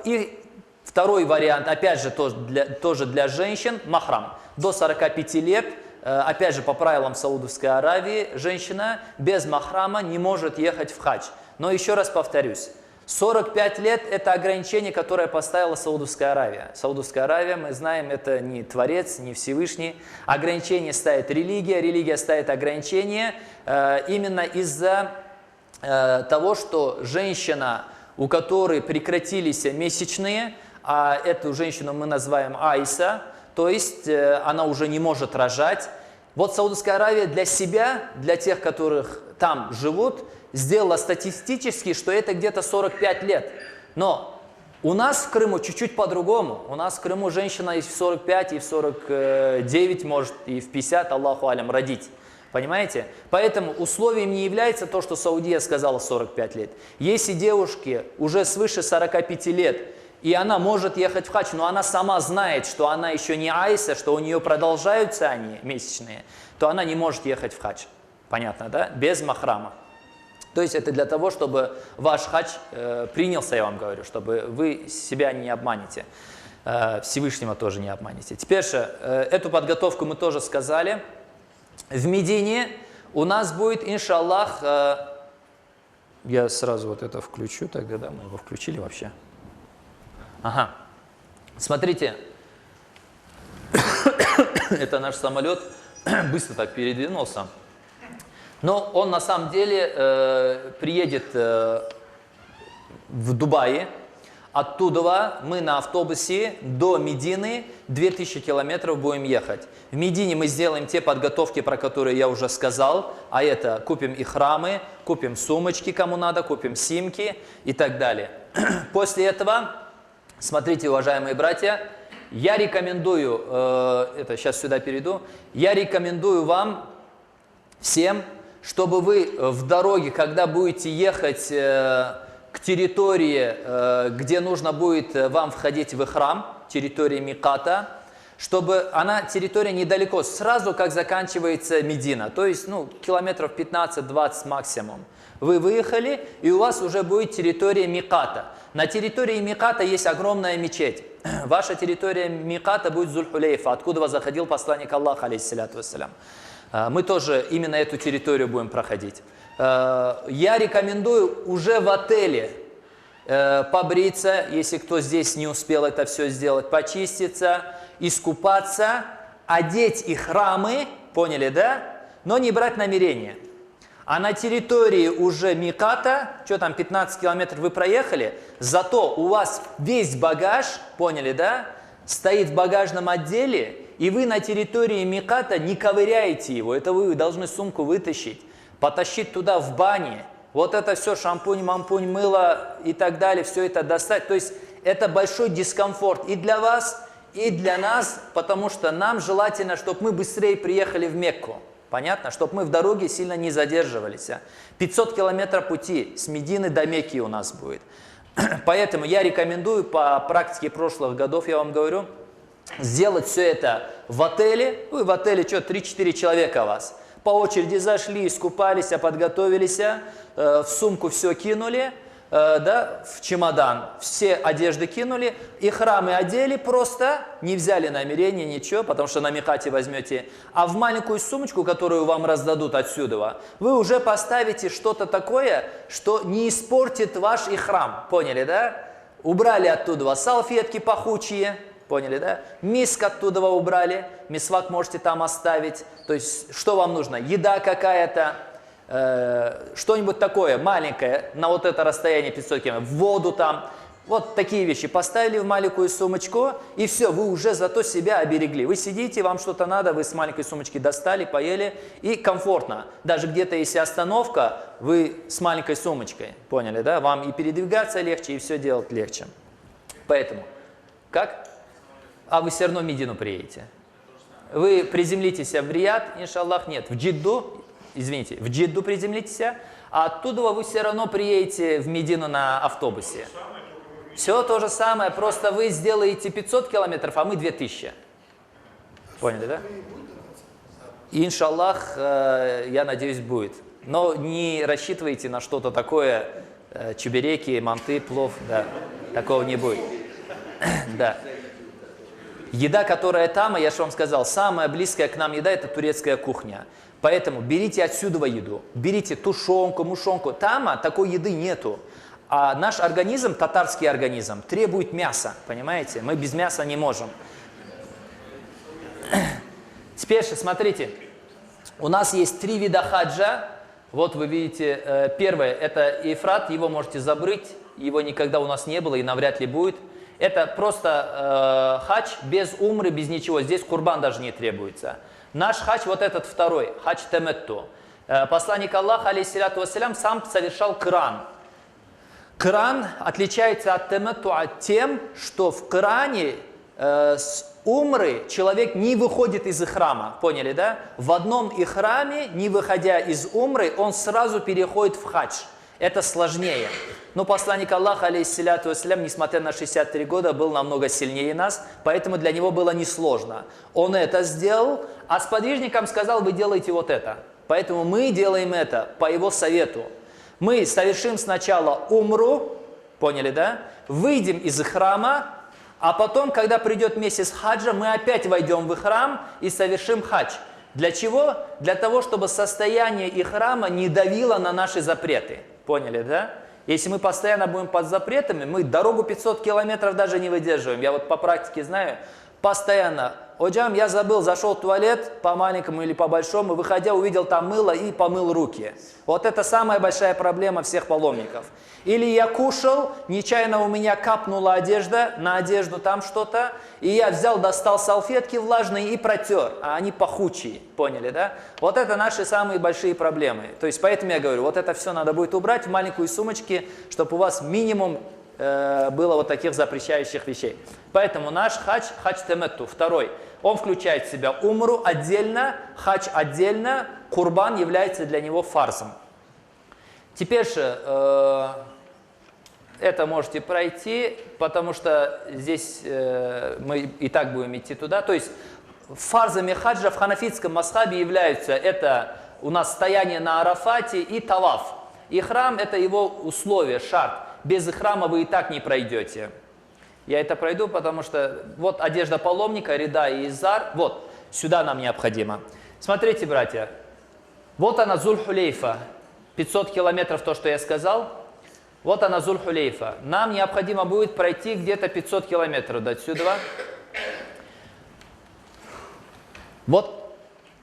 И второй вариант, опять же, тоже для женщин, махрам. До 45 лет, опять же, по правилам Саудовской Аравии, женщина без махрама не может ехать в хадж. Но еще раз повторюсь, 45 лет – это ограничение, которое поставила Саудовская Аравия. Саудовская Аравия, мы знаем, это не Творец, не Всевышний. Ограничение ставит религия, религия ставит ограничение именно из-за того, что женщина, у которой прекратились месячные, а эту женщину мы называем Айса, то есть она уже не может рожать. Вот Саудовская Аравия для себя, для тех, которых там живут, сделала статистически, что это где-то 45 лет. Но у нас в Крыму чуть-чуть по-другому. У нас в Крыму женщина и в 45, и в 49, может, и в 50, Аллаху алям, родить. Понимаете? Поэтому условием не является то, что Саудия сказала 45 лет. Если девушке уже свыше 45 лет, и она может ехать в хадж, но она сама знает, что она еще не айса, что у нее продолжаются они месячные, то она не может ехать в хадж. Понятно, да? Без махрама. То есть это для того, чтобы ваш хадж принялся, я вам говорю, чтобы вы себя не обманете, Всевышнего тоже не обманете. Теперь же, эту подготовку мы тоже сказали. В Медине у нас будет, иншаллах, я сразу вот это включу, тогда да, мы его включили вообще. Ага, смотрите, это наш самолет быстро так передвинулся. Но он на самом деле приедет в Дубае. Оттуда мы на автобусе до Медины 2000 километров будем ехать. В Медине мы сделаем те подготовки, про которые я уже сказал. А это купим ихрамы, купим сумочки, кому надо, купим симки и так далее. После этого, смотрите, уважаемые братья, я рекомендую, это сейчас сюда перейду, я рекомендую вам всем, чтобы вы в дороге, когда будете ехать к территории, где нужно будет вам входить в ихрам, территории Миката, чтобы она, территория недалеко, сразу как заканчивается Медина, то есть километров 15-20 максимум. Вы выехали, и у вас уже будет территория Миката. На территории Миката есть огромная мечеть. Ваша территория Миката будет Зуль-Хулейфа, откуда заходил посланник Аллаха, алейхиссаляту вассалям. Мы тоже именно эту территорию будем проходить. Я рекомендую уже в отеле побриться, если кто здесь не успел это все сделать, почиститься, искупаться, одеть ихрамы, поняли, да? Но не брать намерение. А на территории уже Миката, что там, 15 километров вы проехали, зато у вас весь багаж, поняли, да, стоит в багажном отделе, и вы на территории Миката не ковыряете его. Это вы должны сумку вытащить, потащить туда в бане. Вот это все, шампунь, мампунь, мыло и так далее, все это достать. То есть это большой дискомфорт и для вас, и для нас, потому что нам желательно, чтобы мы быстрее приехали в Мекку. Понятно? Чтобы мы в дороге сильно не задерживались. 500 километров пути с Медины до Мекки у нас будет. Поэтому я рекомендую по практике прошлых годов, я вам говорю, сделать все это в отеле. Вы в отеле, что, 3-4 человека у вас. По очереди зашли, искупались, подготовились, в сумку все кинули, да, в чемодан, все одежды кинули, и храмы одели просто, не взяли намерение, ничего, потому что на микате возьмете, а в маленькую сумочку, которую вам раздадут отсюда, вы уже поставите что-то такое, что не испортит ваш ихрам, поняли, да? Убрали оттуда салфетки пахучие, поняли, да? Миск оттуда убрали, мисвак можете там оставить, то есть что вам нужно, еда какая-то, что-нибудь такое маленькое, на вот это расстояние 500 км, воду там, вот такие вещи поставили в маленькую сумочку, и все, вы уже зато себя оберегли. Вы сидите, вам что-то надо, вы с маленькой сумочки достали, поели, и комфортно. Даже где-то если остановка, вы с маленькой сумочкой, поняли, да? Вам и передвигаться легче, и все делать легче. Поэтому, как? А вы все равно в Медину приедете. Вы приземлитесь в Рияд, иншаллах, нет, в Джидду, извините, в Джидду приземлитесь, а оттуда вы все равно приедете в Медину на автобусе. Все то же самое, просто вы сделаете 500 километров, а мы 2000. Поняли, да? Иншаллах, я надеюсь, будет. Но не рассчитывайте на что-то такое, чебуреки, манты, плов, да, такого не будет. Да. Еда, которая там, я же вам сказал, самая близкая к нам еда – это турецкая кухня. Поэтому берите отсюда еду, берите тушенку, мушонку. Там такой еды нету. А наш организм, татарский организм, требует мяса, понимаете? Мы без мяса не можем. Теперь смотрите, у нас есть 3 вида хаджа. Вот вы видите, первое – это ифрат, его можете забыть, его никогда у нас не было и навряд ли будет. Это просто хадж без умры, без ничего, здесь курбан даже не требуется. Наш хадж, вот этот второй, хадж теметту. Посланник Аллаха, алейхиссалату вассалям, сам совершал Коран. Коран отличается от теметту тем, что в Коране с умры человек не выходит из ихрама, поняли, да? В одном ихраме, не выходя из умры, он сразу переходит в хадж. Это сложнее. Но посланник Аллаха, алейхиссалату вассалям, несмотря на 63 года, был намного сильнее нас, поэтому для него было несложно. Он это сделал, а сподвижникам сказал, вы делаете вот это. Поэтому мы делаем это по его совету. Мы совершим сначала умру, поняли, да? Выйдем из храма, а потом, когда придет месяц хаджа, мы опять войдем в храм и совершим хадж. Для чего? Для того, чтобы состояние ихрама не давило на наши запреты. Поняли, да? Если мы постоянно будем под запретами, мы дорогу 500 километров даже не выдерживаем. Я вот по практике знаю, постоянно. Оджам, я забыл, зашел в туалет по маленькому или по большому, выходя, увидел там мыло и помыл руки. Вот это самая большая проблема всех паломников. Или я кушал, нечаянно у меня капнула одежда, на одежду там что-то, и я взял, достал салфетки влажные и протер, а они пахучие, поняли, да? Вот это наши самые большие проблемы. То есть поэтому я говорю, вот это все надо будет убрать в маленькую сумочку, чтобы у вас минимум было вот таких запрещающих вещей. Поэтому наш хадж, хадж теметту, второй, он включает в себя умру отдельно, хадж отдельно, курбан является для него фарзом. Теперь же это можете пройти, потому что здесь мы и так будем идти туда. То есть фарзами хаджа в ханафитском масхабе являются это у нас стояние на Арафате и таваф. Ихрам это его условие, шарт. Без ихрама вы и так не пройдете. Я это пройду, потому что вот одежда паломника, рида и изар, вот, сюда нам необходимо. Смотрите, братья, вот она Зуль-Хулейфа, 500 километров, то, что я сказал, вот она Зуль-Хулейфа. Нам необходимо будет пройти где-то 500 километров до отсюда. Вот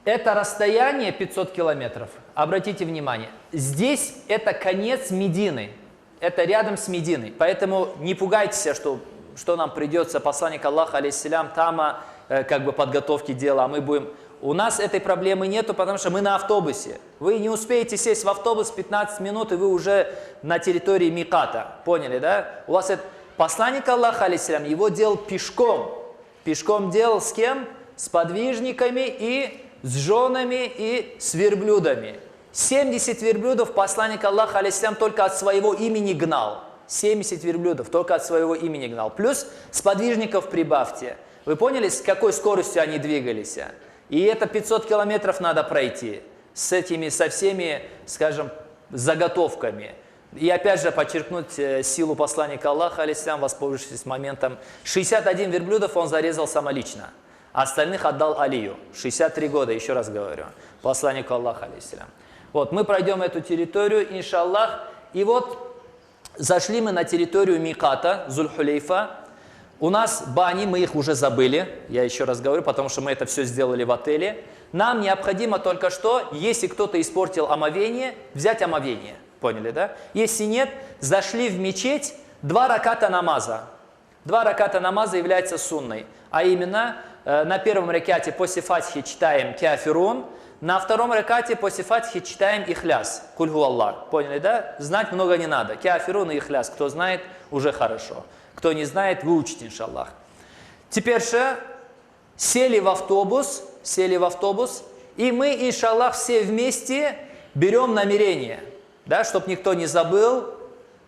это расстояние 500 километров, обратите внимание, здесь это конец Медины. Это рядом с Мединой. Поэтому не пугайтесь, что нам придется, посланник Аллаха, алейхиссалям, тама, как бы подготовки дела, а мы будем... У нас этой проблемы нету, потому что мы на автобусе. Вы не успеете сесть в автобус 15 минут, и вы уже на территории миката. Поняли, да? У вас это... Посланник Аллаха, алейхиссалям, его делал пешком. Пешком делал с кем? С подвижниками и с женами и с верблюдами. 70 верблюдов посланник Аллаха, алейхиссалям, только от своего имени гнал. 70 верблюдов только от своего имени гнал. Плюс сподвижников прибавьте. Вы поняли, с какой скоростью они двигались? И это 500 километров надо пройти. Со всеми, скажем, заготовками. И опять же подчеркнуть силу посланника Аллаха, алейхиссалям, воспользовавшись моментом. 61 верблюдов он зарезал самолично, а остальных отдал Алию. 63 года, еще раз говорю, посланнику Аллаха, алейхиссалям. Вот, мы пройдем эту территорию, иншаллах. И вот зашли мы на территорию Миката, Зуль-Хулейфа. У нас бани, мы их уже забыли, я еще раз говорю, потому что мы это все сделали в отеле. Нам необходимо только что, если кто-то испортил омовение, взять омовение. Поняли, да? Если нет, зашли в мечеть, 2 раката намаза. 2 раката намаза является сунной. А именно, на первом ракате после фатихи читаем кафирун, на втором ракате после фатихи читаем ихляс, кульгу Аллах. Поняли, да? Знать много не надо. Кафирун и ихляс, кто знает, уже хорошо. Кто не знает, выучите, иншаллах. Теперь же сели в автобус, и мы, иншаллах, все вместе берем намерение. Да, чтобы никто не забыл,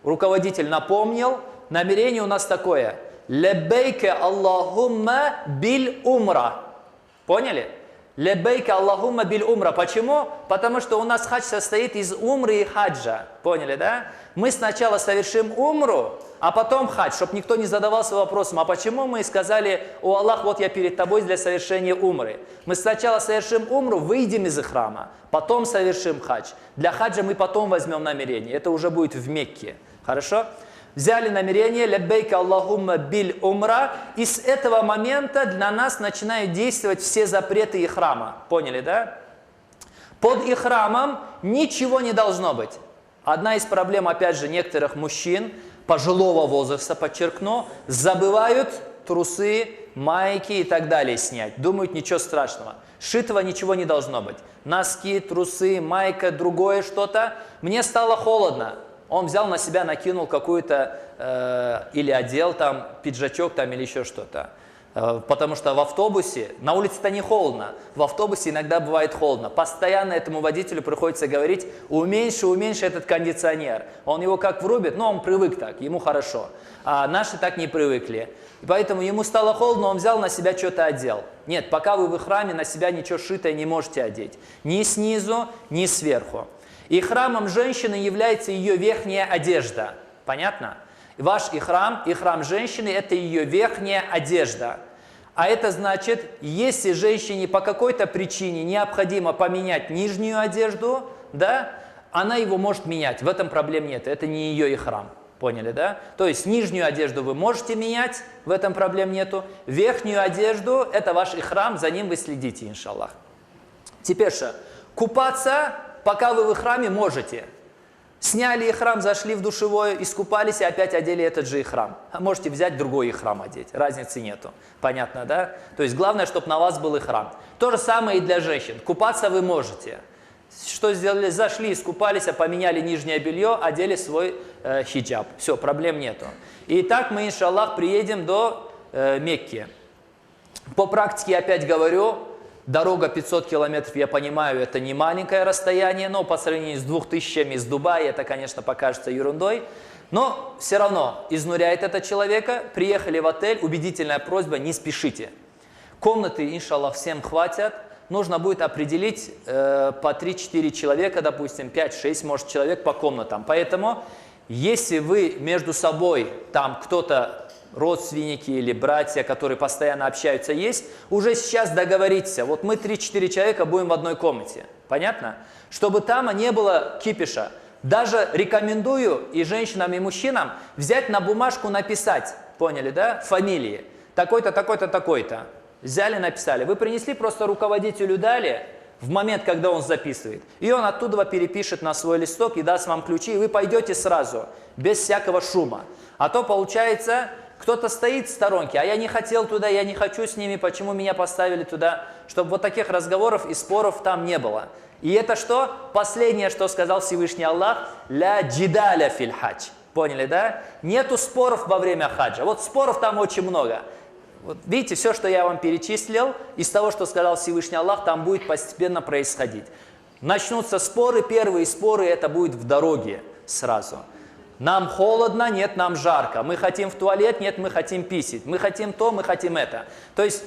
руководитель напомнил, намерение у нас такое. Леббейка Аллахумма биль умра. Поняли? Леббейка Аллахумма биль умра. Почему? Потому что у нас хадж состоит из умры и хаджа. Поняли, да? Мы сначала совершим умру, а потом хадж, чтобы никто не задавался вопросом, а почему мы сказали: «О Аллах, вот я перед тобой для совершения умры». Мы сначала совершим умру, выйдем из храма, потом совершим хадж. Для хаджа мы потом возьмем намерение, это уже будет в Мекке. Хорошо? Взяли намерение, ляббейка Аллахумма биль умра, и с этого момента для нас начинают действовать все запреты ихрама. Поняли, да? Под ихрамом ничего не должно быть. Одна из проблем, опять же, некоторых мужчин, пожилого возраста, подчеркну, забывают трусы, майки и так далее снять. Думают, ничего страшного. Шитого ничего не должно быть. Носки, трусы, майка, другое что-то. Мне стало холодно. Он взял на себя, накинул какую-то, или одел там пиджачок там, или еще что-то. Потому что в автобусе, на улице-то не холодно, в автобусе иногда бывает холодно. Постоянно этому водителю приходится говорить: уменьши этот кондиционер. Он его как врубит, но он привык так, ему хорошо. А наши так не привыкли. И поэтому ему стало холодно, он взял на себя что-то одел. Нет, пока вы в храме, на себя ничего шитое не можете одеть. Ни снизу, ни сверху. И храмом женщины является ее верхняя одежда. Понятно? Ваш ихрам женщины – это ее верхняя одежда. А это значит, если женщине по какой-то причине необходимо поменять нижнюю одежду, да, она его может менять. В этом проблем нет. Это не ее ихрам. Поняли, да? То есть нижнюю одежду вы можете менять, в этом проблем нету. Верхнюю одежду – это ваш ихрам, за ним вы следите, иншаллах. Теперь же, купаться, пока вы в ихраме, можете. Сняли ихрам, зашли в душевое, искупались и опять одели этот же ихрам. А можете взять другой ихрам одеть, разницы нету. Понятно, да? То есть главное, чтобы на вас был ихрам. То же самое и для женщин. Купаться вы можете. Что сделали? Зашли, искупались, поменяли нижнее белье, одели свой хиджаб. Все, проблем нету. И так мы, иншаллах, приедем до Мекки. По практике опять говорю, дорога 500 километров, я понимаю, это не маленькое расстояние, но по сравнению с 2000 из Дубая это, конечно, покажется ерундой. Но все равно изнуряет это человека. Приехали в отель, убедительная просьба: не спешите. Комнаты, иншаллах, всем хватит. Нужно будет определить по 3-4 человека, допустим, 5-6, может, человек по комнатам. Поэтому, если вы между собой, там кто-то, родственники или братья, которые постоянно общаются, есть, уже сейчас договоритесь. Вот мы 3-4 человека будем в одной комнате. Понятно? Чтобы там не было кипиша. Даже рекомендую и женщинам, и мужчинам взять на бумажку, написать, поняли, да, фамилии. Такой-то, такой-то, такой-то. Взяли, написали. Вы принесли, просто руководителю дали в момент, когда он записывает. И он оттуда перепишет на свой листок и даст вам ключи, и вы пойдете сразу, без всякого шума. А то получается, кто-то стоит в сторонке: а я не хотел туда, я не хочу с ними, почему меня поставили туда? Чтобы вот таких разговоров и споров там не было. И это что? Последнее, что сказал Всевышний Аллах: «Ля джидаля филь хадж». Поняли, да? Нету споров во время хаджа. Вот споров там очень много. Вот видите, все, что я вам перечислил, из того, что сказал Всевышний Аллах, там будет постепенно происходить. Начнутся споры, первые споры, это будет в дороге сразу. Нам холодно, нет, нам жарко. Мы хотим в туалет, нет, мы хотим писать. Мы хотим то, мы хотим это. То есть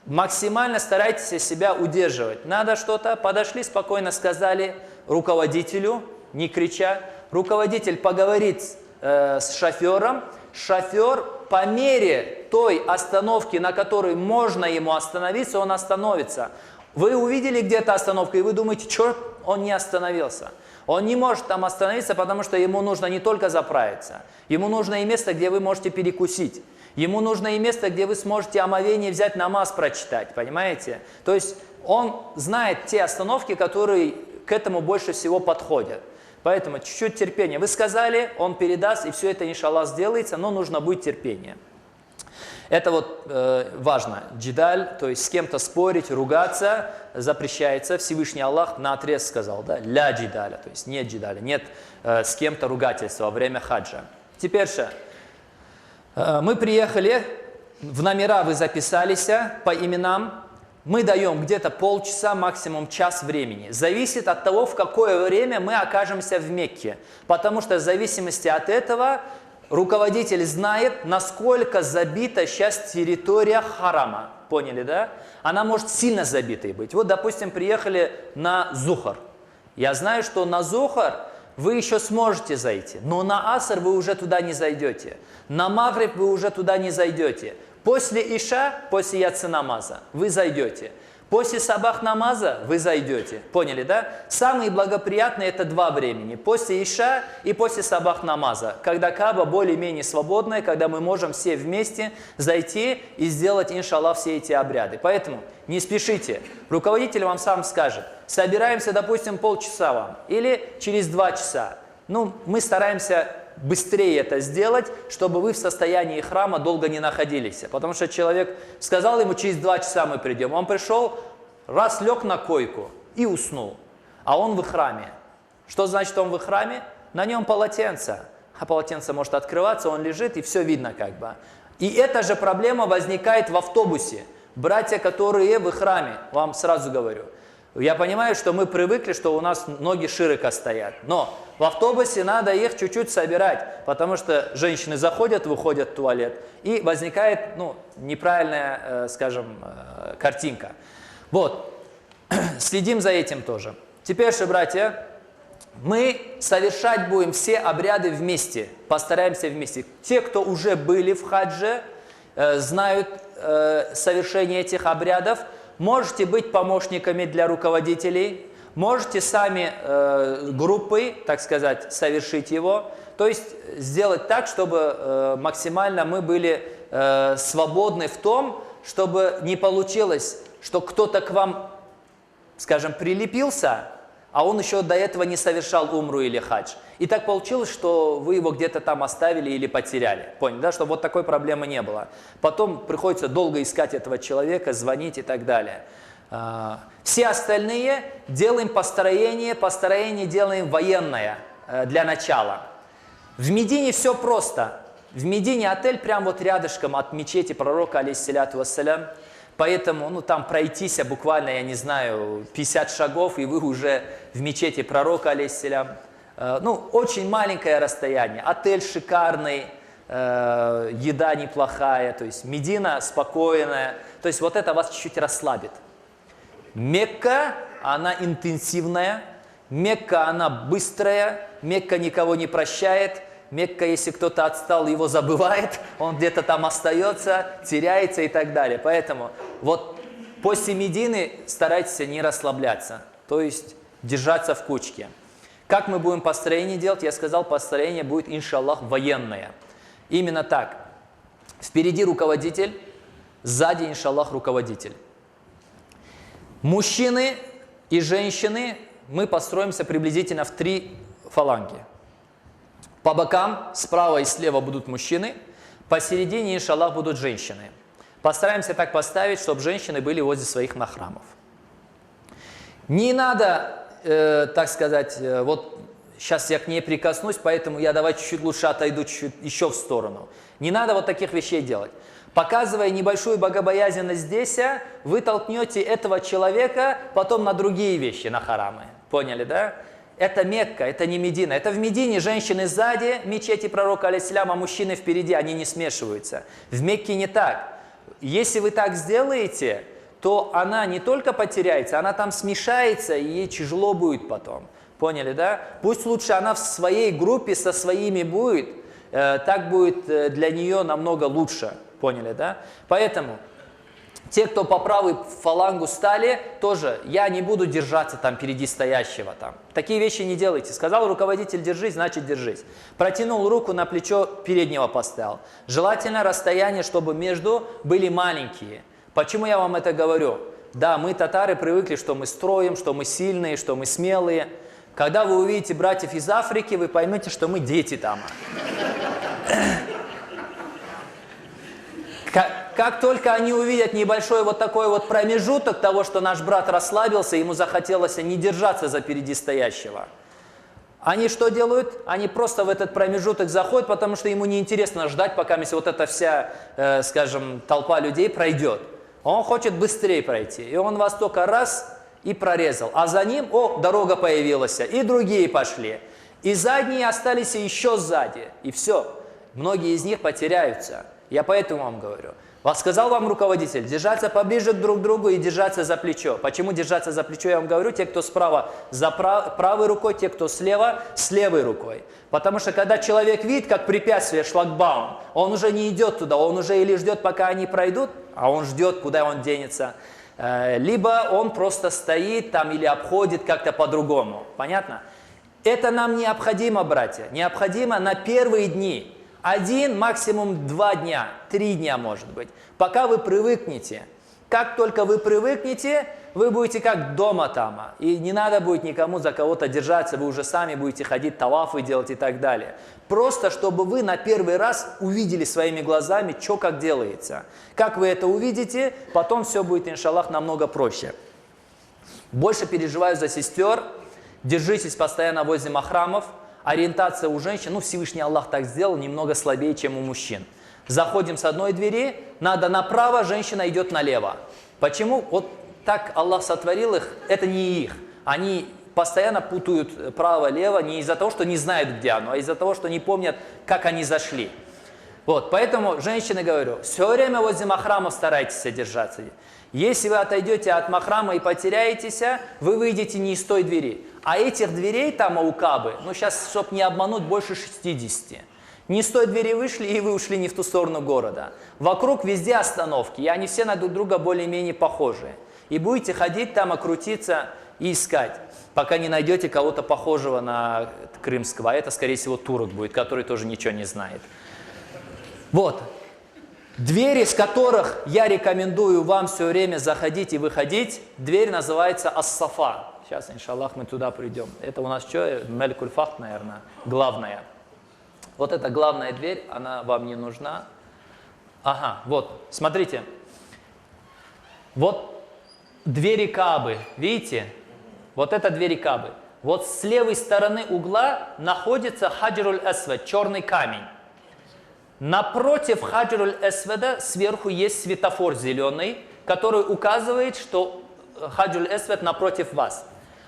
максимально старайтесь себя удерживать. Надо что-то, подошли, спокойно сказали руководителю, не крича: руководитель поговорит с шофером, шофер по мере той остановки, на которой можно ему остановиться, он остановится. Вы увидели где-то остановку, и вы думаете, черт, он не остановился. Он не может там остановиться, потому что ему нужно не только заправиться. Ему нужно и место, где вы можете перекусить. Ему нужно и место, где вы сможете омовение взять, намаз прочитать, понимаете? То есть он знает те остановки, которые к этому больше всего подходят. Поэтому чуть-чуть терпения. Вы сказали, он передаст, и все это, иншаллах, сделается, но нужно будет терпение. Это вот важно. Джидаль, то есть с кем-то спорить, ругаться запрещается. Всевышний Аллах наотрез сказал, да, ля джидаля, то есть нет джидаля, нет с кем-то ругательства во время хаджа. Теперь же, мы приехали, в номера вы записались по именам. Мы даем где-то полчаса, максимум час времени. Зависит от того, в какое время мы окажемся в Мекке. Потому что в зависимости от этого руководитель знает, насколько забита сейчас территория харама. Поняли, да? Она может сильно забитой быть. Вот, допустим, приехали на Зухар. Я знаю, что на Зухар вы еще сможете зайти, но на Аср вы уже туда не зайдете. На Магриб вы уже туда не зайдете. После Иша, после яцы намаза вы зайдете. После сабах намаза вы зайдете. Поняли, да? Самые благоприятные это два времени. После Иша и после сабах намаза. Когда Кааба более-менее свободная, когда мы можем все вместе зайти и сделать, иншаллах, все эти обряды. Поэтому не спешите. Руководитель вам сам скажет. Собираемся, допустим, полчаса вам. Или через 2 часа. Ну, мы стараемся быстрее это сделать, чтобы вы в состоянии храма долго не находились. Потому что человек сказал ему, через 2 часа мы придем. Он пришел, раз лег на койку и уснул. А он в храме. Что значит он в храме? На нем полотенце. А полотенце может открываться, он лежит и все видно как бы. И эта же проблема возникает в автобусе. Братья, которые в храме, вам сразу говорю. Я понимаю, что мы привыкли, что у нас ноги широко стоят. Но в автобусе надо их чуть-чуть собирать, потому что женщины заходят, выходят в туалет, и возникает неправильная, скажем, картинка. Вот, следим за этим тоже. Теперь же, братья, мы совершать будем все обряды вместе, постараемся вместе. Те, кто уже были в хадже, знают совершение этих обрядов. Можете быть помощниками для руководителей, можете сами группой, так сказать, совершить его. То есть сделать так, чтобы максимально мы были свободны в том, чтобы не получилось, что кто-то к вам, скажем, прилепился, а он еще до этого не совершал умру или хадж. И так получилось, что вы его где-то там оставили или потеряли. Поняли, да? Чтобы вот такой проблемы не было. Потом приходится долго искать этого человека, звонить и так далее. Все остальные делаем построение делаем военное для начала. В Медине все просто. В Медине отель прямо вот рядышком от мечети пророка, алейхиссаляту вассалям. Поэтому, там пройтись буквально, я не знаю, 50 шагов, и вы уже в мечети пророка, алейхиссалям. Очень маленькое расстояние. Отель шикарный, еда неплохая, то есть Медина спокойная. То есть вот это вас чуть-чуть расслабит. Мекка, она интенсивная. Мекка, она быстрая. Мекка никого не прощает. Мекка, если кто-то отстал, его забывает, он где-то там остается, теряется и так далее. Поэтому вот после Медины старайтесь не расслабляться, то есть держаться в кучке. Как мы будем построение делать? Я сказал, построение будет, иншаллах, военное. Именно так. Впереди руководитель, сзади, иншаллах, руководитель. Мужчины и женщины мы построимся приблизительно в 3 фаланги. По бокам, справа и слева будут мужчины, посередине, иншаллах, будут женщины. Постараемся так поставить, чтобы женщины были возле своих махрамов. Не надо, так сказать, вот сейчас я к ней прикоснусь, поэтому я давай чуть-чуть лучше отойду чуть-чуть еще в сторону. Не надо вот таких вещей делать. Показывая небольшую богобоязненность здесь, вы толкнете этого человека потом на другие вещи, на харамы. Поняли, да? Это Мекка, это не Медина. Это в Медине женщины сзади мечети пророка, алейхиссалям, а мужчины впереди, они не смешиваются. В Мекке не так. Если вы так сделаете, то она не только потеряется, она там смешается, и ей тяжело будет потом. Поняли, да? Пусть лучше она в своей группе со своими будет, так будет для нее намного лучше. Поняли, да? Поэтому те, кто по правую фалангу стали, тоже я не буду держаться там впереди стоящего. Там. Такие вещи не делайте. Сказал руководитель держись, значит держись. Протянул руку на плечо переднего поставил. Желательно расстояние, чтобы между были маленькие. Почему я вам это говорю? Да, мы, татары, привыкли, что мы строим, что мы сильные, что мы смелые. Когда вы увидите братьев из Африки, вы поймете, что мы дети там. Как только они увидят небольшой вот такой вот промежуток того, что наш брат расслабился, ему захотелось не держаться за впереди стоящего. Они что делают? Они просто в этот промежуток заходят, потому что ему неинтересно ждать, пока вот эта вся, скажем, толпа людей пройдет. Он хочет быстрее пройти. И он вас только раз и прорезал. А за ним, дорога появилась, и другие пошли. И задние остались еще сзади. И все. Многие из них потеряются. Я поэтому вам говорю. Сказал вам руководитель, держаться поближе друг к другу и держаться за плечо. Почему держаться за плечо, я вам говорю, те, кто справа за правой рукой, те, кто слева, с левой рукой. Потому что когда человек видит, как препятствие, шлагбаум, он уже не идет туда, он уже или ждет, пока они пройдут, а он ждет, куда он денется. Либо он просто стоит там или обходит как-то по-другому. Понятно? Это нам необходимо, братья, необходимо на первые дни. 1, максимум 2 дня, 3 дня может быть, пока вы привыкнете. Как только вы привыкнете, вы будете как дома там, и не надо будет никому за кого-то держаться, вы уже сами будете ходить, тавафы делать и так далее. Просто чтобы вы на первый раз увидели своими глазами, что как делается. Как вы это увидите, потом все будет, иншаллах, намного проще. Больше переживаю за сестер, держитесь постоянно возле махрамов. Ориентация у женщин, Всевышний Аллах так сделал, немного слабее, чем у мужчин. Заходим с одной двери, надо направо, женщина идет налево. Почему? Вот так Аллах сотворил их, это не их. Они постоянно путают право-лево не из-за того, что не знают, где оно, а из-за того, что не помнят, как они зашли. Вот, поэтому, женщины, говорю, все время возле махрамов старайтесь держаться. Если вы отойдете от махрама и потеряетесь, вы выйдете не из той двери. А этих дверей там у Кабы, сейчас, чтобы не обмануть, больше 60. Не с той двери вышли, и вы ушли не в ту сторону города. Вокруг везде остановки, и они все на друг друга более-менее похожие. И будете ходить там, крутиться и искать, пока не найдете кого-то похожего на крымского. А это, скорее всего, турок будет, который тоже ничего не знает. Вот. Двери, с которых я рекомендую вам все время заходить и выходить, дверь называется Ас-Сафа. Сейчас, иншаллах, мы туда придем. Это у нас что? Мелькуль Фахт, наверное, главная. Вот эта главная дверь, она вам не нужна. Ага, вот, смотрите. Вот двери Каабы, видите? Вот это двери Каабы. Вот с левой стороны угла находится Хаджруль-Асвад, черный камень. Напротив Хаджруль-Асвада сверху есть светофор зеленый, который указывает, что Хаджруль-Асвад напротив вас.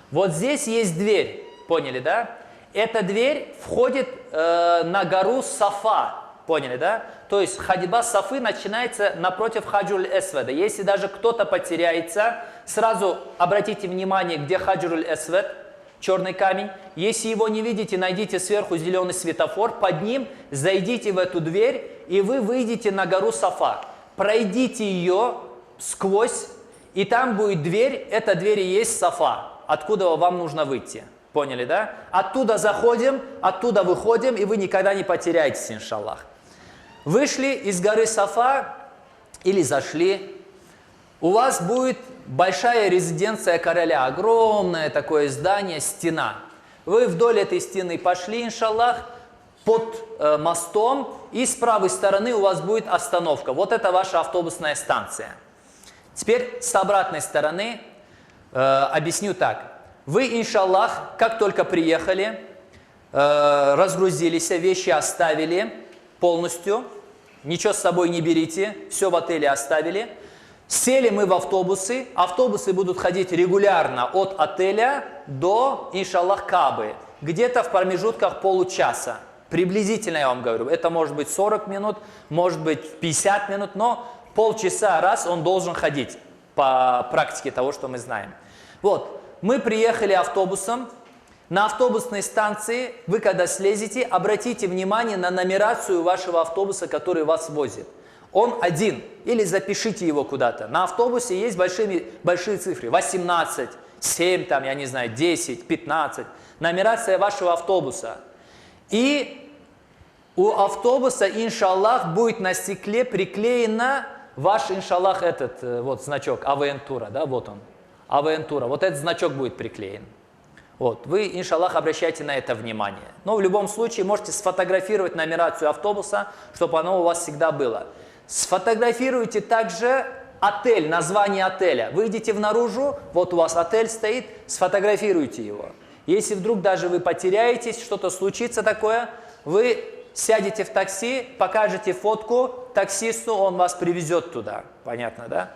Вот здесь есть дверь, поняли, да? Эта дверь входит на гору Сафа, поняли, да? То есть ходьба Сафы начинается напротив Хаджруль-Асвада. Если даже кто-то потеряется, сразу обратите внимание, где Хаджруль-Асвад, черный камень. Если его не видите, найдите сверху зеленый светофор, под ним зайдите в эту дверь, и вы выйдете на гору Сафа. Пройдите ее сквозь, и там будет дверь, эта дверь и есть Сафа, откуда вам нужно выйти. Поняли, да? Оттуда заходим, оттуда выходим, и вы никогда не потеряетесь, иншаллах. Вышли из горы Сафа или зашли, у вас будет большая резиденция короля, огромное такое здание, стена. Вы вдоль этой стены пошли, иншаллах, под мостом, и с правой стороны у вас будет остановка. Вот это ваша автобусная станция. Теперь с обратной стороны объясню так. Вы, иншаллах, как только приехали, разгрузились, вещи оставили полностью, ничего с собой не берите, все в отеле оставили. Сели мы в автобусы, автобусы будут ходить регулярно от отеля до, иншаллах, Каабы, где-то в промежутках получаса. Приблизительно я вам говорю, это может быть 40 минут, может быть 50 минут, но полчаса раз он должен ходить по практике того, что мы знаем. Вот, мы приехали автобусом, На автобусной станции, вы когда слезете, обратите внимание на нумерацию вашего автобуса, который вас возит. Он один, или запишите его куда-то. На автобусе есть большие цифры, 18, 7, там, я не знаю, 10, 15. Нумерация вашего автобуса. И у автобуса, иншаллах, будет на стекле приклеено ваш, иншаллах, этот вот значок, Авентура, да, вот он, Авентура. Вот этот значок будет приклеен. Вот, вы, иншаллах, обращайте на это внимание. Но в любом случае можете сфотографировать нумерацию автобуса, чтобы оно у вас всегда было. Сфотографируйте также отель, название отеля. Выйдите наружу, вот у вас отель стоит, сфотографируйте его. Если вдруг даже вы потеряетесь, что-то случится такое, вы сядете в такси, покажете фотку таксисту, он вас привезет туда. Понятно, да?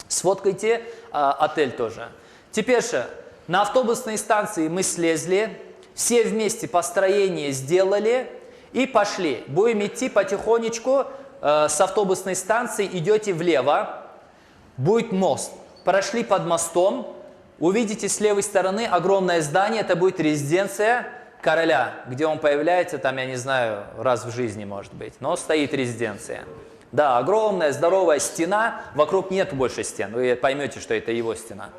Сфоткайте отель тоже. Теперь же, на автобусной станции мы слезли, все вместе построение сделали и пошли. Будем идти потихонечку с автобусной станции, идете влево, будет мост. Прошли под мостом, увидите с левой стороны огромное здание, это будет резиденция короля, где он появляется, там, я не знаю, раз в жизни, может быть, но стоит резиденция. Да, огромная, здоровая стена, вокруг нет больше стен, вы поймете, что это его стена.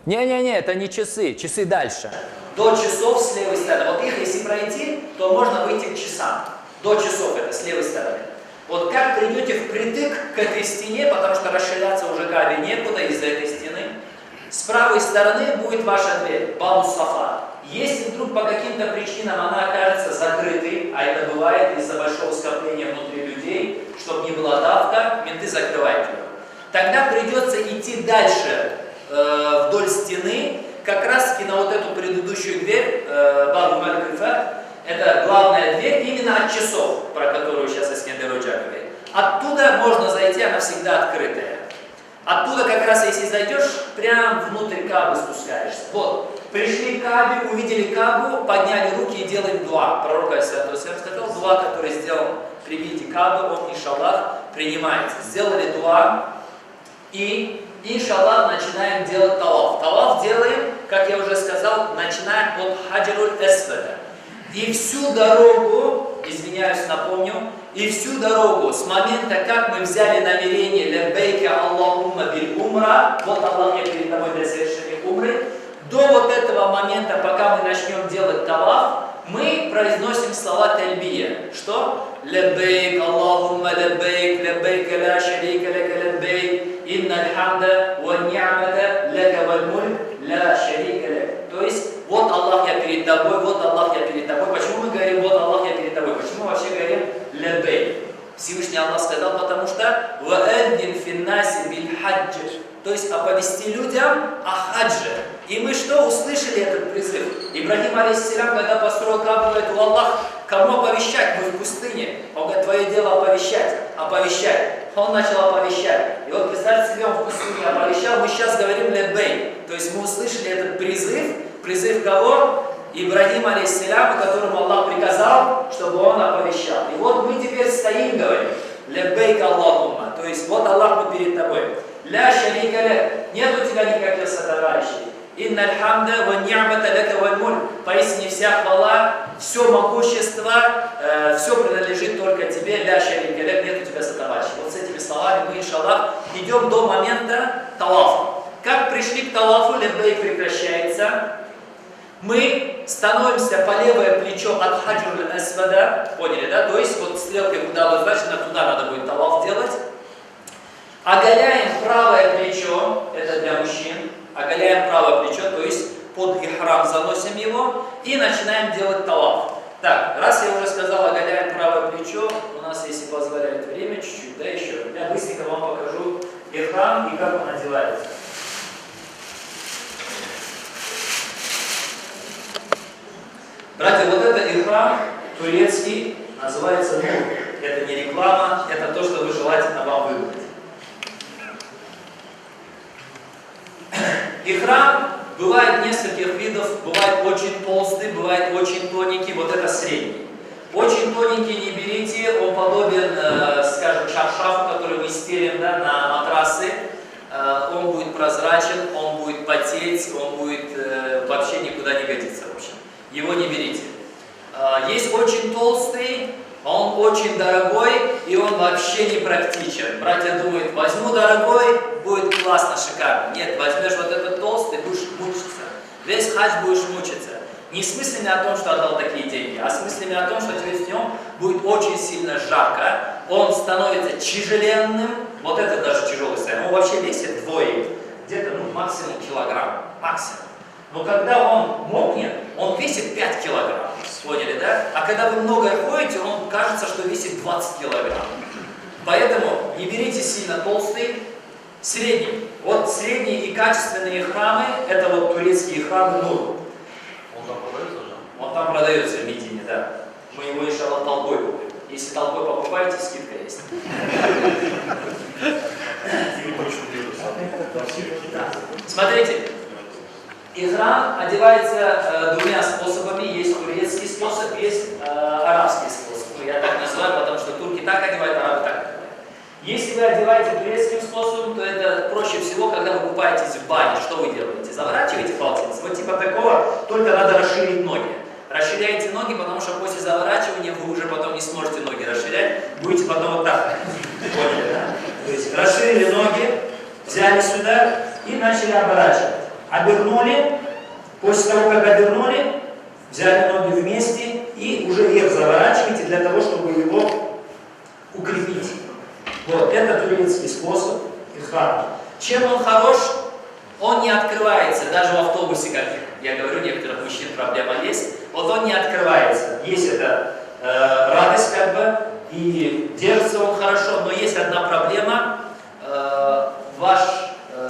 Не-не-не, это не часы, часы дальше. До часов с левой стороны. Вот их, если пройти, то можно выйти к часам. До часов это с левой стороны. Вот как придете впритык к этой стене, потому что расширяться уже Кабе некуда из-за этой стены, с правой стороны будет ваша дверь, Бабу Сафа. Если вдруг по каким-то причинам она окажется закрытой, а это бывает из-за большого скопления внутри людей, чтобы не была давка, менты закрывают ее. Тогда придется идти дальше вдоль стены, как раз таки на вот эту предыдущую дверь, Бабу Маль-Кальфат, это главная дверь именно от часов, про которую сейчас Искендер Ходжа говорит. Оттуда можно зайти, она всегда открытая. Оттуда как раз, если зайдешь, прям внутрь Кабы спускаешься. Вот, пришли к Кабе, увидели Кабу, подняли руки и делаем дуа. Пророк Алейхиссалату вассалям сказал, дуа, который сделан при виде Кабы, он, иншаллах, принимается. Сделали дуа и, иншаллах, начинаем делать талаф. Талаф делаем, как я уже сказал, начинаем от Хаджаруль Эсвада. И всю дорогу, извиняюсь, напомню, и всю дорогу с момента, как мы взяли намерение «Ляббейка Аллахумма биль умра», вот Аллах, я перед тобой для совершения умры, до вот этого момента, пока мы начнем делать талаф, мы произносим слова тальбия. Что? «Ляббейк Аллахумма ляббейк, ляббейк ла шарика лака ляббейк, инналь хамда ва ни'мата лака валь мульк, ла шарика лак». То есть, вот Аллах, я перед тобой, вот Аллах, я перед тобой. Почему мы говорим, вот Аллах, я перед тобой? Почему мы вообще говорим ляббейк? Всевышний Аллах сказал, потому что «Ваэддин финнаси биль хаджи». То есть оповести людям о хадже. И мы что услышали этот призыв? Ибрахим алейхиссалям, когда построил Кабу, говорит, у Аллах, кому оповещать? Мы в пустыне. Он говорит, твое дело оповещать, оповещать. Он начал оповещать. И вот представьте себе, он в пустыне оповещал, мы сейчас говорим ляббейк. То есть мы услышали этот призыв. Призыв кого? Ибрахима алейхиссаляму, которому Аллах приказал, чтобы он оповещал. И вот мы теперь стоим, говорим, ляббейк Аллахумма. То есть вот Аллах, мы перед тобой. Ля шарика ля, нет у тебя никаких сотоварищей. Инналь хамда ва ни'мата лака валь мульк. Поистине вся хвала, все могущество, все принадлежит только тебе. Ля шарика ля, нет у тебя сотоварищей. Вот с этими словами мы, иншаллах, идем до момента талафа. Как пришли к талафу, ляббейк прекращается. Мы становимся по левое плечо от Хаджаруль Асвада, поняли, да? То есть вот стрелкой куда обозначено, туда надо будет талаф делать. Оголяем правое плечо, это для мужчин, оголяем правое плечо, то есть под ихрам заносим его и начинаем делать талаф. Так, раз я уже сказал, оголяем правое плечо, у нас, если позволяет время, чуть-чуть, да, еще. Я быстренько вам покажу ихрам и как он одевается. Братья, вот это ихрам турецкий, называется нур. Это не реклама, это то, что вы желательно вам выбрать. Ихрам бывает нескольких видов, бывает очень толстый, бывает очень тоненький, вот это средний. Очень тоненький не берите, он подобен, скажем, шаршафу, который мы стелим, да, на матрасы. Он будет прозрачен, он будет потеть, он будет туда не годится, в общем. Его не берите. Есть очень толстый, он очень дорогой, и он вообще не практичен. Братья думают, возьму дорогой, будет классно, шикарно. Нет, возьмешь вот этот толстый, будешь мучиться. Весь хадж будешь мучиться. Не с мыслями о том, что отдал такие деньги, а с мыслями о том, что тебе в нем будет очень сильно жарко, он становится тяжеленным, вот это даже тяжелый состояние, он вообще весит вдвое, где-то максимум килограмм, максимум. Но когда он мокнет, он весит 5 килограмм, поняли, да? А когда вы много ходите, он кажется, что весит 20 килограмм. Поэтому не берите сильно толстый, средний. Вот средние и качественные храмы, это вот турецкие храмы Нур. Он там продается же? Он там продается в Медине, да. Мы его, иншаллах, толпой купим. Если толпой покупаете, скидка есть. Смотрите, ихрам одевается двумя способами. Есть турецкий способ, есть арабский способ. Я так называю, потому что турки так одевают, арабы так одевают. Если вы одеваете турецким способом, то это проще всего, когда вы купаетесь в бане. Что вы делаете? Заворачиваете полотенце. Вот типа такого, только надо расширить ноги. Расширяйте ноги, потому что после заворачивания вы уже потом не сможете ноги расширять, будете потом вот так. Поняли, да? То есть расширили ноги, взяли сюда и начали оборачивать. Обернули, после того, как обернули, взяли ноги вместе и уже их заворачиваете для того, чтобы его укрепить. Вот, это турецкий способ ихрама. Чем он хорош? Он не открывается, даже в автобусе, как я говорю, некоторых мужчин проблема есть. Вот он не открывается. Есть эта радость как бы, и держится он хорошо, но есть одна проблема. Ваш,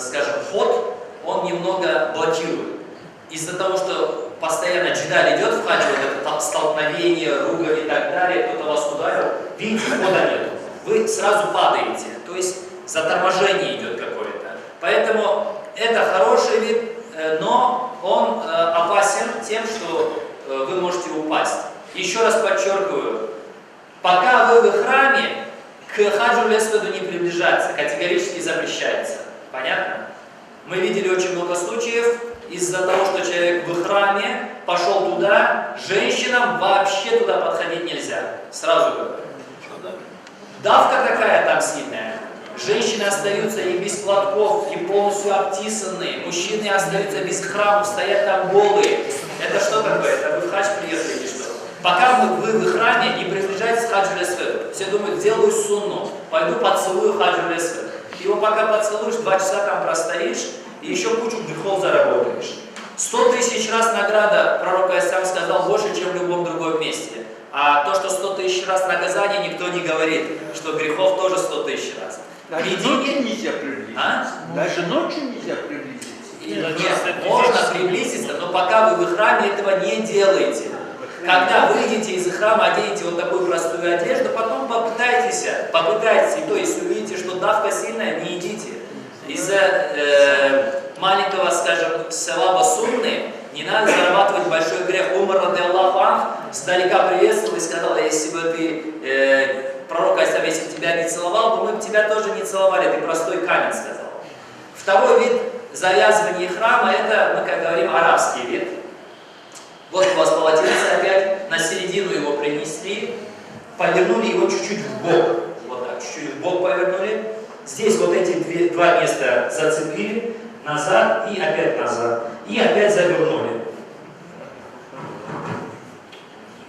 скажем, ход, он немного блокирует. Из-за того, что постоянно джидаль идет в хаджи, вот это столкновение, ругань и так далее, кто-то вас ударил, видите, хода нету. Вы сразу падаете, то есть заторможение идет какое-то. Поэтому это хороший вид, но он опасен тем, что вы можете упасть. Еще раз подчеркиваю, пока вы в храме, к хаджу лесведу не приближаться, категорически запрещается. Понятно? Мы видели очень много случаев из-за того, что человек в храме пошел туда, женщинам вообще туда подходить нельзя. Сразу говорю. Давка такая там сильная. Женщины остаются и без платков, и полностью обтисанные. Мужчины остаются без храмов, стоят там голые. Это что такое? Это вы в хадж приехали или что? Пока вы в храме, не приближайтесь к хаджу лесведу. Все думают, делаю сунну, пойду поцелую хаджу лесведу. Его пока поцелуешь, 2 часа там простоишь, и еще кучу грехов заработаешь. 100 тысяч раз награда, пророк сам сказал, больше, чем в любом другом месте. А то, что 100 тысяч раз наказание, никто не говорит, что грехов тоже 100 тысяч раз. Даже ночью нельзя приблизиться. А? Даже ночью нельзя приблизиться. Нет, можно приблизиться, но пока вы в храме этого не делаете. Когда выйдете из храма, оденете вот такую простую одежду, потом попытайтесь, и то, если увидите, что давка сильная, не идите. Из-за маленького, скажем, саваба сунны не надо зарабатывать большой грех. Умар радиаллаху анху сдалека приветствовал и сказал, если бы ты, пророк, если тебя не целовал, то мы бы тебя тоже не целовали, ты простой камень, сказал. Второй вид завязывания храма, это, мы как говорим, арабский вид. Вот у вас полотенце опять, на середину его принесли, повернули его чуть-чуть в бок. Вот так, чуть-чуть в бок повернули. Здесь вот эти два места зацепили, назад и опять назад. И опять завернули.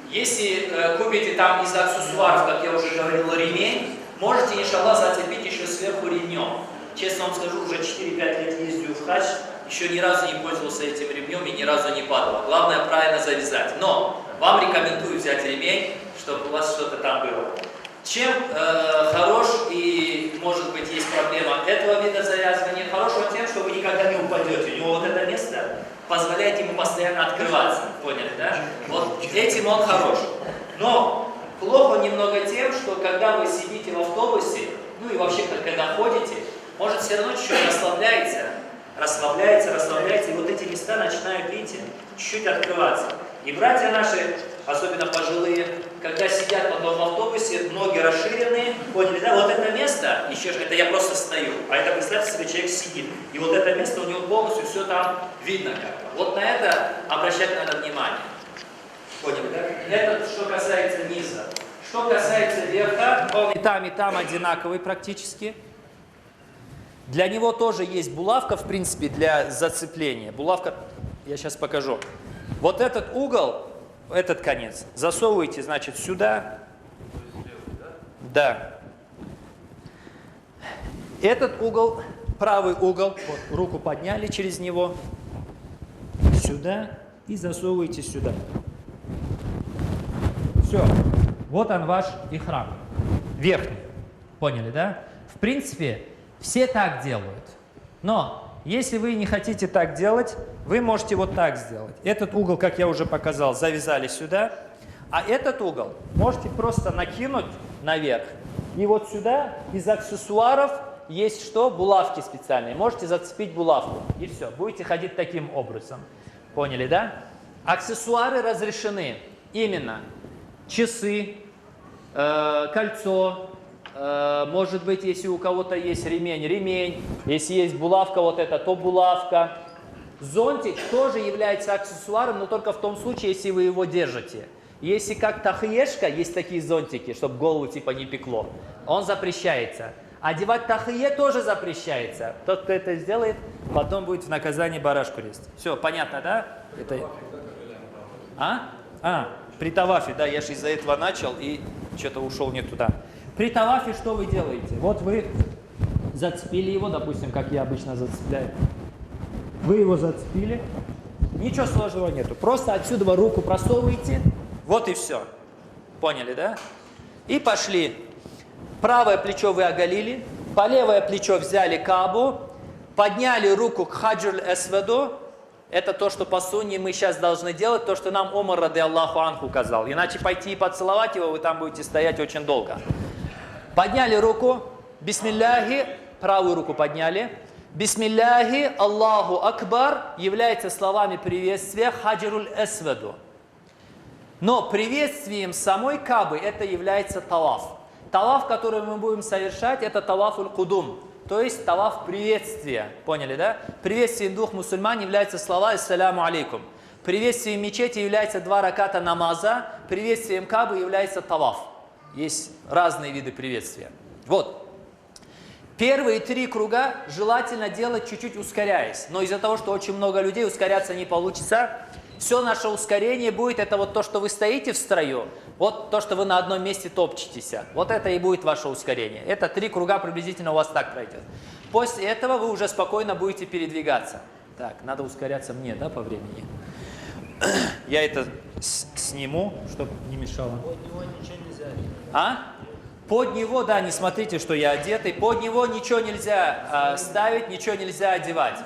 Если купите там из аксессуаров, как я уже говорил, ремень, можете, иншаллах, зацепить еще сверху ремнем. Честно вам скажу, уже 4-5 лет ездию в хадж, еще ни разу не пользовался этим ремнем и ни разу не падал. Главное правильно завязать. Но вам рекомендую взять ремень, чтобы у вас что-то там было. Чем хорош и, может быть, есть проблема этого вида завязывания? Хорош он тем, что вы никогда не упадете. У него вот это место позволяет ему постоянно открываться. Поняли, да? Вот этим он хорош. Но плохо немного тем, что когда вы сидите в автобусе, ну и вообще, когда ходите, может все равно чуть-чуть расслабляется, и вот эти места начинают, видите, чуть-чуть открываться. И братья наши, особенно пожилые, когда сидят потом в автобусе, ноги расширенные, поняли, да? Вот это место, еще же, это я просто стою, а это, представьте себе, человек сидит, и вот это место у него полностью все там видно как-то. Вот на это обращать надо внимание. Поняли, да? Это что касается низа. Что касается верха, он и там одинаковый практически. Для него тоже есть булавка, в принципе, для зацепления. Булавка, я сейчас покажу. Вот этот угол, этот конец, засовываете, значит, сюда. Да. Этот угол, правый угол, вот, руку подняли через него, сюда, и засовываете сюда. Все. Вот он ваш ихрам. Верхний. Поняли, да? В принципе, все так делают. Но, если вы не хотите так делать, вы можете вот так сделать. Этот угол, как я уже показал, завязали сюда. А этот угол можете просто накинуть наверх. И вот сюда из аксессуаров есть что? Булавки специальные. Можете зацепить булавку. И все. Будете ходить таким образом. Поняли, да? Аксессуары разрешены. Именно часы, кольцо, может быть, если у кого-то есть ремень, ремень, если есть булавка вот эта, то булавка. Зонтик тоже является аксессуаром, но только в том случае, если вы его держите. Если как тахиешка, есть такие зонтики, чтобы голову типа не пекло, он запрещается. Одевать тахие тоже запрещается. Тот, кто это сделает, потом будет в наказании барашку резать. Все, понятно, да? Это... При тавафе, да, я же из-за этого начал и что-то ушел не туда. При тавафе что вы делаете? Вот вы зацепили его, допустим, как я обычно зацепляю. Вы его зацепили, ничего сложного нету. Просто отсюда вы руку просовываете, вот и все. Поняли, да? И пошли. Правое плечо вы оголили, по левое плечо взяли Каабу, подняли руку к Хаджр-эль-Асваду. Это то, что по сунне мы сейчас должны делать, то, что нам Умар, ради Аллаху анху, указал. Иначе пойти и поцеловать его, вы там будете стоять очень долго. Подняли руку, бисмилляхи, правую руку подняли. Бисмилляхи, Аллаху Акбар является словами приветствия Хаджруль-Асваду. Но приветствием самой Кабы это является талаф. Талаф, который мы будем совершать, это талафуль-кудум. То есть талаф приветствия. Поняли, да? Приветствием двух мусульман является слова «Ассаляму алейкум». Приветствием мечети является 2 раката намаза. Приветствием Кабы является талаф. Есть разные виды приветствия. Вот. Первые 3 круга желательно делать чуть-чуть ускоряясь. Но из-за того, что очень много людей, ускоряться не получится. Все наше ускорение будет, это вот то, что вы стоите в строю, вот то, что вы на одном месте топчетесь. Вот это и будет ваше ускорение. Это 3 круга приблизительно у вас так пройдет. После этого вы уже спокойно будете передвигаться. Так, надо ускоряться мне, да, по времени? Я это сниму, чтобы не мешало. Под него ничего нельзя. Под него, да, не смотрите, что я одетый. Под него ничего нельзя ставить, ничего нельзя одевать.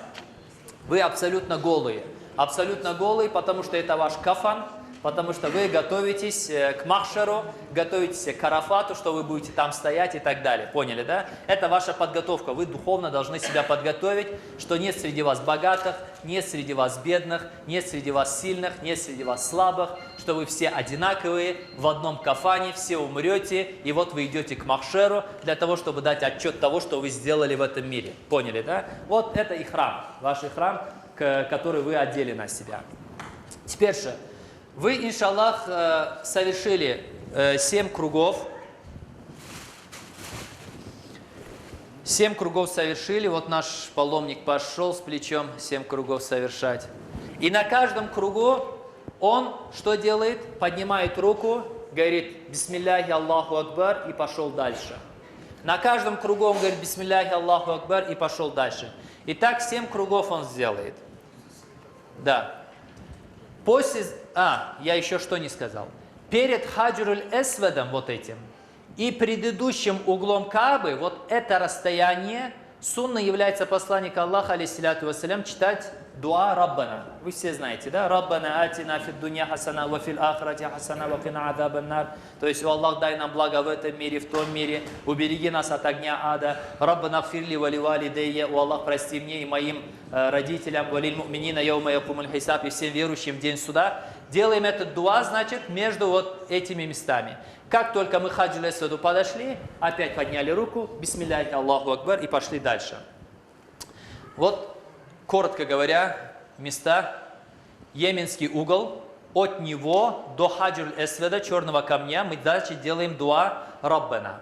Вы абсолютно голые. Абсолютно голый, потому что это ваш кафан, потому что вы готовитесь к махшеру, готовитесь к арафату, что вы будете там стоять и так далее. Поняли, да? Это ваша подготовка. Вы духовно должны себя подготовить, что нет среди вас богатых, нет среди вас бедных, нет среди вас сильных, нет среди вас слабых, что вы все одинаковые, в одном кафане, все умрете, и вот вы идете к махшеру для того, чтобы дать отчет того, что вы сделали в этом мире. Поняли, да? Вот это ихрам, ваш ихрам, который вы одели на себя. Теперь же, вы, иншаллах, совершили 7 кругов. 7 кругов совершили. Вот наш паломник пошел с плечом 7 кругов совершать. И на каждом кругу он что делает? Поднимает руку, говорит «Бисмилляхи Аллаху Акбар» и пошел дальше. На каждом кругу он говорит «Бисмилляхи Аллаху Акбар» и пошел дальше. Итак, 7 кругов он сделает. Да. После... я еще что не сказал. Перед Хаджруль-Асвадом вот этим и предыдущим углом Каабы, вот это расстояние, сунна является посланника Аллаха, алейхиссаляту вассалям, читать дуа Раббана. Вы все знаете, да? Раббана атина фид дунья хасана, ва фил ахрати хасана, ва кина адабан нар. То есть, о Аллах, дай нам благо в этом мире, в том мире, убереги нас от огня ада. Раббана фирли вали валидейя, о Аллах, прости мне и моим родителям, валиль муминина яума якумуль хисаб, и всем верующим в день суда. делаем этот дуа, значит, между вот этими местами. Как только мы к хаджу асваду подошли, опять подняли руку, бисмилляхи Аллаху Акбар, и пошли дальше. Вот, коротко говоря, места. Йеменский угол, от него до хаджу асвада, черного камня, мы дальше делаем дуа Раббана.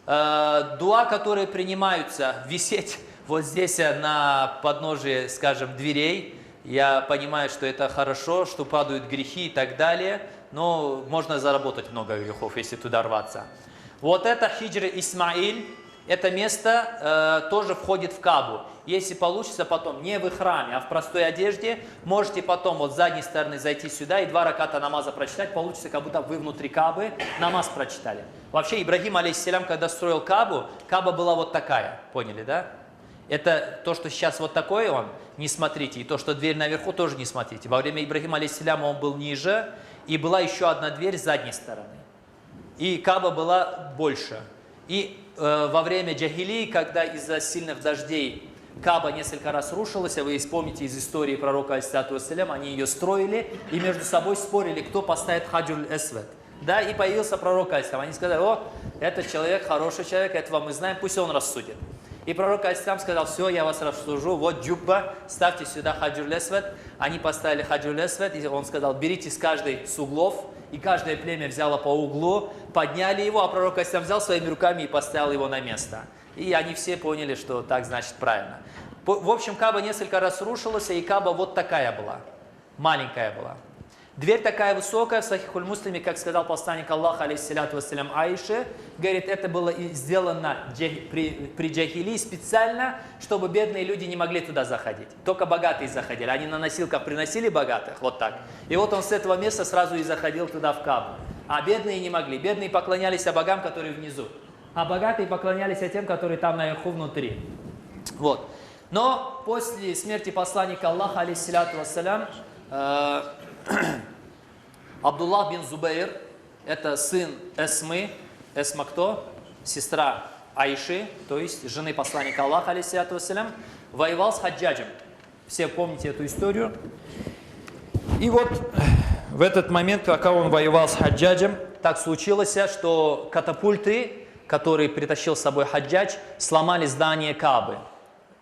Дуа, которые принимаются висеть вот здесь на подножии, скажем, дверей. Я понимаю, что это хорошо, что падают грехи и так далее, но можно заработать много грехов, если туда рваться. Вот это хиджра Исмаиль, это место тоже входит в Кабу. Если получится потом, не в храме, а в простой одежде, можете потом вот с задней стороны зайти сюда и 2 раката намаза прочитать, получится, как будто вы внутри Кабы намаз прочитали. Вообще, Ибрагим, алейхиссалям, когда строил Кабу, Каба была вот такая, поняли, да? Это то, что сейчас вот такое он, не смотрите, и то, что дверь наверху, тоже не смотрите. Во время Ибрагима, алейхиссаляма, он был ниже, и была еще одна дверь с задней стороны. И Каба была больше. И во время джахилии, когда из-за сильных дождей Каба несколько раз рушилась, вы вспомните из истории пророка, алейхиссалату вассалям, они ее строили и между собой спорили, кто поставит хаджуль асвад. Да, и появился пророк, алейхиссалам. Они сказали: о, этот человек, хороший человек, этого мы знаем, пусть он рассудит. И пророк, алейхиссалам, сказал: все, я вас рассужу, вот джубба, ставьте сюда хаджуль асвад. Они поставили хаджуль асвад, и он сказал: берите с каждой с углов, и каждое племя взяло по углу, подняли его, а пророк, алейхиссалам, взял своими руками и поставил его на место. И они все поняли, что так значит правильно. В общем, Каба несколько раз рушилась, и Каба вот такая была, маленькая была. Дверь такая высокая, в Сахихуль Муслиме, как сказал посланник Аллаха, алейхиссалату вассалям, Аише, говорит, это было сделано при джахилии специально, чтобы бедные люди не могли туда заходить. Только богатые заходили. Они на носилках приносили богатых, вот так. И вот он с этого места сразу и заходил туда в Кабу. А бедные не могли. Бедные поклонялись богам, которые внизу. А богатые поклонялись тем, которые там наверху внутри. Вот. Но после смерти посланника Аллаха, алейхиссалату вассалям, Абдуллах бин Зубайр, это сын Эсмы. Эсма кто? Сестра Аиши, то есть жены посланника Аллаха, алейхиссалату вассалям, воевал с Хаджаджем. Все помните эту историю. И вот в этот момент, когда он воевал с Хаджаджем, так случилось, что катапульты, которые притащил с собой Хаджадж, сломали здание Каабы,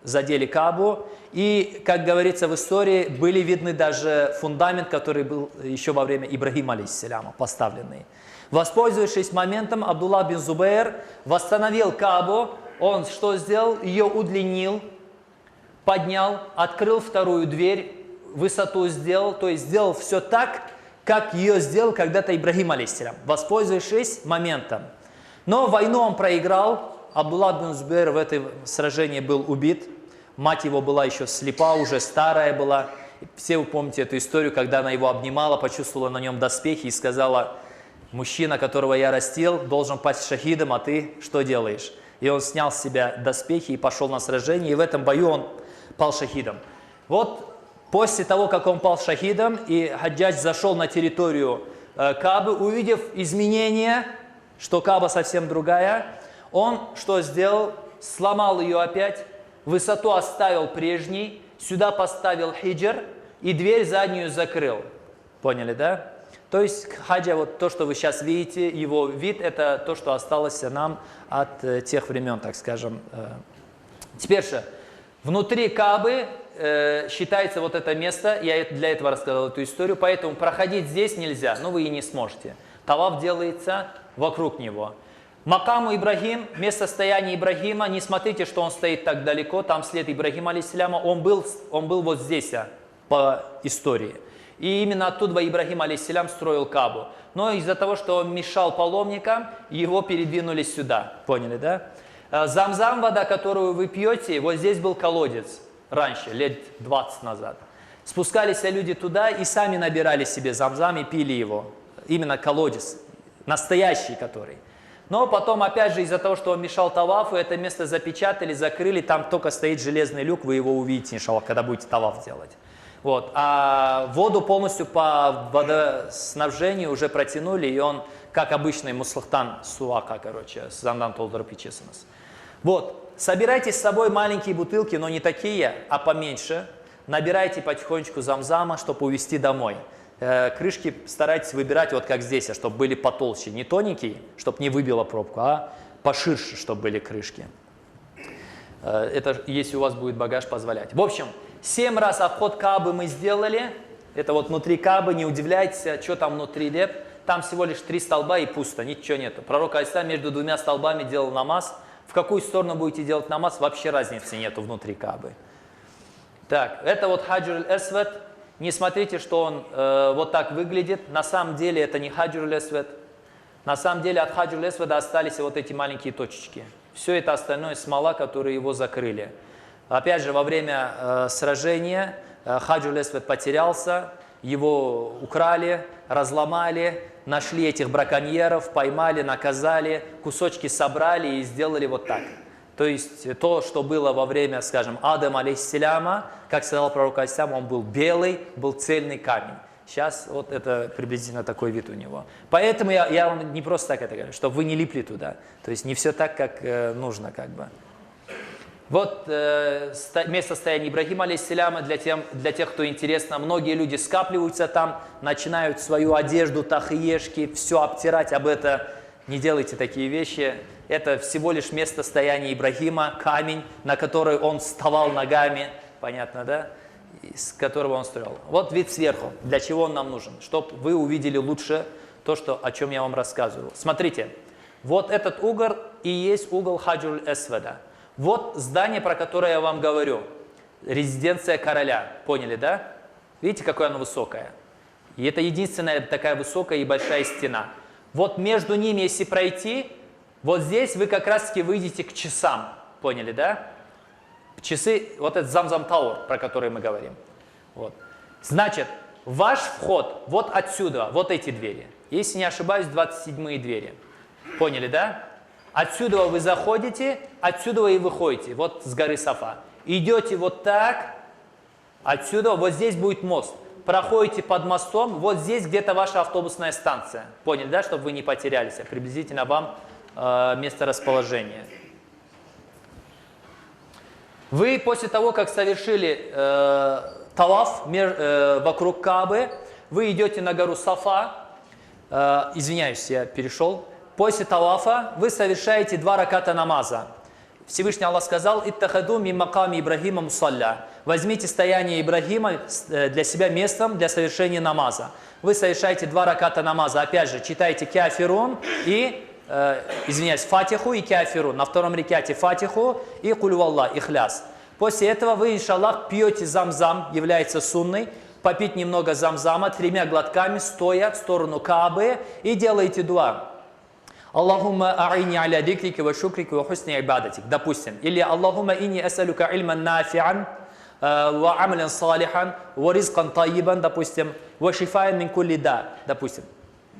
задели Каабу. И, как говорится в истории, были видны даже фундамент, который был еще во время Ибрагима, алейхиссаляма, поставленный. Воспользовавшись моментом, Абдуллах бин Зубайр восстановил Каабу. Он что сделал? Ее удлинил, поднял, открыл вторую дверь, высоту сделал, то есть сделал все так, как ее сделал когда-то Ибрагим, алейхиссалям, воспользовавшись моментом. Но войну он проиграл. Абдуллах бин Зубайр в этом сражении был убит. Мать его была еще слепа, уже старая была. Все вы помните эту историю, когда она его обнимала, почувствовала на нем доспехи и сказала: мужчина, которого я растил, должен пасть шахидом, а ты что делаешь? И он снял с себя доспехи и пошел на сражение, и в этом бою он пал шахидом. Вот после того, как он пал шахидом, и Хаджадж зашел на территорию Каабы, увидев изменения, что Кааба совсем другая, он что сделал? Сломал ее опять, высоту оставил прежней, сюда поставил хиджр и дверь заднюю закрыл. Поняли, да? То есть хаджа, вот то, что вы сейчас видите, его вид, это то, что осталось нам от тех времен, так скажем. Теперь же, внутри Каабы считается вот это место, я для этого рассказал эту историю, поэтому проходить здесь нельзя, но вы и не сможете. Таваф делается вокруг него. Макаму Ибрагим, место стояния Ибрагима, не смотрите, что он стоит так далеко, там след Ибрагима, алейхиссаляма, он был вот здесь, по истории. И именно оттуда Ибрагим, алейхиссалям, строил Каабу. Но из-за того, что он мешал паломникам, его передвинули сюда. Поняли, да? Замзам, вода, которую вы пьете, вот здесь был колодец раньше, лет 20 назад. Спускались люди туда и сами набирали себе замзам и пили его. Именно колодец, настоящий который. Но потом, опять же, из-за того, что он мешал тавафу, это место запечатали, закрыли, там только стоит железный люк, вы его увидите, иншаллах, когда будете таваф делать. Вот. А воду полностью по водоснабжению уже протянули, и он, как обычный муслахтан суака, короче, зандан толдырып ичесіңіз. Вот. Собирайте с собой маленькие бутылки, но не такие, а поменьше. Набирайте потихонечку замзама, чтобы увезти домой. крышки старайтесь выбирать вот как здесь, чтобы были потолще. Не тоненькие, чтобы не выбило пробку, а поширше, чтобы были крышки. Это если у вас будет багаж позволять. В общем, 7 раз обход Каабы мы сделали. Это вот внутри Каабы, не удивляйтесь, что там внутри леп. Там всего лишь 3 столба и пусто, ничего нету. Пророк алейхиссалям между 2 столбами делал намаз. В какую сторону будете делать намаз, вообще разницы нету внутри Каабы. Так, это вот Хаджр аль-Асвад. Не смотрите, что он вот так выглядит. На самом деле это не Хаджр аль-Асвад. На самом деле от Хаджр аль-Асвада остались вот эти маленькие точечки. Все это остальное смола, которые его закрыли. Опять же, во время сражения Хаджр аль-Асвад потерялся, его украли, разломали, нашли этих браконьеров, поймали, наказали, кусочки собрали и сделали вот так. То есть то, что было во время, скажем, Адама алейхиссаляма, как сказал пророк алейхиссалям, он был белый, был цельный камень. Сейчас вот это приблизительно такой вид у него. Поэтому я вам не просто так это говорю, чтобы вы не липли туда. То есть не все так, как нужно как бы. Вот место стояния Ибрагима алейхиссаляма для тех, кто интересно. Многие люди скапливаются там, начинают свою одежду, тахиешки, все обтирать. Об этом не делайте такие вещи. Это всего лишь место стояния Ибрагима, камень, на который он вставал ногами. Понятно, да? Из которого он строил. Вот вид сверху. Для чего он нам нужен? Чтобы вы увидели лучше то, о чем я вам рассказывал. Смотрите, вот этот угол и есть угол Хаджр аль-Асвада. Вот здание, про которое я вам говорю. Резиденция короля. Поняли, да? Видите, какое оно высокое? И это единственная такая высокая и большая стена. Вот между ними, если пройти, вот здесь вы как раз-таки выйдете к часам. Поняли, да? Часы, вот этот Замзам Тауэр, про который мы говорим. Вот. Значит, ваш вход вот отсюда, вот эти двери. Если не ошибаюсь, 27-е двери. Поняли, да? Отсюда вы заходите, отсюда вы и выходите, вот с горы Сафа. Идете вот так, отсюда, вот здесь будет мост. Проходите под мостом, вот здесь где-то ваша автобусная станция. Поняли, да, чтобы вы не потерялись, приблизительно вам место расположения. Вы после того, как совершили талаф вокруг Каабы, вы идете на гору Сафа. Извиняюсь, я перешел. После талафа вы совершаете 2 раката намаза. Всевышний Аллах сказал: «Иттахаду мин маками Ибрагима мусалля». Возьмите стояние Ибрагима для себя местом для совершения намаза. Вы совершаете 2 раката намаза. Опять же, читайте Кафирун и, извиняюсь, Фатиху и Кафирун. На втором ракате Фатиху и Куль Валлах, Ихляс. После этого вы, иншаллах, пьете замзам, является сунной. Попить немного замзама 3 глотками, стоя в сторону Каабы, и делаете дуа. Аллахумма а'ини аля дикрики ва шукрики ва хусни ибадатик. Допустим. Или Аллахумма ини асалюка ильман нафи'ан ва амалян салихан ва ризкан таибан, допустим, ва шифаан мин кулли да, допустим.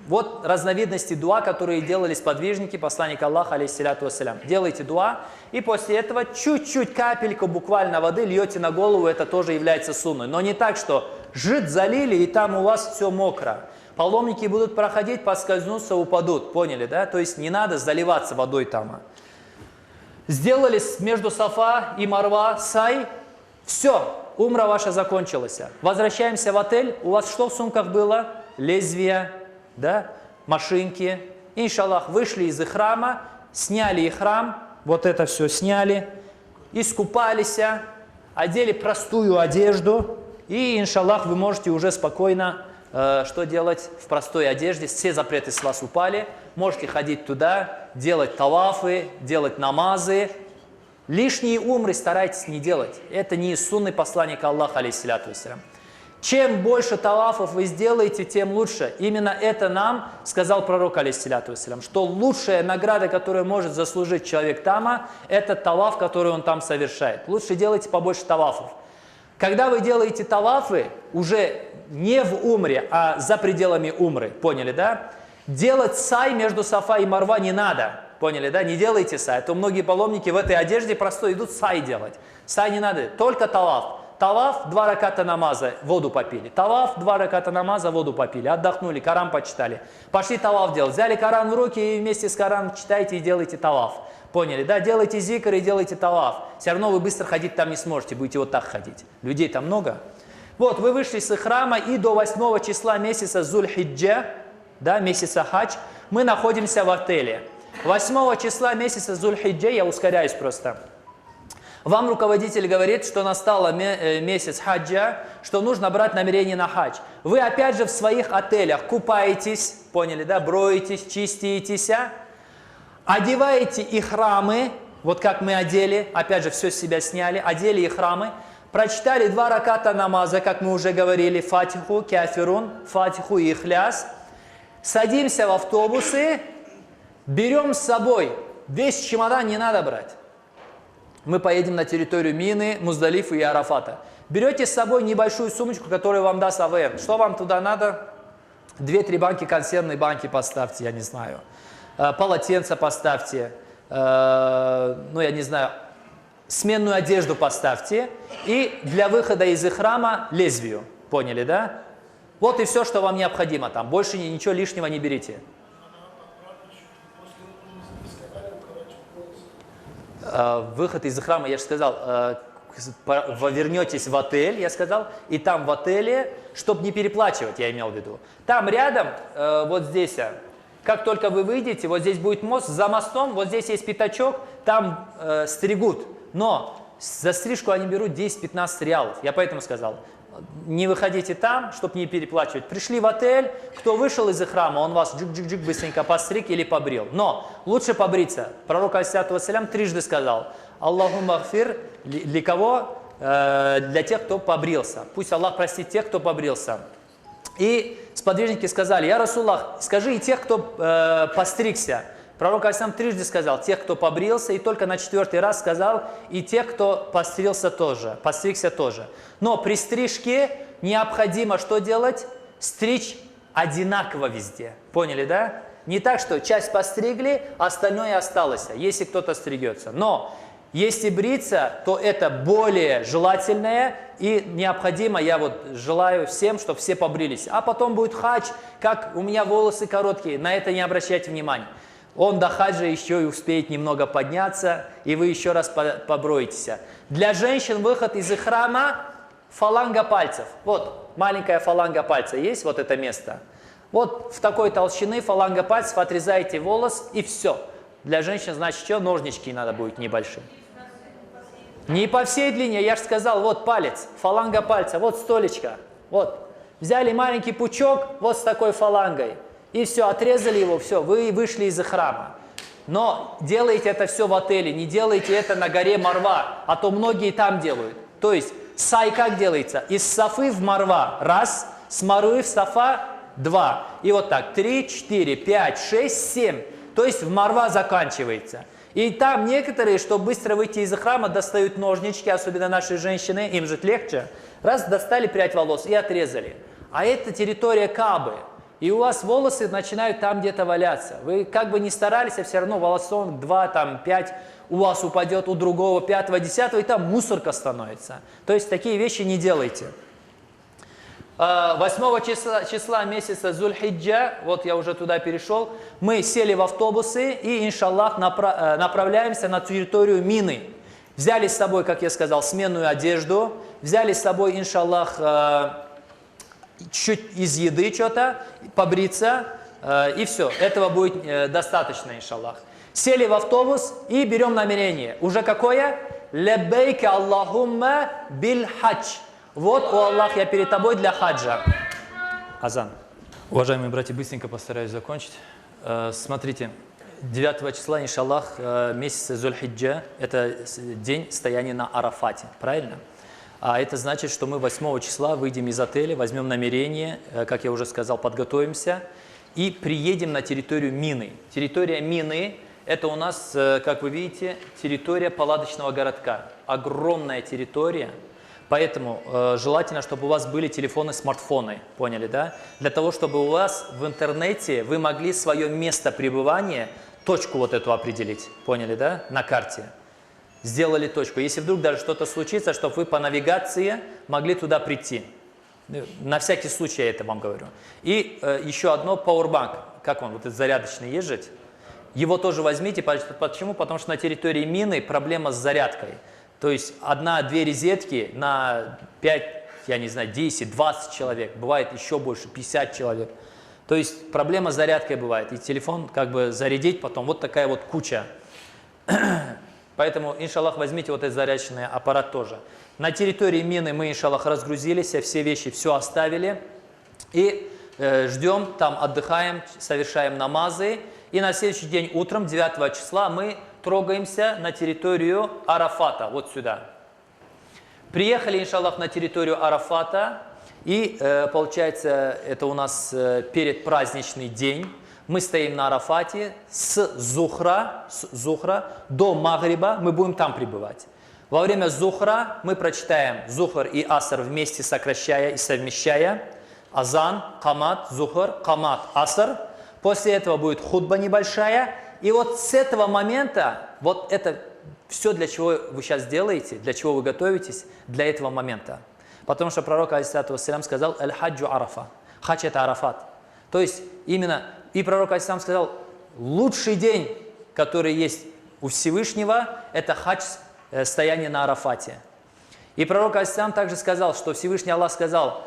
Вот разновидности дуа, которые делали сподвижники посланника Аллаха, алейхиссаляту вассалям. Делайте дуа, и после этого чуть-чуть, капельку буквально воды льете на голову, это тоже является сунной. Но не так, что жид залили, и там у вас все мокро. Паломники будут проходить, поскользнутся, упадут. Поняли, да? То есть не надо заливаться водой там. Сделали между Сафа и Марва сай. Все, умра ваша закончилась. Возвращаемся в отель. У вас что в сумках было? Лезвия, да? Машинки. Иншаллах, вышли из ихрама, сняли ихрам. Вот это все сняли. Искупались, одели простую одежду. И, иншаллах, вы можете уже спокойно что делать в простой одежде. Все запреты с вас упали. Можете ходить туда, делать талафы, делать намазы. Лишние умры старайтесь не делать. Это не из сунны посланника Аллаха, алейхиссаляту вассалям. Чем больше талафов вы сделаете, тем лучше. Именно это нам сказал пророк, алейхиссаляту вассалям, что лучшая награда, которую может заслужить человек тама, это талаф, который он там совершает. Лучше делайте побольше талафов. Когда вы делаете талафы, уже не в умре, а за пределами умры, поняли, да? Делать сай между Сафа и Марва не надо, поняли, да? Не делайте сай, а то многие паломники в этой одежде просто идут сай делать. Сай не надо, только талаф. Талаф, 2 раката намаза, воду попили. Талаф, 2 раката намаза, воду попили. Отдохнули, Коран почитали. Пошли талаф делать. Взяли Коран в руки и вместе с Кораном читайте и делайте талаф. Поняли, да? Делайте зикр и делайте талаф. Все равно вы быстро ходить там не сможете, будете вот так ходить. Людей там много. Вот, вы вышли с храма, и до 8 числа месяца Зуль-Хиджа, да, месяца Хадж, мы находимся в отеле. 8 числа месяца Зуль-Хиджа, я ускоряюсь просто, вам руководитель говорит, что настал месяц хаджа, что нужно брать намерение на хадж. Вы опять же в своих отелях купаетесь, поняли, да, броетесь, чиститесь, одеваете ихрамы, вот как мы одели, опять же все с себя сняли, одели ихрамы, прочитали 2 раката намаза, как мы уже говорили, фатиху, кафирун, фатиху и ихляс, садимся в автобусы, берем с собой, весь чемодан не надо брать. Мы поедем на территорию Мины, Муздалифа и Арафата. Берете с собой небольшую сумочку, которую вам даст АВН. Что вам туда надо? 2-3 банки консервной банки поставьте, я не знаю. Полотенце поставьте. Ну, я не знаю. Сменную одежду поставьте. И для выхода из ихрама лезвию. Поняли, да? Вот и все, что вам необходимо там. Больше ничего лишнего не берите. Выход из храма, я же сказал, вернетесь в отель, я сказал, и там в отеле, чтобы не переплачивать, я имел в виду. Там рядом, вот здесь, как только вы выйдете, вот здесь будет мост, за мостом, вот здесь есть пятачок, там стригут, но за стрижку они берут 10-15 реалов, я поэтому сказал. Не выходите там, чтобы не переплачивать. Пришли в отель, кто вышел из храма, он вас джик-джик-джик быстренько постриг или побрил. Но лучше побриться. Пророк алейхиссалату вассалям трижды сказал: Аллахумма гфир, для кого? Для тех, кто побрился. Пусть Аллах простит тех, кто побрился. И сподвижники сказали: Я Расуллах, скажи и тех, кто постригся. Пророк алейхиссалам трижды сказал: тех, кто побрился, и только на 4-й раз сказал: и тех, кто постригся тоже. Но при стрижке необходимо что делать? Стричь одинаково везде. Поняли, да? Не так, что часть постригли, остальное осталось, если кто-то стригется. Но если бриться, то это более желательное и необходимо. Я вот желаю всем, чтобы все побрились. А потом будет хадж, как у меня волосы короткие, на это не обращайте внимания. Он до хаджа еще и успеет немного подняться, и вы еще раз поброетесь. Для женщин выход из храма фаланга пальцев. Вот маленькая фаланга пальца есть, вот это место. Вот в такой толщины фаланга пальцев отрезаете волос, и все. Для женщин, значит, что? Ножнички надо будет небольшие. Не по всей длине, я же сказал, вот палец, фаланга пальца, вот столечко. Вот. Взяли маленький пучок, вот с такой фалангой. И все, отрезали его, все, вы вышли из храма. Но делайте это все в отеле, не делайте это на горе Марва, а то многие там делают. То есть сай как делается? Из Сафы в Марва, раз, с Марвы в Сафа, 2. И вот так, 3, 4, 5, 6, 7. То есть в Марва заканчивается. И там некоторые, чтобы быстро выйти из храма, достают ножнички, особенно наши женщины, им же легче. Раз, достали прядь волос и отрезали. А это территория Каабы. И у вас волосы начинают там где-то валяться. Вы как бы не старались, а все равно волосом 2, там, 5 у вас упадет, у другого 5, 10, и там мусорка становится. То есть такие вещи не делайте. 8 числа месяца Зуль-Хиджа, вот я уже туда перешел, мы сели в автобусы и, иншаллах, направляемся на территорию Мины. Взяли с собой, как я сказал, сменную одежду, взяли с собой, иншаллах, чуть из еды что-то, побриться, и все. Этого будет достаточно, иншаллах. Сели в автобус и берем намерение. Уже какое? Лаббейка Аллахумма биль хадж. Вот, о Аллах, я перед тобой для хаджа. Азан. Уважаемые братья, быстренько постараюсь закончить. Смотрите, 9 числа, иншаллах, месяца Зуль-Хиджа, это день стояния на Арафате, правильно? А это значит, что мы 8 числа выйдем из отеля, возьмем намерение, как я уже сказал, подготовимся и приедем на территорию Мины. Территория Мины – это у нас, как вы видите, территория палаточного городка. Огромная территория. Поэтому желательно, чтобы у вас были телефоны, смартфоны, поняли, да? Для того, чтобы у вас в интернете вы могли свое место пребывания, точку вот эту определить, поняли, да, на карте. Сделали точку. Если вдруг даже что-то случится, чтобы вы по навигации могли туда прийти. На всякий случай я это вам говорю. И еще одно, Powerbank, как он, вот этот зарядочный есть, его тоже возьмите. Почему? Потому что на территории Мины проблема с зарядкой. То есть 1-2 розетки на 5 я не знаю, 10, 20 человек, бывает еще больше, 50 человек. То есть проблема с зарядкой бывает, и телефон как бы зарядить потом, вот такая вот куча. Поэтому, иншаллах, возьмите вот этот зарядочный аппарат тоже. На территории мины мы, иншаллах, разгрузились, все вещи, все оставили. И ждем, там отдыхаем, совершаем намазы. И на следующий день утром, 9 числа, мы трогаемся на территорию Арафата, вот сюда. Приехали, иншаллах, на территорию Арафата. И получается, это у нас предпраздничный день. Мы стоим на Арафате с Зухра до Магриба, мы будем там пребывать. Во время Зухра мы прочитаем Зухр и Аср вместе, сокращая и совмещая. Азан, Камат, Зухр, Камат, Аср. После этого будет хутба небольшая. И вот с этого момента, вот это все, для чего вы сейчас делаете, для чего вы готовитесь, для этого момента. Потому что пророк, алейхиссалату вассалям, сказал: «Аль-хаджу арафа». Хадж – это Арафат. То есть именно, и пророк, алейхиссалам, сказал, лучший день, который есть у Всевышнего, это хадж, стояние на Арафате. И пророк, алейхиссалам, также сказал, что Всевышний Аллах сказал,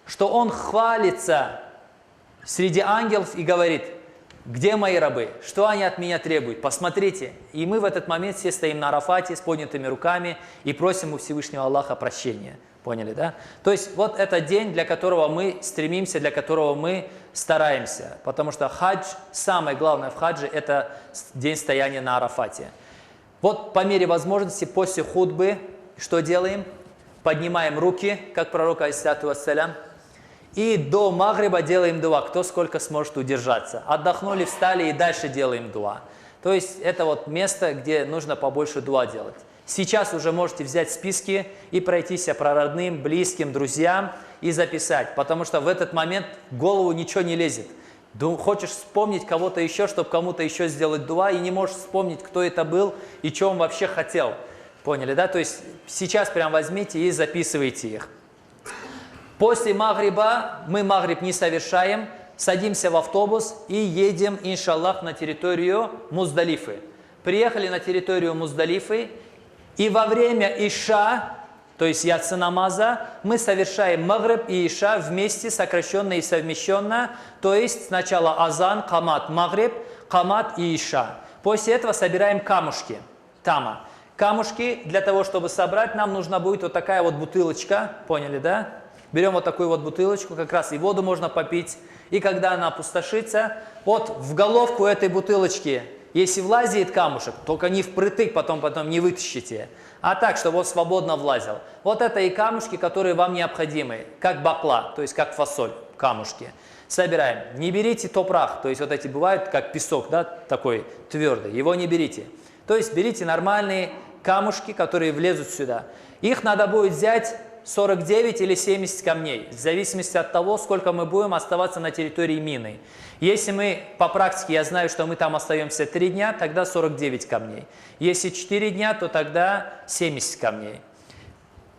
что Он хвалится среди ангелов и говорит: где мои рабы, что они от меня требуют, посмотрите. И мы в этот момент все стоим на Арафате с поднятыми руками и просим у Всевышнего Аллаха прощения. Поняли, да? То есть вот это день, для которого мы стремимся, для которого мы стараемся. Потому что хадж, самое главное в хадже, это день стояния на Арафате. Вот по мере возможности после хутбы что делаем? Поднимаем руки, как пророк, алейхиссалату вассалям, и до Магриба делаем дуа, кто сколько сможет удержаться. Отдохнули, встали и дальше делаем дуа. То есть это вот место, где нужно побольше дуа делать. Сейчас уже можете взять списки и пройтись по родным, близким, друзьям и записать, потому что в этот момент в голову ничего не лезет. Хочешь вспомнить кого-то еще, чтобы кому-то еще сделать дуа, и не можешь вспомнить, кто это был и что он вообще хотел. Поняли, да? То есть сейчас прям возьмите и записывайте их. После Магриба мы Магриб не совершаем, садимся в автобус и едем, иншаллах, на территорию Муздалифы. Приехали на территорию Муздалифы, и во время Иша, то есть яци намаза, мы совершаем Магриб и Иша вместе, сокращенно и совмещенно, то есть сначала Азан, Камат, Магриб, Камат и Иша. После этого собираем камушки, тама. Камушки для того, чтобы собрать, нам нужна будет вот такая вот бутылочка, поняли, да? Берем вот такую вот бутылочку, как раз и воду можно попить. И когда она опустошится, вот в головку этой бутылочки, если влазит камушек, только не впритык, потом не вытащите, а так, чтобы он свободно влазил. Вот это и камушки, которые вам необходимы, как бакла, то есть как фасоль, камушки. Собираем. Не берите топрах, то есть вот эти бывают как песок, да, такой твердый, его не берите. То есть берите нормальные камушки, которые влезут сюда. Их надо будет взять 49 или 70 камней, в зависимости от того, сколько мы будем оставаться на территории мины. Если мы, по практике, я знаю, что мы там остаемся 3 дня, тогда 49 камней. Если 4 дня, то тогда 70 камней.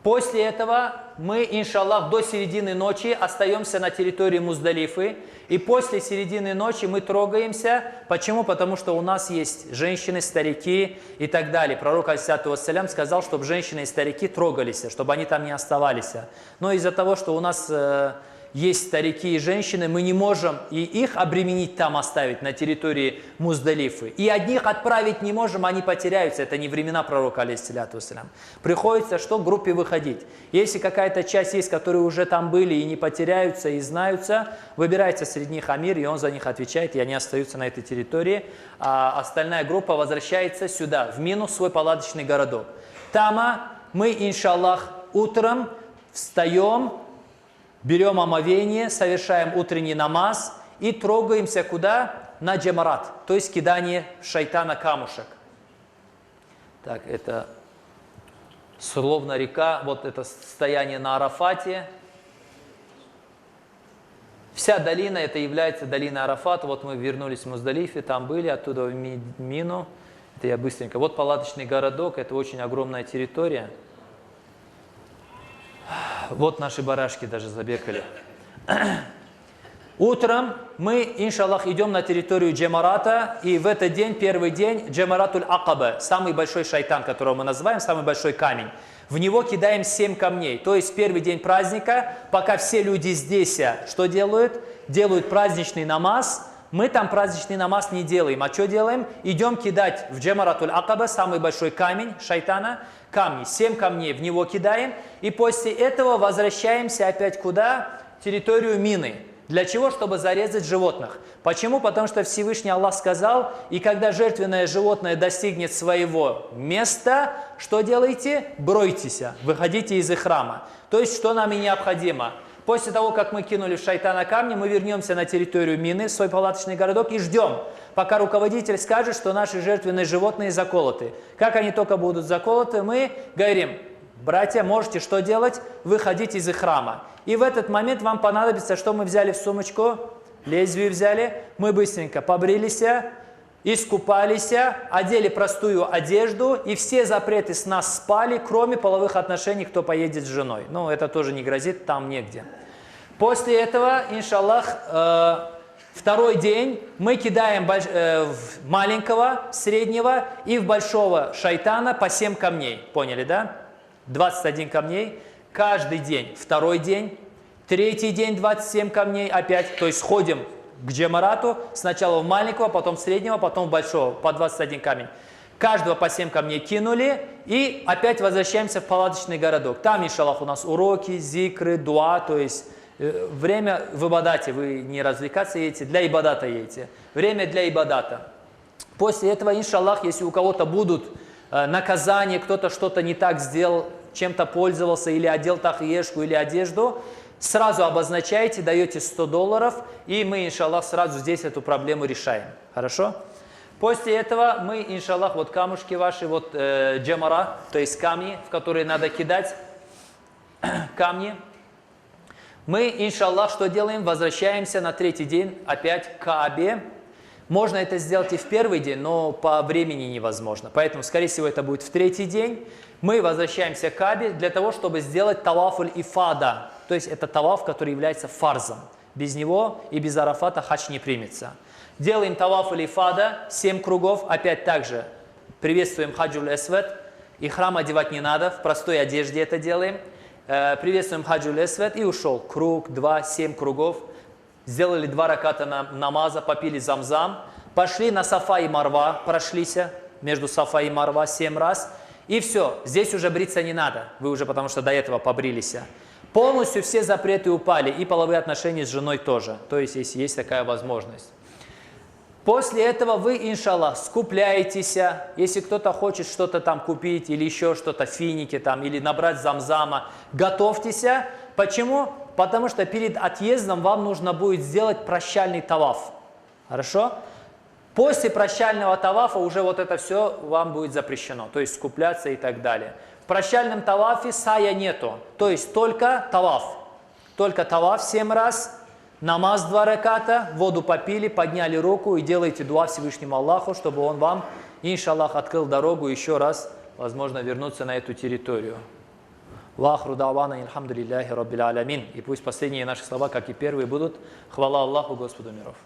После этого мы, иншаллах, до середины ночи остаемся на территории Муздалифы. И после середины ночи мы трогаемся. Почему? Потому что у нас есть женщины, старики и так далее. Пророк, алейхиссалату вассалям, сказал, чтобы женщины и старики трогались, чтобы они там не оставались. Но из-за того, что у нас есть старики и женщины, мы не можем и их обременить там оставить на территории Муздалифы. И одних отправить не можем, они потеряются. Это не времена пророка, алейхиссалату вассалям. Приходится что? Группе выходить. Если какая-то часть есть, которые уже там были и не потеряются, и знаются, выбирается среди них амир, и он за них отвечает, и они остаются на этой территории. А остальная группа возвращается сюда, в Мину, в свой палаточный городок. Там мы, иншаллах, утром встаем, берем омовение, совершаем утренний намаз и трогаемся куда? На джамарат, то есть кидание шайтана камушек. Так, это словно река, вот это состояние на Арафате. Вся долина, это является долиной Арафата. Вот мы вернулись в Муздалифе, там были, оттуда в Мину. Это я быстренько. Вот палаточный городок, это очень огромная территория. Вот наши барашки даже забегали. Утром мы, иншаллах, идем на территорию Джамарата, и в этот день, первый день, Джамаратуль Акаба, самый большой шайтан, которого мы называем, самый большой камень. В него кидаем 7 камней. То есть первый день праздника, пока все люди здесь что делают? Делают праздничный намаз. Мы там праздничный намаз не делаем. А что делаем? Идем кидать в Джамаратуль Акаба, самый большой камень шайтана, камни. 7 камней в него кидаем. И после этого возвращаемся опять куда? Территорию Мины. Для чего? Чтобы зарезать животных. Почему? Потому что Всевышний Аллах сказал, и когда жертвенное животное достигнет своего места, что делаете? Бройтесь, выходите из их храма. То есть, что нам и необходимо? После того, как мы кинули в шайтана камни, мы вернемся на территорию Мины, в свой палаточный городок, и ждем, пока руководитель скажет, что наши жертвенные животные заколоты. Как они только будут заколоты, мы говорим: братья, можете что делать? Выходить из их храма. И в этот момент вам понадобится, что мы взяли в сумочку? Лезвие взяли. Мы быстренько побрились, искупались, одели простую одежду, и все запреты с нас спали, кроме половых отношений, кто поедет с женой. Ну, это тоже не грозит, там негде. После этого, иншаллах, второй день мы кидаем в маленького, среднего и в большого шайтана по 7 камней. Поняли, да? 21 камней. Каждый день, второй день, третий день 27 камней опять, то есть ходим к Джамарату, сначала в маленького, потом в среднего, потом в большого, по 21 камень. Каждого по 7 камней кинули и опять возвращаемся в палаточный городок. Там, иншаллах, у нас уроки, зикры, дуа, то есть время в ибадате, вы не развлекаться едете, для ибадата едете. Время для ибадата. После этого, иншаллах, если у кого-то будут наказания, кто-то что-то не так сделал, чем-то пользовался, или одел тахиешку, или одежду, сразу обозначаете, даете $100, и мы, иншаллах, сразу здесь эту проблему решаем. Хорошо? После этого мы, иншаллах, вот камушки ваши, вот джамара, то есть камни, в которые надо кидать, камни. Мы, иншаллах, что делаем? Возвращаемся на третий день опять к Каабе. Можно это сделать и в первый день, но по времени невозможно. Поэтому, скорее всего, это будет в третий день. Мы возвращаемся к Каабе для того, чтобы сделать тавафуль ифада. То есть это таваф, который является фарзом. Без него и без арафата хадж не примется. Делаем тавафуль ифада, 7 кругов. Опять также приветствуем хаджуль эсвед. И храм одевать не надо, в простой одежде это делаем. Приветствуем хаджуль эсвед и ушел. Круг, 2, 7 кругов. Сделали 2 раката намаза, попили замзам. Пошли на Сафа и Марва, прошлись между Сафа и Марва 7 раз. И все, здесь уже бриться не надо, вы уже потому что до этого побрились. Полностью все запреты упали, и половые отношения с женой тоже, то есть если есть такая возможность. После этого вы, иншаллах, скупляетесь, если кто-то хочет что-то там купить, или еще что-то, финики там, или набрать замзама, готовьтесь. Почему? Потому что перед отъездом вам нужно будет сделать прощальный таваф. Хорошо? После прощального тавафа уже вот это все вам будет запрещено, то есть скупляться и так далее. В прощальном тавафе сая нету, то есть только таваф. Только таваф 7 раз, намаз 2 раката, воду попили, подняли руку и делаете дуа Всевышнему Аллаху, чтобы он вам, иншаллах, открыл дорогу еще раз, возможно, вернуться на эту территорию. Вахру давана ильхамдулиллахи раббил алямин. И пусть последние наши слова, как и первые, будут хвала Аллаху, Господу миров.